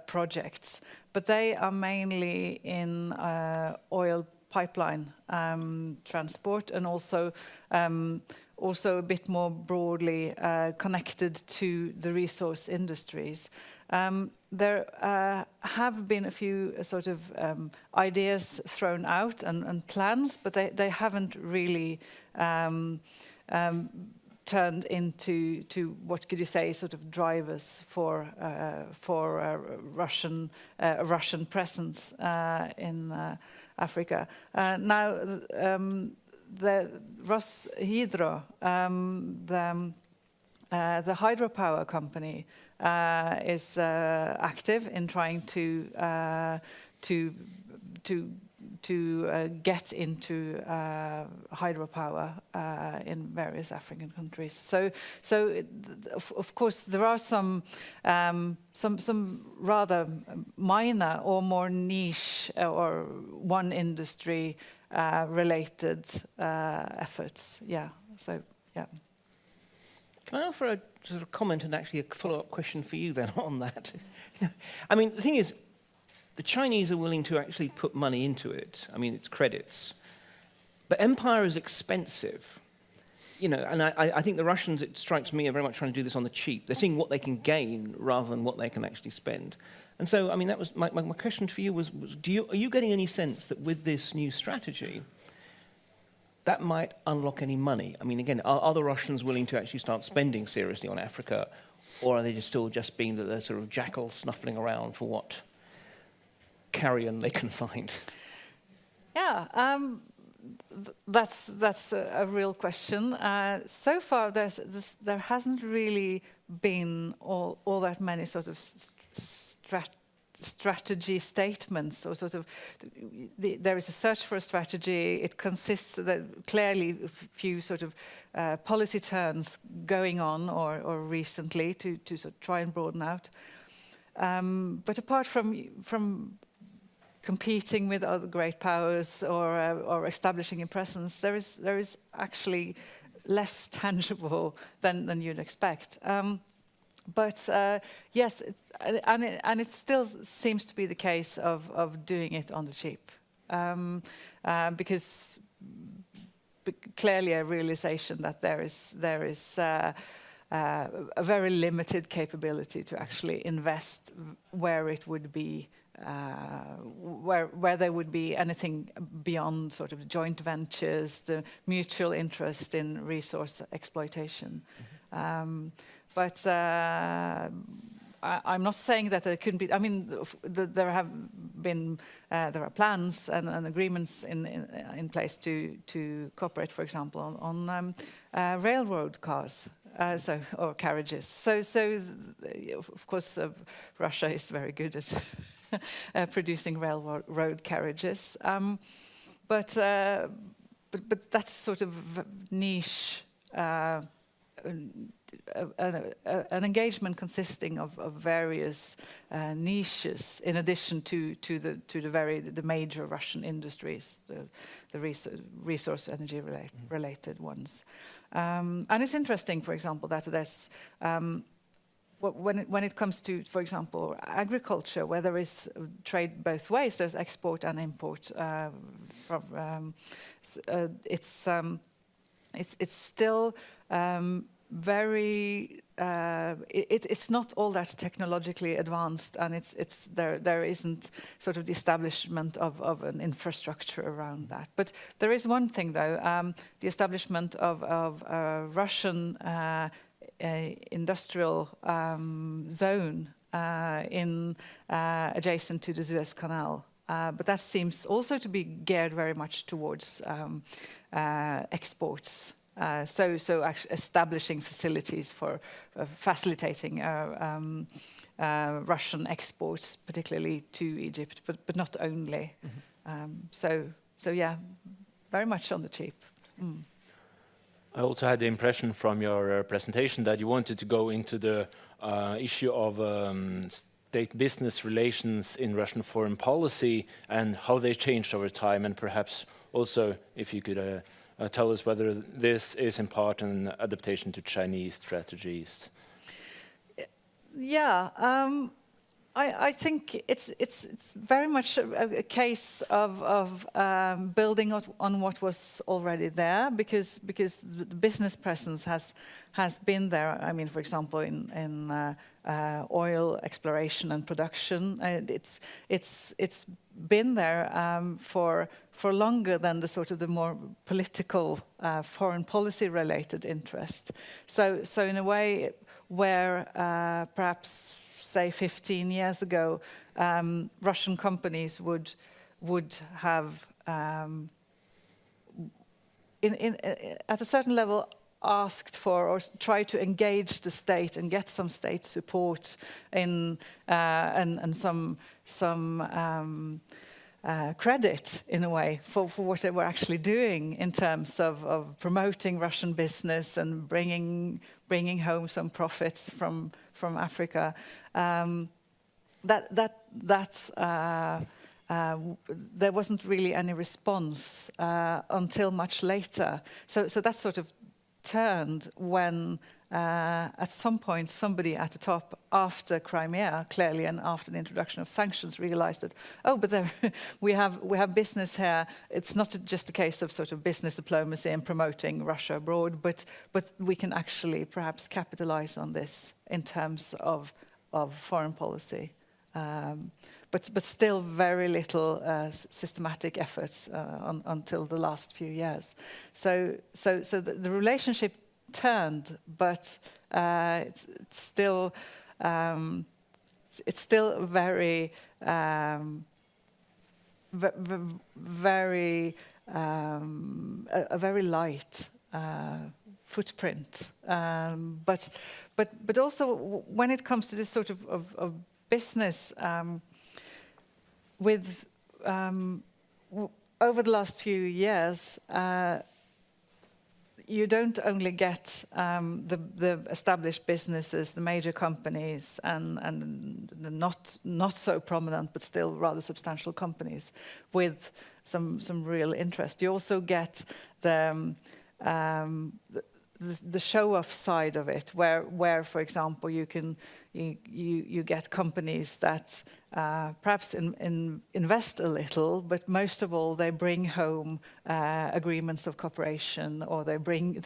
projects, but they are mainly in oil pipeline transport, and also a bit more broadly connected to the resource industries. There have been a few sort of ideas thrown out and plans, but they haven't really turned into what could you say, sort of drivers for Russian presence in Africa. Now the Roshydro, the hydropower company, is active in trying to get into hydropower in various African countries. So of course there are some rather minor or more niche or one industry related efforts. Yeah. So yeah. Can I offer a sort of comment and actually a follow-up question for you then on that? I mean, the thing is, the Chinese are willing to actually put money into it. I mean, it's credits. But empire is expensive. You know, and I think the Russians, it strikes me, are very much trying to do this on the cheap. They're seeing what they can gain rather than what they can actually spend. And so, I mean, that was my question for you was are you getting any sense that with this new strategy, that might unlock any money? I mean, again, are the Russians willing to actually start spending seriously on Africa, or are they still just being the sort of jackal snuffling around for what carrion they can find? Yeah, that's a real question. So far, there hasn't really been all that many sort of strategy statements, or sort of there is a search for a strategy. It consists of clearly a few sort of policy turns going on or recently to sort of try and broaden out. But apart from competing with other great powers or establishing a presence, there is actually less tangible than you'd expect. But yes, and it still seems to be the case of doing it on the cheap, because clearly a realization that there is a very limited capability to actually invest where it would be where there would be anything beyond sort of joint ventures, the mutual interest in resource exploitation. But I'm not saying that there couldn't be. I mean, there have been there are plans and agreements in place to cooperate, for example, on railroad cars, or carriages. So of course, Russia is very good at producing railroad carriages, but that's sort of niche. An engagement consisting of various niches, in addition to the major Russian industries, the resource energy related ones. And it's interesting, for example, that there's when it comes to, for example, agriculture, where there is trade both ways, there's export and import. It's still very. It's not all that technologically advanced, and there isn't sort of the establishment of an infrastructure around that. But there is one thing, though: the establishment of Russian industrial zone adjacent to the Suez Canal. But that seems also to be geared very much towards exports. So actually establishing facilities for facilitating Russian exports, particularly to Egypt, but not only. So yeah, very much on the cheap. I also had the impression from your presentation that you wanted to go into the issue of state-business relations in Russian foreign policy and how they changed over time, and perhaps also if you could tell us whether this is in part an adaptation to Chinese strategies. Yeah, I think it's very much a case of building on what was already there, because the business presence has been there. I mean, for example, in oil exploration and production, it's been there for longer than the sort of the more political foreign policy related interest. So in a way where perhaps say 15 years ago, Russian companies would have at a certain level asked for or tried to engage the state and get some state support in and some credit in a way for what they were actually doing in terms of promoting Russian business and bringing home some profits from Africa. There wasn't really any response until much later. So that sort of turned when at some point somebody at the top after Crimea, clearly, and after the introduction of sanctions, realized that, oh, but we have business here. It's not just a case of sort of business diplomacy and promoting Russia abroad, but we can actually perhaps capitalize on this in terms of foreign policy. But still very little systematic efforts until the last few years. So the relationship turned, but it's still very a very light footprint. But also when it comes to this sort of business. Over the last few years, you don't only get the established businesses, the major companies, and the not so prominent but still rather substantial companies with some real interest. You also get the show-off side of it, where for example you get companies that perhaps invest a little, but most of all they bring home agreements of cooperation, or they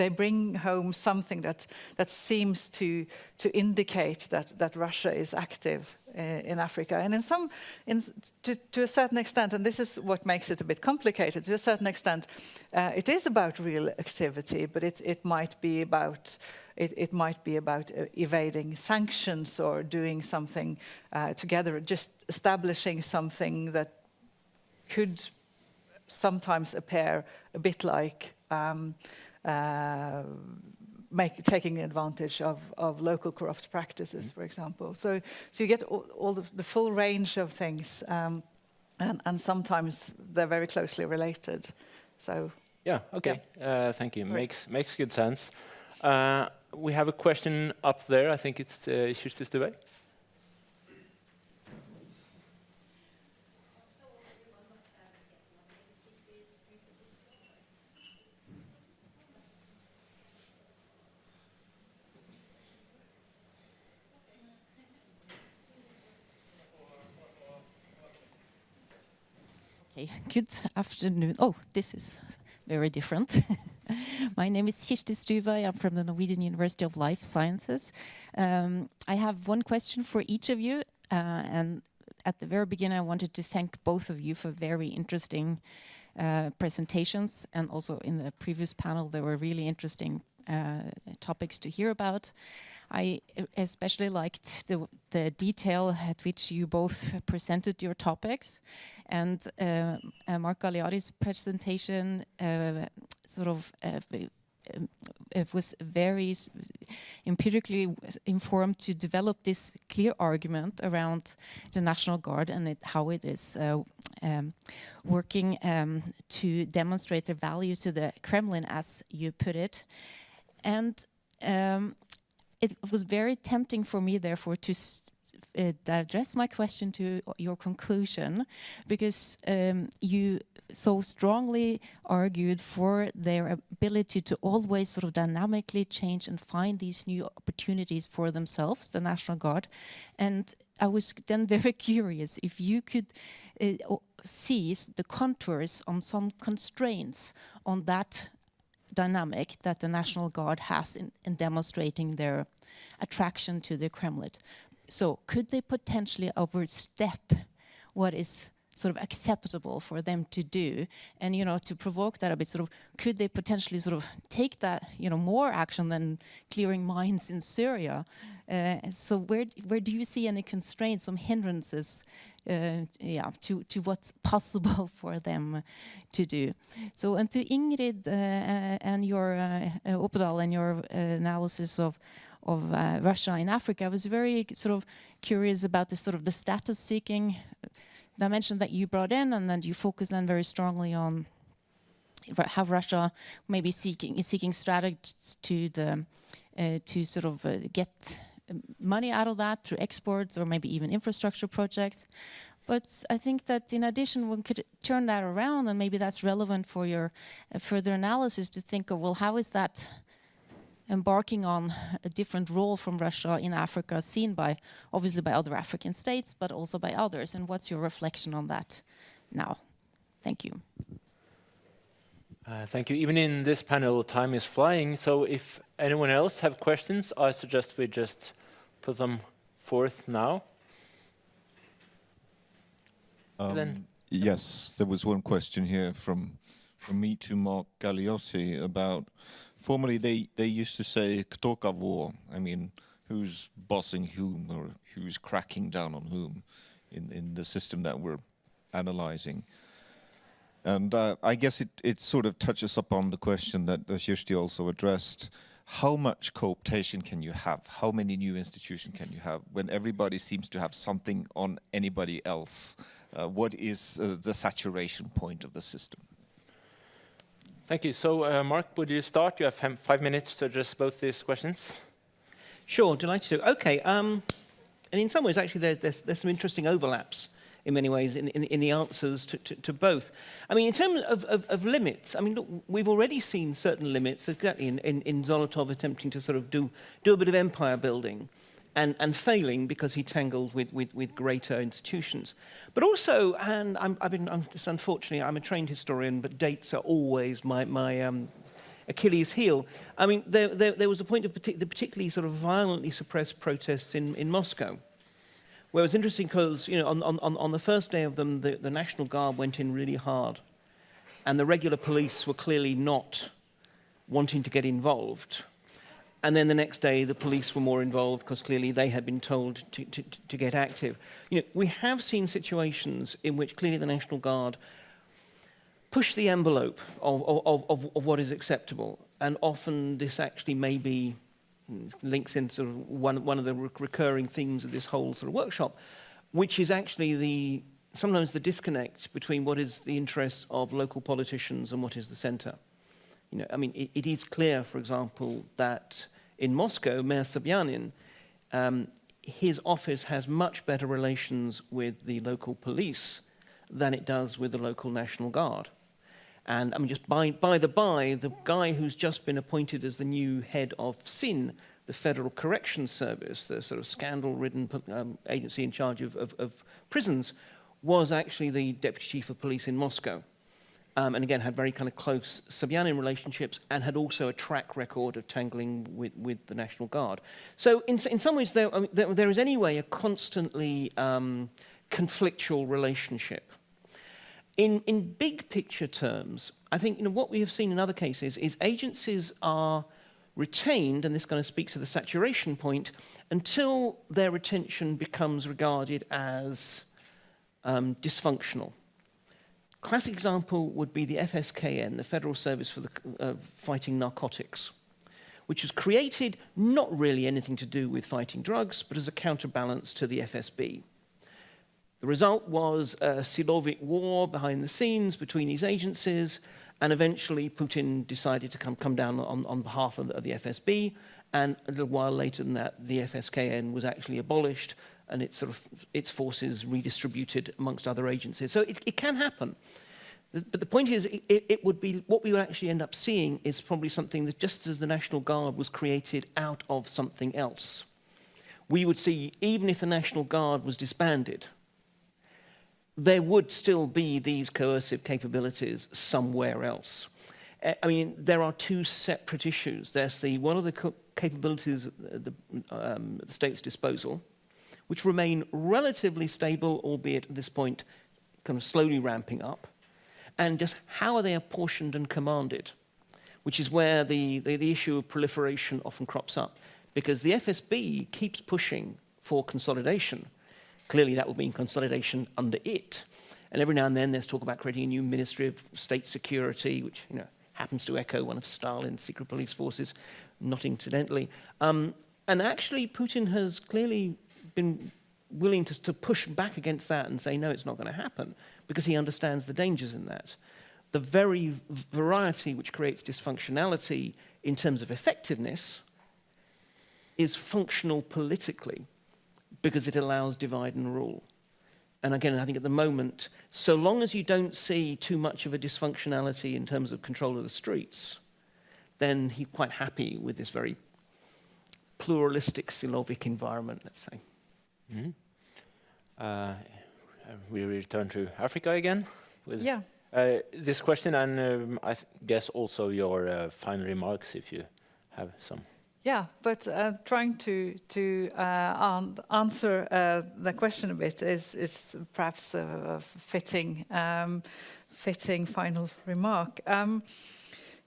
bring home something that seems to indicate that Russia is active in Africa, and to a certain extent, and this is what makes it a bit complicated. To a certain extent, it is about real activity, but it might be about. It might be about evading sanctions or doing something together, just establishing something that could sometimes appear a bit like taking advantage of local corrupt practices, for example. So you get all the full range of things, and sometimes they're very closely related. So yeah, okay, yeah. Thank you. Makes good sense. We have a question up there. I think it's Østbø. Okay, good afternoon. Oh, this is very different. My name is Østbø. I'm from the Norwegian University of Life Sciences. I have one question for each of you. And at the very beginning, I wanted to thank both of you for very interesting presentations. And also in the previous panel, there were really interesting topics to hear about. I especially liked the detail at which you both presented your topics, and Mark Galeotti's presentation it was very empirically informed to develop this clear argument around the National Guard and how it is working to demonstrate their value to the Kremlin, as you put it. And it was very tempting for me, therefore, to address my question to your conclusion, because you so strongly argued for their ability to always sort of dynamically change and find these new opportunities for themselves, the National Guard. And I was then very curious if you could see the contours on some constraints on that dynamic that the National Guard has in demonstrating their attraction to the Kremlin. So could they potentially overstep what is sort of acceptable for them to do? And, to provoke that a bit, could they potentially sort of take that, more action than clearing mines in Syria? So where do you see any constraints, some hindrances, to what's possible for them to do? So, and to Ingerid and your Opdahl and your analysis of Russia in Africa, I was very sort of curious about the status-seeking dimension that you brought in, and then you focus then very strongly on how Russia maybe is seeking strategies to get money out of that through exports or maybe even infrastructure projects. But I think that in addition, one could turn that around, and maybe that's relevant for your further analysis to think of, well, how is that embarking on a different role from Russia in Africa, seen obviously by other African states, but also by others, and what's your reflection on that now? Thank you. Thank you. Even in this panel, time is flying, so if anyone else have questions, I suggest we just put them forth now. Yes, there was one question here from me to Mark Galeotti about, formerly they used to say "Kto kogo," I mean, who's bossing whom or who's cracking down on whom in the system that we're analyzing. And I guess it sort of touches upon the question that Kirsti also addressed. How much cooptation can you have? How many new institutions can you have when everybody seems to have something on anybody else? What is the saturation point of the system? Thank you. So, Mark, would you start? You have 5 minutes to address both these questions. Sure, delighted to. Okay, and in some ways, actually, there's some interesting overlaps in many ways in the answers to both. I mean, in terms of limits, I mean, look, we've already seen certain limits in Zolotov attempting to sort of do a bit of empire building and failing because he tangled with greater institutions. But also, and unfortunately, I'm a trained historian, but dates are always my Achilles heel. I mean, there was a point of the particularly sort of violently suppressed protests in Moscow, where it was interesting because, on the first day of them, the National Guard went in really hard, and the regular police were clearly not wanting to get involved. And then the next day, the police were more involved because clearly they had been told to get active. We have seen situations in which clearly the National Guard push the envelope of what is acceptable, and often this actually maybe links into sort of one of the recurring themes of this whole sort of workshop, which is actually sometimes the disconnect between what is the interests of local politicians and what is the center. I mean, it is clear, for example, that in Moscow, Mayor Sobyanin, his office has much better relations with the local police than it does with the local National Guard. And I mean, just by the by, the guy who's just been appointed as the new head of SIN, the Federal Corrections Service, the sort of scandal-ridden agency in charge of prisons, was actually the deputy chief of police in Moscow. And again, had very kind of close Sobyanin relationships and had also a track record of tangling with the National Guard. So in some ways, there is anyway a constantly conflictual relationship. In big picture terms, I think what we have seen in other cases is agencies are retained, and this kind of speaks to the saturation point, until their retention becomes regarded as dysfunctional. Classic example would be the FSKN, the Federal Service for the Fighting Narcotics, which was created not really anything to do with fighting drugs, but as a counterbalance to the FSB. The result was a Silovik war behind the scenes between these agencies, and eventually Putin decided to come down on behalf of the FSB, and a little while later than that, the FSKN was actually abolished, and its forces redistributed amongst other agencies. So it can happen. But the point is, it would be, what we would actually end up seeing is probably something that, just as the National Guard was created out of something else, we would see, even if the National Guard was disbanded, there would still be these coercive capabilities somewhere else. I mean, there are two separate issues. There's what are the capabilities at the state's disposal, which remain relatively stable, albeit at this point kind of slowly ramping up, and just how are they apportioned and commanded, which is where the issue of proliferation often crops up, because the FSB keeps pushing for consolidation. Clearly that would mean consolidation under it. And every now and then there's talk about creating a new Ministry of State Security, which happens to echo one of Stalin's secret police forces, not incidentally. And actually Putin has clearly been willing to push back against that and say, no, it's not going to happen, because he understands the dangers in that. The very variety which creates dysfunctionality in terms of effectiveness is functional politically, because it allows divide and rule. And again, I think at the moment, so long as you don't see too much of a dysfunctionality in terms of control of the streets, then he's quite happy with this very pluralistic Silovik environment, let's say. Mm-hmm. We return to Africa again with yeah. This question, and I guess also your final remarks, if you have some. Yeah, but trying to answer the question a bit is perhaps a fitting final remark.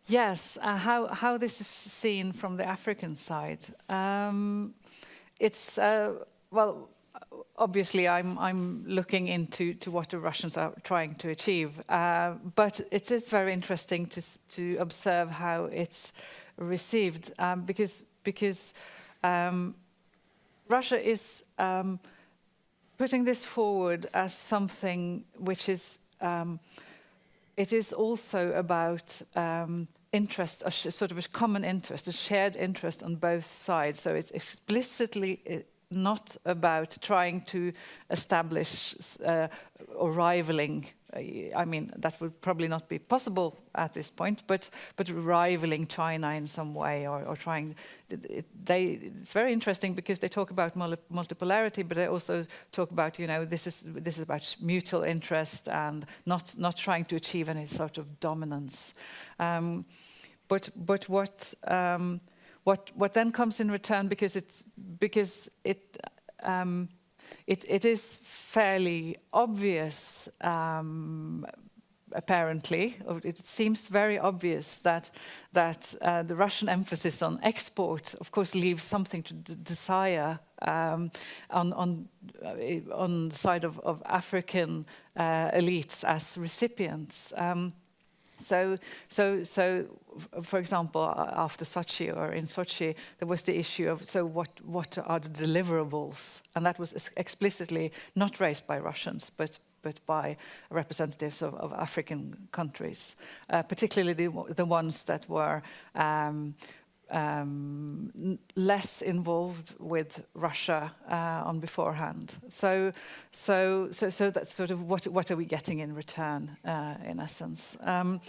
Yes, how this is seen from the African side. It's well, obviously I'm looking into what the Russians are trying to achieve, but it is very interesting to observe how it's received, because Russia is putting this forward as something which is it is also about interest, a sort of a common interest, a shared interest on both sides. So it's explicitly not about trying to establish or rivaling. I mean, that would probably not be possible at this point, but rivaling China in some way, or trying. It's very interesting because they talk about multipolarity, but they also talk about, this is about mutual interest and not trying to achieve any sort of dominance. But what then comes in return, because it is fairly obvious, apparently, or it seems very obvious that the Russian emphasis on export, of course, leaves something to desire on the side of African elites as recipients. So, for example, after Sochi, or in Sochi, there was the issue of, so what are the deliverables? And that was explicitly not raised by Russians, but by representatives of African countries, particularly the ones that were less involved with Russia on beforehand. So that's sort of what are we getting in return, in essence. And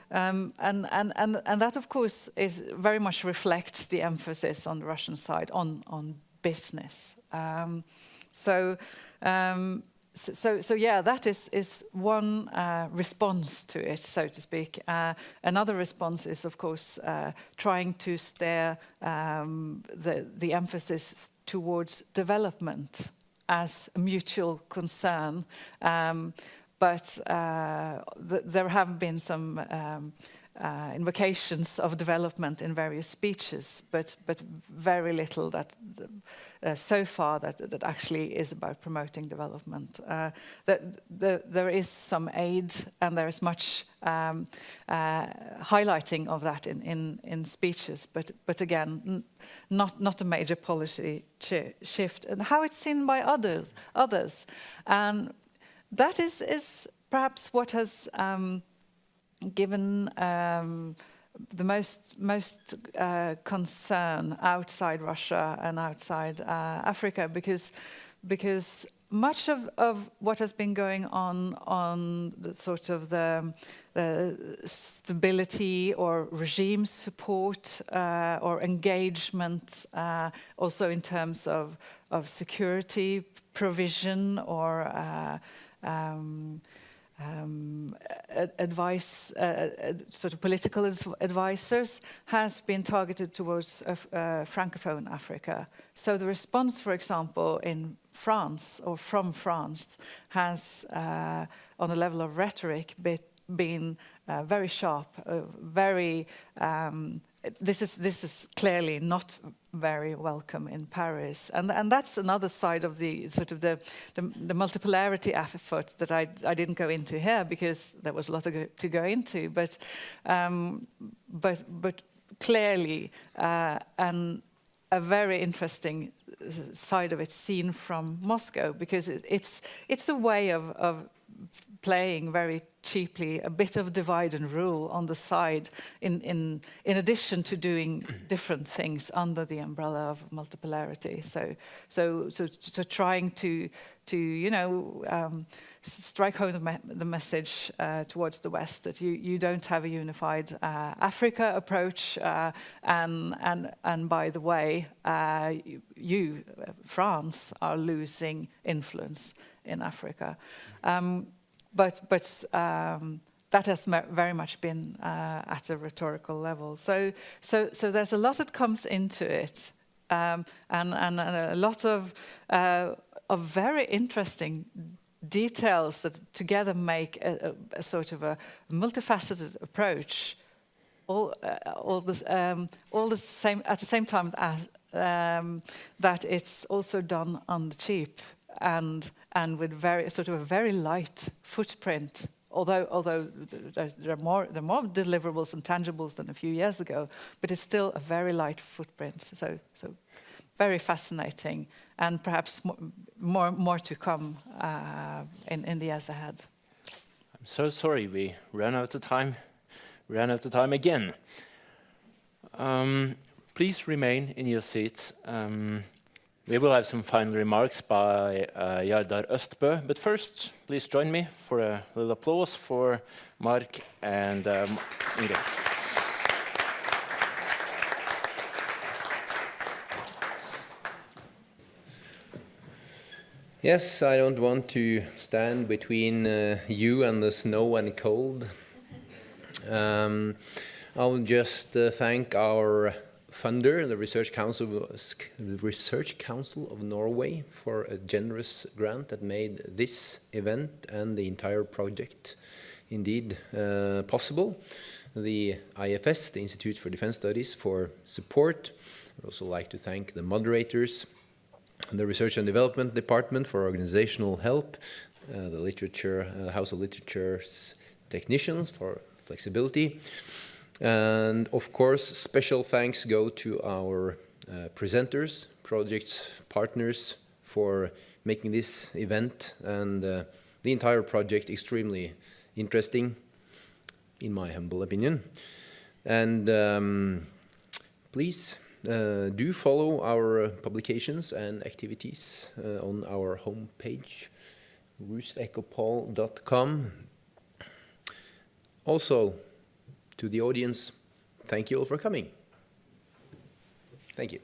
that, of course, is very much reflects the emphasis on the Russian side on business. So yeah, that is one response to it, so to speak. Another response is, of course, trying to steer the emphasis towards development as a mutual concern. But there have been some invocations of development in various speeches, but very little that so far that actually is about promoting development. There is some aid, and there is much highlighting of that in speeches, but again, not a major policy shift. And how it's seen by others, and that is perhaps what has given the most concern outside Russia and outside Africa, because much of what has been going on the sort of the stability or regime support or engagement, also in terms of security provision or advice, sort of political advisors, has been targeted towards Francophone Africa. So the response, for example, in France or from France has, on a level of rhetoric, been very sharp, very. This is clearly not very welcome in Paris, and that's another side of the sort of the multipolarity effort that I didn't go into here because there was a lot to go into, but clearly and a very interesting side of it seen from Moscow, because it's a way of playing very cheaply a bit of divide and rule on the side, in addition to doing different things under the umbrella of multipolarity. So trying to strike home the message towards the West that you don't have a unified Africa approach, and by the way, you France are losing influence in Africa. But that has very much been at a rhetorical level. So there's a lot that comes into it, and a lot of very interesting details that together make a sort of a multifaceted approach. All the same at the same time as that it's also done on the cheap and with a very light footprint. Although there are more deliverables and tangibles than a few years ago, but it's still a very light footprint. So very fascinating, and perhaps more to come in the years ahead. I'm so sorry we ran out of time. Again. Please remain in your seats. We will have some final remarks by Jardar Østbø, but first, please join me for a little applause for Mark and Ingerid. Yes, I don't want to stand between you and the snow and cold. I'll just thank our funder, the Research Council of Norway, for a generous grant that made this event and the entire project indeed possible. The IFS, the Institute for Defense Studies, for support. I'd also like to thank the moderators, the Research and Development Department for organizational help, the House of Literature's technicians for flexibility. And of course, special thanks go to our presenters, project partners, for making this event and the entire project extremely interesting, in my humble opinion. And please do follow our publications and activities on our homepage, rusecopol.com. Also, to the audience, thank you all for coming. Thank you.